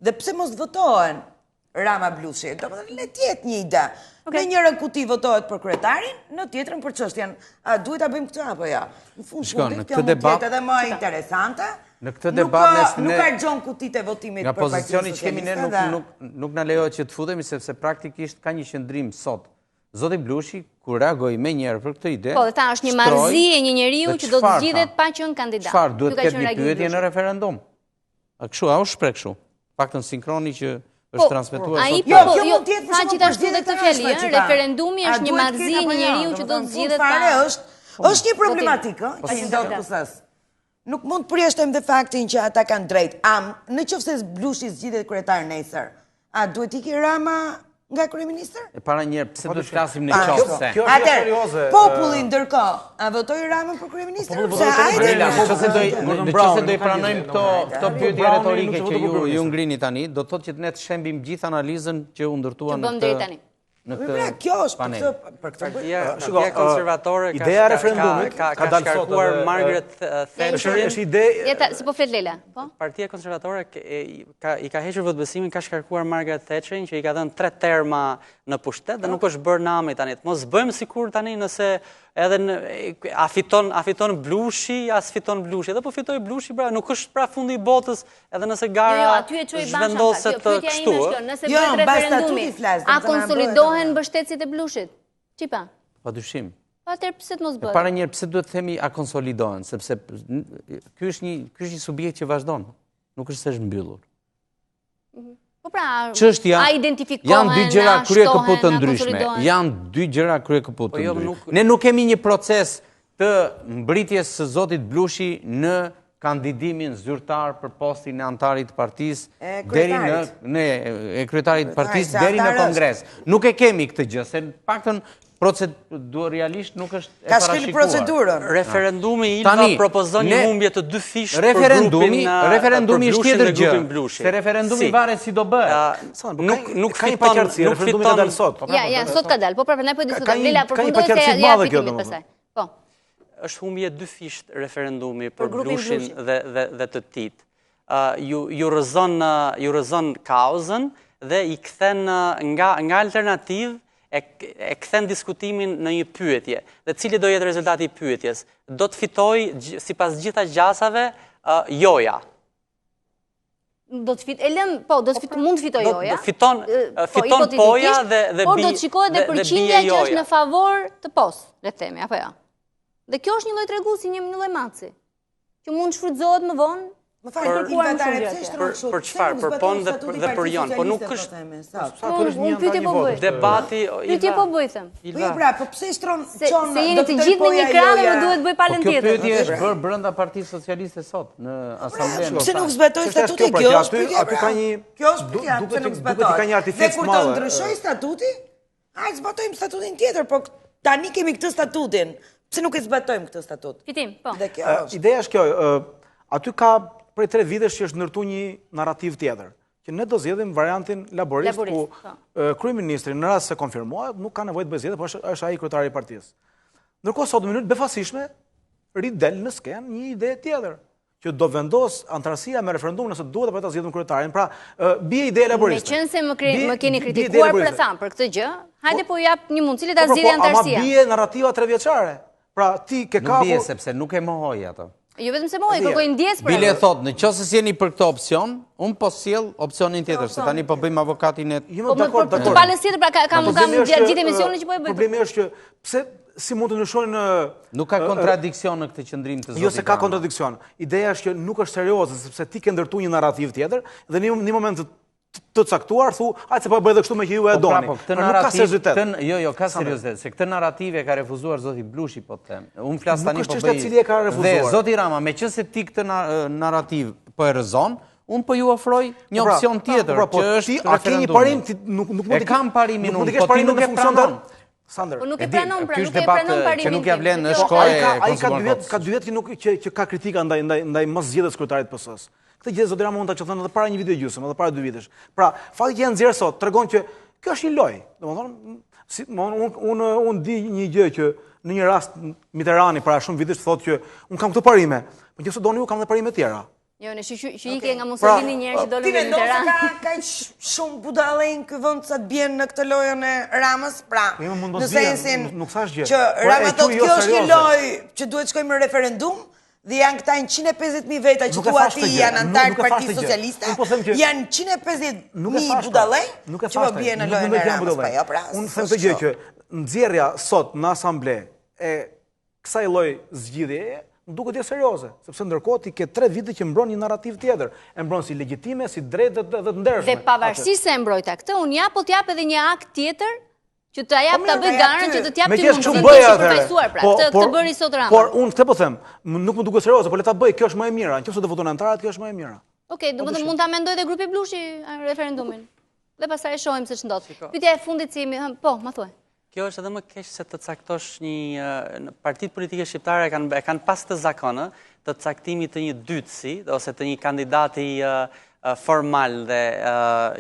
dhe pse mos votohen Rama Blushi, do të thonë le të jetë një ide. Në njërën kuti votohet për kryetarin, në tjetrën për çështjen. A duhet ta bëjmë këtë apo jo? Në fund fundit kjo mund të jetë edhe më interesante. Në këtë debat nuk harxhon kutitë e votimit për Partisë Socialiste. Nga pozicioni që kemi ne nuk na lejohet që të futemi sepse praktikisht ka një qëndrim sot. Zoti Blushi, kur reagoi më njëherë për këtë ide... Po, dhe ta është një marrëzi e një njeriu që do të zgjidhet pa qenë kandidat. Çfarë duhet të ketë një pyetje në referendum? A kështu, a u shpreh kështu? Paktën sinkroni që është transmetuar sot. Jo, kjo mund të jetë sa gjithashtu edhe këtë fjali, referendumi është një marrëzi e një njeriu që do të zgjidhet pa... Është një problematikë, që ndodh PS-s. Nuk mund të përjashtojmë dhe faktin që ata kanë drejt. Në qoftë se Blushi zgjidhet kryetar nesër, a duhet ikë Rama nga kryeministër? E para njerë, pse do të flasim në qoftë? Atëherë, populli ndërkohë, a votoi Ramën për kryeministër? Nëse do i pranojmë këto pyetje retorike që ju ngrini tani, do të thotë që ne të shembim gjithë analizën që u ndërtua në këtë kjo është për këtë Partia Konservatore ideja referendumit ka shkarkuar Margaret Thatcherin. Është ide si po flet Lela, po? Partia Konservatore i ka hequr votbesimin, ka shkarkuar Margaret Thatcherin që i ka dhënë 3 terma në pushtet dhe nuk është bërë nami tani. Mos bëjmë sikur tani nëse edhe a fiton Blushi, as fiton Blushi. Edhe po fitoi Blushi, pra nuk është pra fundi i botës, edhe nëse gara zhvendoset kështu. Nëse bëhet referendumi, a konsolidohen mbështetësit e Blushit? Çipa? Padyshim. Atëherë pse të mos bëhet? Para njerë, pse duhet të themi a konsolidohen, sepse ky është një subjekt që vazhdon, nuk është se është mbyllur. Po pra, a identifikohen, janë dy gjëra kryekëput të ndryshme. Janë dy gjëra kryekëput të ndryshme. Ne nuk kemi një proces të mbritjes së zotit Blushi në kandidimin zyrtar për postin e antarit të partisë deri në kryetarit të partisë deri në kongres. Nuk e kemi këtë gjë, se paktën proceduralisht nuk është e parashikuar. Ka shkel procedurën. Referendumi Ilva propozon një humbje të 2 fish për grupin referendumi është tjetër gjë. Blushi. Se referendumi varet si do bëhet. Nuk ka një paqartësi, referendumi ka dalë sot. Ja, sot ka dalë. Po prapë ne po diskutojmë. Lela, përfundoj se ja fitimit pastaj. Po. është humbje dy fisht referendumi për Blushin dhe të Tit. Ju rëzon kauzën dhe i kthen nga alternativë e kthen diskutimin në një pyetje. Dhe cili do jetë rezultati i pyetjes? Do të fitoj, sipas gjitha gjasave, joja. Do të mund të fitoj joja. Fiton poja dhe bie joja. Por do të shikohet dhe përqindja që është në favor të pos, le të themi, apo jo. Dhe kjo është një lloj treguesi, një lloj maci, që mund shfrytëzohet më vonë. Për çfarë? Për pon dhe për jon, po nuk është. Unë pyetje po bëj. Debati. Pyetje po bëj them. Po pra, po pse shtron se jeni të gjithë në një krah dhe më duhet bëj palën tjetër. Kjo pyetje është bërë brenda Partisë Socialiste sot në asamblenë. Pse nuk zbatoi statuti? Kjo është pyetje. Aty ka një pse nuk zbatoi. Ka një artific të madh. Dhe kur të ndryshoj statuti, hajde zbatojmë statutin tjetër, po tani kemi këtë statutin. Pse nuk e zbatojmë këtë statut? Fitim, po. Ideja është kjo, aty ka prej 3 vitesh që është ndërtu një narrativ tjetër, që ne do zgjedhim variantin laborist, ku kryeministri në rast se konfirmohet, nuk ka nevojë të bëjë zgjedhje, por është ai kryetari i partisë. Ndërkohë sot në mënyrë befasishme del në skenë një ide tjetër, që do vendos antarësia me referendum nëse duhet apo ta zgjedhim kryetarin. Pra, bie ide laboriste. Meqense më keni kritikuar për këtë gjë, hajde po jap një mundësi le ta zgjidhni antarësia. Ama bie narrativa 3 vjeçare. Pra, ti ke kapu. Nuk bie sepse nuk e mohoj ato. Jo vetëm se mohoj, kërkoj ndjes për. Bile thot, në qoftë se jeni për këtë opsion, unë po sjell opsionin tjetër, se tani po bëjmë avokatin e. Jo, dakor. Palës tjetër, pra kam gjithë emisionin që po e bëj. Problemi është që pse si mund të ndryshojnë. Nuk ka kontradiksion në këtë qendrim të zotit. Jo se ka kontradiksion. Ideja është që nuk është serioze, sepse ti ke ndërtuar një narrativ tjetër dhe në një moment të caktuar thu, hajde se po bëj edhe kështu me që ju e doni. Nuk ka seriozitet. Jo, ka seriozitet, se këtë narrativ e ka refuzuar zoti Blushi, po të them. Unë flas tani po bëj. Nuk është çështja cili e ka refuzuar. Dhe zoti Rama, meqense ti këtë narrativ po e rrezon, unë po ju ofroj një opsion tjetër, që është referendumi. A ke një parim, nuk mund të. E kam parimin unë, po ti nuk e pranon. Sander, po nuk e pranon, pra nuk e pranon parimin. Që nuk ja vlen në shkollë. Ai ka 2 vjet që ka kritika ndaj mos zgjedhjes kryetarit të PS-s. Këtë gjë zoti Rama mund ta thënë edhe para një viti gjysmë, edhe para 2 vitesh. Pra, fakti që janë nxjerr sot tregon që kjo është një lojë. Domethënë, unë di një gjë që në një rast Mitterrandi para shumë vitesh thotë që unë kam këto parime, por nëse doni ju kam edhe parime të tjera. Jo, në që ike nga Mussolini njerëz që dolën në Tiranë. Ti mendon se ka shumë budallë në ky vend sa të bien në këtë lojën e Ramës, pra. Në sensin që Rama thotë kjo është një lojë që duhet shkojmë në referendum. Dhe janë këta 150.000 veta që thua ti janë antar të Partisë Socialiste, janë 150.000 budallë që po bien në lojën e Ramës. Unë them të gjë që nxjerrja sot në asamble e kësaj lloj zgjidhjeje duket jo serioze, sepse ndërkohë ti ke 3 vite që mbron një narrativ tjetër, e mbron si legjitime, si drejtë dhe të ndershme. Dhe pavarësisht se e mbrojta këtë, unë jap po t'jap edhe një akt tjetër që të jap ta bëj garën që të t'jap ti mundësinë të përfaqësuar, pra këtë bëri sot Rama. Por unë këtë po them, nuk më duket serioze, por le ta bëj, kjo është më e mira. Nëse do votojnë antarët, kjo është më e mira. Okej, domethënë mund ta mendoj edhe grupi Blushi referendumin. Dhe pastaj e shohim se ç'ndodh. Pyetja e fundit si jemi, po, ma thuaj. Kjo është edhe më keq se të caktosh një partitë politike shqiptare kanë pas të zakonë të caktimit të një dytësi ose të një kandidati formal dhe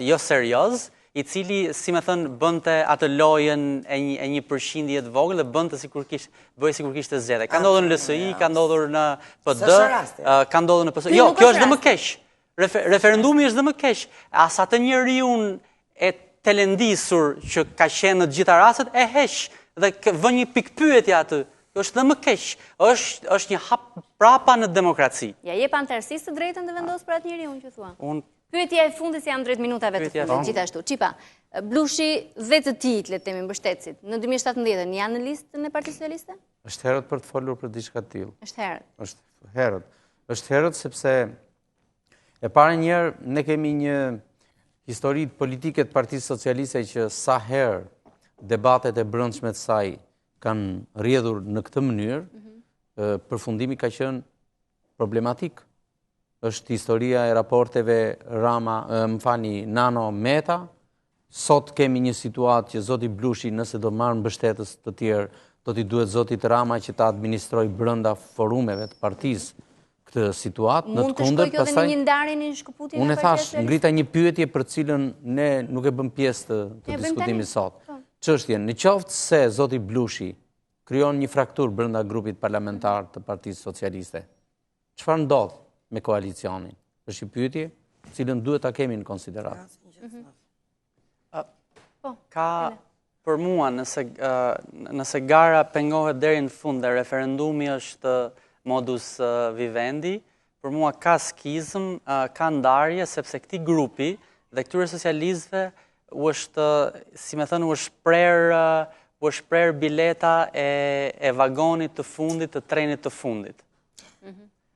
jo serioz, i cili, si me thënë, bënte atë lojën e një përqindje të vogël dhe bënte bëj sikur kishte zgjedhje. Ka ndodhur në LSI, ka ndodhur në PD, ka ndodhur në PS. Jo, kjo është dhe më keq. Referendumi është dhe më keq. As atë njeriun e telendisur që ka qenë në të gjitha rastet e heq dhe vën një pikë pyetje aty. Kjo është dhe më keq. Është një hap prapa në demokraci. Ja jep antarësisë të drejtën të vendos për atë njeriun që thua. Pyetja e fundit si jam drejt minutave të fundit, gjithashtu. Qipa, Blushi dhe të tij, le të themi, mbështetësit, në 2017 janë në listën e Partisë Socialiste? Është herët për të folur për diçka të tillë. Është herët. Është herët. Është herët sepse e para një herë ne kemi një histori politike të Partisë Socialiste që sa herë debatet e brendshme të saj kanë rrjedhur në këtë mënyrë, përfundimi ka qenë problematik. Është historia e raporteve Nano-Meta. Sot kemi një situatë që zoti Blushi, nëse do marrë mbështetës të tjerë, do t'i duhet zotit Rama që ta administroj brenda forumeve të partisë këtë situatë. Mund të shkoj kjo dhe në një ndarje në shkëputje? Unë e thash, ngrita një pyetje për cilën ne nuk e bëm pjesë të diskutimit sot. Çështjen, në qoftë se zoti Blushi kryon një fraktur brenda grupit parlamentar të Partisë Socialiste. Çfarë ndodh me koalicionin? Është një pyetje cilën duhet ta kemi në konsiderat. Ka për mua, nëse gara pengohet deri në fund dhe referendumi është modus vivendi, për mua ka skizëm, ka ndarje, sepse këtij grupi dhe këtyre socialistëve u është, si me thënë, u është prerë bileta e vagonit të fundit, të trenit të fundit.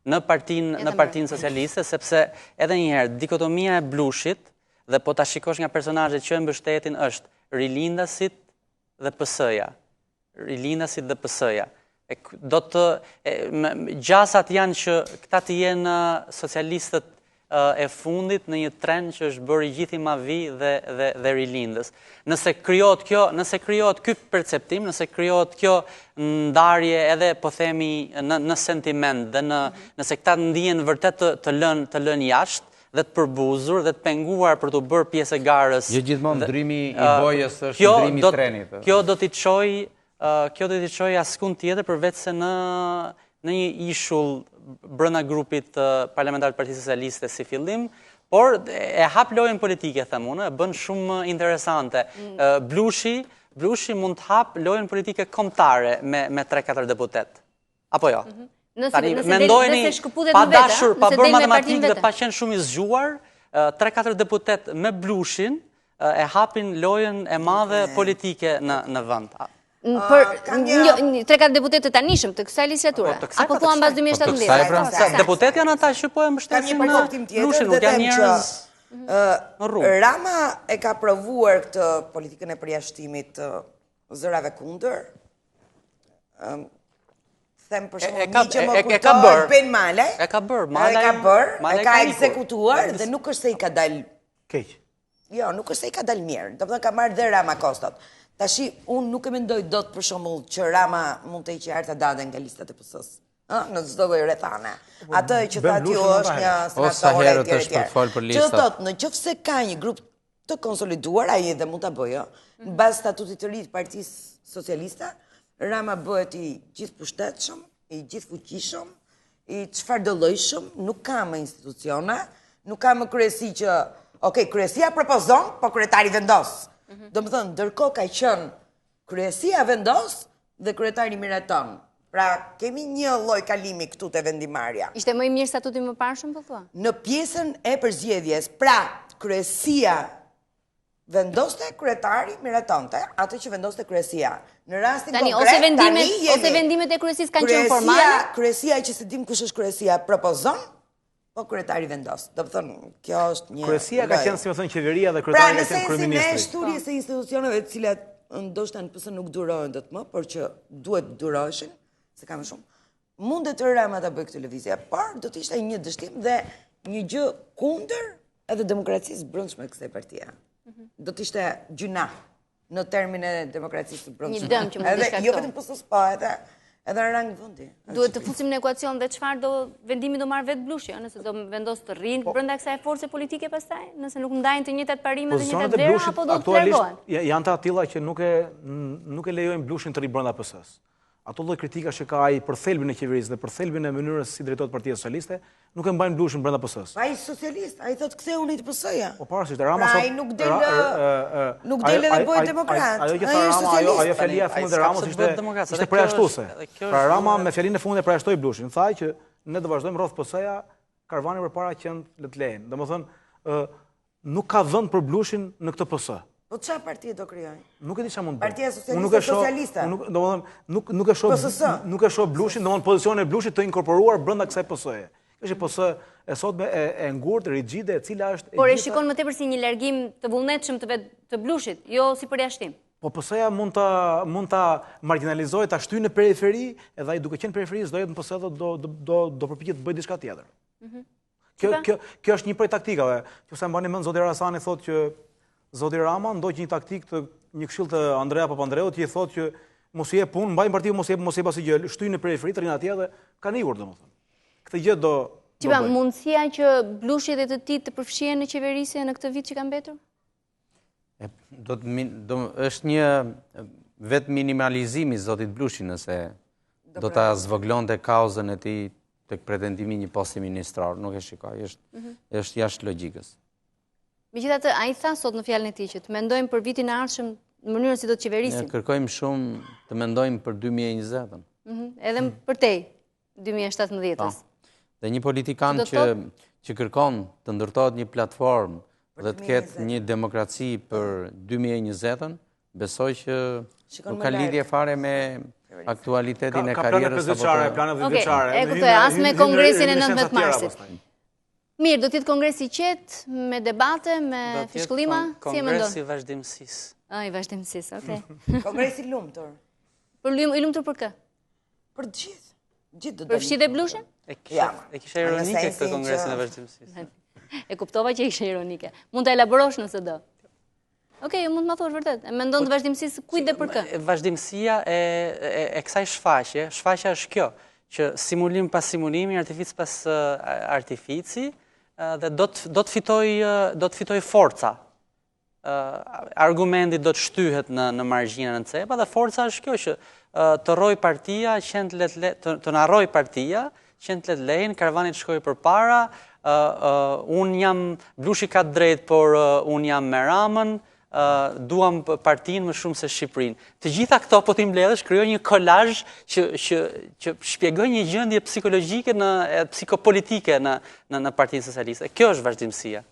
Në partinë socialiste, sepse edhe njëherë, dikotomia e Blushit, dhe po ta shikosh nga personazhet që e mbështetin është rilindasit dhe PS-ja. Rilindasit dhe PS-ja. Do të gjasat janë që këta të jenë socialistët e fundit në një trend që është bërë gjithi ma vi dhe rilindës. Nëse krijohet ky perceptim, nëse krijohet kjo ndarje edhe po themi në sentiment dhe nëse këta ndihen vërtet të lënë jashtë dhe të përbuzur dhe të penguar për të bërë pjesë e garës. Jo gjithmonë ndrimi i bojës është ndrimi i trenit. Kjo do t'i çojë askund tjetër përveç se në një ishull brenda grupit parlamentar të Partisë Socialiste si fillim, por e hap lojën politike, them unë, e bën shumë interesante. Blushi mund të hap lojën politike kombëtare me 3-4 deputet. Apo jo? Mendojeni pa dashur, pa bërë matematikë dhe pa qenë shumë i zgjuar, 3-4 deputet me Blushin e hapin lojën e madhe politike në vend. Për 3-4 deputet të tanishëm të kësaj legislature, apo thua mbas 2017? Deputet janë ata që po e mbështesin në Blushin, nuk janë njerëz në rrugë. Rama e ka provuar këtë politikën e përjashtimit të zërave kundër. Them për shumë një që më kuptohet Ben Male. E ka bërë, e ka ekzekutuar dhe nuk është se i ka dalë keq. Jo, nuk është se i ka dalë mirë. Do të ka marrë dhe Rama kostot. Tashi, unë nuk e mendoj dot për shembull që Rama mund të heqë Arta Dadën nga listat e PS-s. Në çdo lloj rrethane. Atë që thatë ju është një senatore e tjerë. Që thotë, nëse ka një grup të konsoliduar, ai edhe mund ta bëjë, mbas statutit të ri të Partisë Socialiste, Rama bëhet i gjithë pushtetshëm, i gjithë fuqishëm, i çfarëdolojshëm, nuk ka më institucione, nuk ka më kryesi që, kryesia propozon, po kryetari vendos. Do më thënë, ndërkohë ka qenë kryesia vendos dhe kryetari miraton. Pra, kemi një lloj kalimi këtu te vendimarrja. Ishte më i mirë statuti më parshëm, po thua? Në pjesën e përzgjedhjes, pra, kryesia vendoste kryetari miratonte, atë që vendoste kryesia. Në rastin konkret, ose vendimet e kryesisë kanë qenë formale? Kryesia që se dim kush është kryesia propozon, po kryetari vendos. Do të thonë, kjo është një kryesia ka qenë, si më thënë, qeveria dhe kryetari ka qenë kryeministri. Pra, në sensin e shturjes së institucioneve të cilat ndoshta në PS nuk durohen dot më, por që duhet duroheshin, se ka më shumë. Mundet Rama ta bëjë këtë lëvizje, por do të ishte një dështim dhe një gjë kundër edhe demokracisë brendshme të kësaj partie. Do të ishte gjuna në termin e demokracisë së brendshme. Një dëm që mund të shkaktojë. Jo vetëm PS-s, po edhe në rang vendi. Duhet të fusim në ekuacion dhe çfarë do vendimi do marr vetë Blushi, nëse do vendos të rrinë brenda kësaj force politike pastaj, nëse nuk ndajnë të njëjtat parime dhe njëjtat vlera apo do të largohen. Janë të tilla që nuk e lejojnë Blushin të rri brenda PS-s. Ato lloj kritikash që ka ai për thelbin e qeverisë dhe për thelbin e mënyrës si drejtohet Partia Socialiste, nuk e mbajnë Blushin brenda PS-s. Ai socialist, ai thotë ktheu në PS-ja. Po pavarësisht Rama sot ai nuk del dhe bëhet demokrat. Ajo që tha Rama, ajo fjalia e fundit e Ramës ishte përjashtuese. Pra Rama me fjalinë e fundit e përjashtoi Blushin. Tha që ne do vazhdojmë rreth PS-ja, karvani përpara që le të lejnë. Domethënë nuk ka vend për Blushin në këtë PS. Po çfarë parti do krijojnë? Nuk e di çfarë mund të bëjë. Partia Socialiste Socialiste. Nuk e shoh Blushin, domethënë pozicionin e Blushit të inkorporuar brenda kësaj PS-je. Kjo është PS e sotme e ngurtë, rigjide, e cila është por e shikon më tepër si një largim të vullnetshëm të Blushit, jo si përjashtim. Po PS-ja mund ta marginalizojë, ta shtyjë në periferi, edhe ai duke qenë periferi s'do jetë në PS do përpiqet të bëjë diçka tjetër. Kjo është një prej taktikave. Nëse mbani mend zoti Rasani thotë që zoti Rama ndoq një taktik të një këshill të Andrea Papandreut, që i thotë që mos i jep punë, mbajnë partiu, mos i jep asgjë, shtyjnë në periferi të rinë atje dhe kanë ikur domethënë. Këtë gjë do Çipa mundësia që Blushi dhe të tij të përfshihen në qeverisje në këtë vit që ka mbetur? Është një vetë minimalizimi zotit Blushi nëse do ta zvoglonte kauzën e tij tek pretendimi një posti ministrar, nuk e shikoj, është jashtë logjikës. Megjithatë, ai tha sot në fjalën e tij që të mendojmë për vitin e ardhshëm në mënyrën si do të qeverisim. Ne kërkojmë shumë të mendojmë për 2020-ën. Edhe për te, 2017-ës. Dhe një politikan që kërkon të ndërtohet një platformë dhe të ketë një demokraci për 2020-ën, besoj që nuk ka lidhje fare me aktualitetin e karrierës apo të planet vjetëçare. E kuptoj, as me kongresin e 19 marsit. Mirë, do të jetë kongresi i qetë, me debate, me fishkëllima, si e mendon? Kongresi i vazhdimësisë. I vazhdimësisë, okay. Kongresi i lumtur. I lumtur për kë? Për gjithë. Gjithë do Për fshi dhe Blushin? E kisha ironike këtë kongresin e vazhdimësisë. E kuptova që ishe ironike. Mund të elaborosh nëse do. Okej, mund të më thosh vërtet. E mendon të vazhdimësisë kujt dhe për kë? Vazhdimësia e kësaj shfaqja është kjo, që simulim pas simulimi, artific pas artifici, dhe do të fitoj forca. Argumenti do të shtyhet në margjinën e cepa, dhe forca është kjo që të rroj partia, të narroj partia, qenë të let lejnë, karvanit shkoj për para, unë jam, Blushi ka drejt, por unë jam me Ramën, duam partinë më shumë se Shqipërinë. Të gjitha këto, po t'i mbledhësh, krijoj një kolazh që shpjegoj një gjendje psikologjike, psikopolitike në Partinë Socialiste. Kjo është vazhdimësia.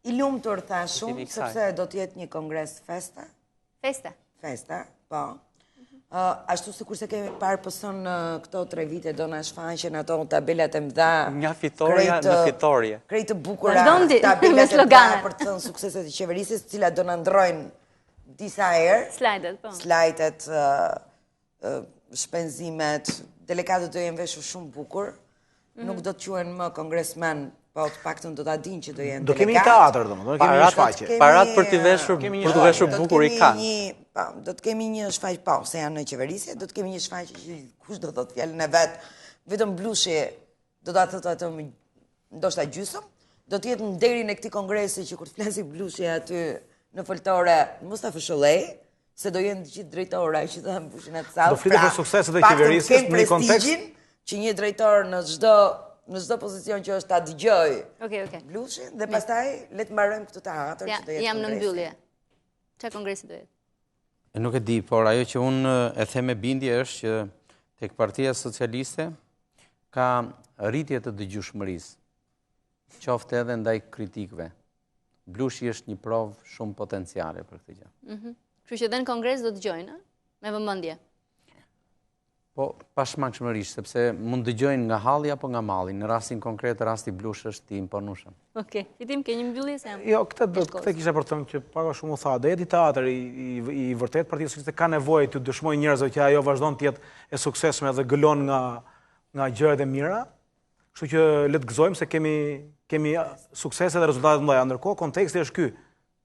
I lumtur tha shumë, sepse do t'jetë një kongres festa. Festa, po. Ashtu se kurse kemi parë pësën këto 3 vite do në shfaqen ato tabelat e mdha. Nga fitoria në fitorie. Krejtë bukura tabelat e mdha për të thënë sukseset i qeverisës, cilat do në ndrojnë disa herë. Slajdet, po. Slajdet, shpenzimet, delegatët do jenë veshur shumë bukur. Nuk do të quhen më kongresmen, po të paktën do ta dinë që do jenë delegatë. Do kemi një teatr, do kemi një shfaqje. Parat për të veshur bukur i kanë. Do të kemi një shfaqje, po, se janë në qeverisje, do të kemi një shfaqje që kush do thotë fjalën e vet, vetëm Blushi do ta thotë atë ndoshta gjysmë, do të jetë në derin e këtij kongresi që kur të flasi Blushi aty në foltore, mos ta fshollej, se do jenë të gjithë drejtora që do mbushin atë sallë. Do flitet për sukseset e qeverisjes në një kontekst që një drejtor në çdo pozicion që është ta dëgjoj Blushin dhe pastaj le të mbarojmë këtë teatr që do jetë. Jam në mbyllje. Çfarë kongresi do jetë? Nuk e di, por ajo që unë e them me bindje është që tek Partia Socialiste ka rritje të dëgjueshmërisë, qoftë edhe ndaj kritikëve. Blushi është një provë shumë potenciale për këtë gjë. Kështu që dhe në kongres do dëgjojnë, me vëmendje. Po, pashmangshmërisht, sepse mund dëgjojnë nga halli apo nga malli. Në rastin konkret, rasti Blush është i imponueshëm. Okej, Fitim, ke një mbyllje se jam? Jo, këtë kisha për të thënë që pak shumë u tha, do jetë i teatr i vërtet, Partia Socialiste ka nevojë të dëshmojë njerëzve që ajo vazhdon të jetë e suksesshme dhe gëlon nga gjërat e mira. Kështu që le të gëzojmë se kemi suksese dhe rezultate të mëdha. Ndërkohë, konteksti është ky.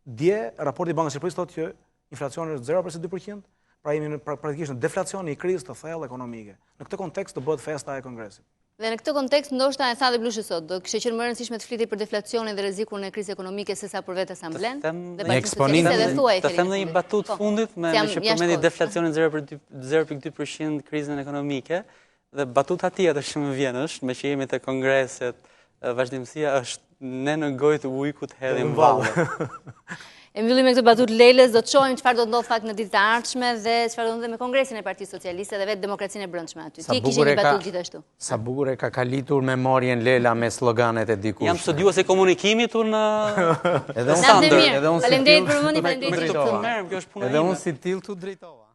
Dje raporti i Bankës së Shqipërisë thotë që inflacioni është 0,2%. Pra jemi praktikisht në deflacion i krizë të thellë ekonomike. Në këtë kontekst të bëhet festa e kongresit. Dhe në këtë kontekst ndoshta e tha dhe Blushi sot, do kishte qenë më e rëndësishme të flitej për deflacionin dhe rrezikun e krizës ekonomike sesa për vetë Asamblen. Të them një batutë fundit me që përmendi deflacionin 0,2% krizën ekonomike dhe batuta tjetër që më vjen është me që jemi te kongreset, vazhdimësia është ne në gojë të ujkut hedhim valle. E mbyllim me këtë batutë Lelës, do të shohim çfarë do të ndodh fakt në ditët e ardhshme dhe çfarë do të ndodhë me Kongresin e Partisë Socialiste dhe vetë demokracinë e brendshme aty. Ti kishe një batutë gjithashtu. Sa bukur e ka kalitur memorien Lela me sloganet e dikush. Jam studiues e komunikimit unë edhe unë. Faleminderit për vëmendjen, faleminderit. Edhe unë si till tu drejtova.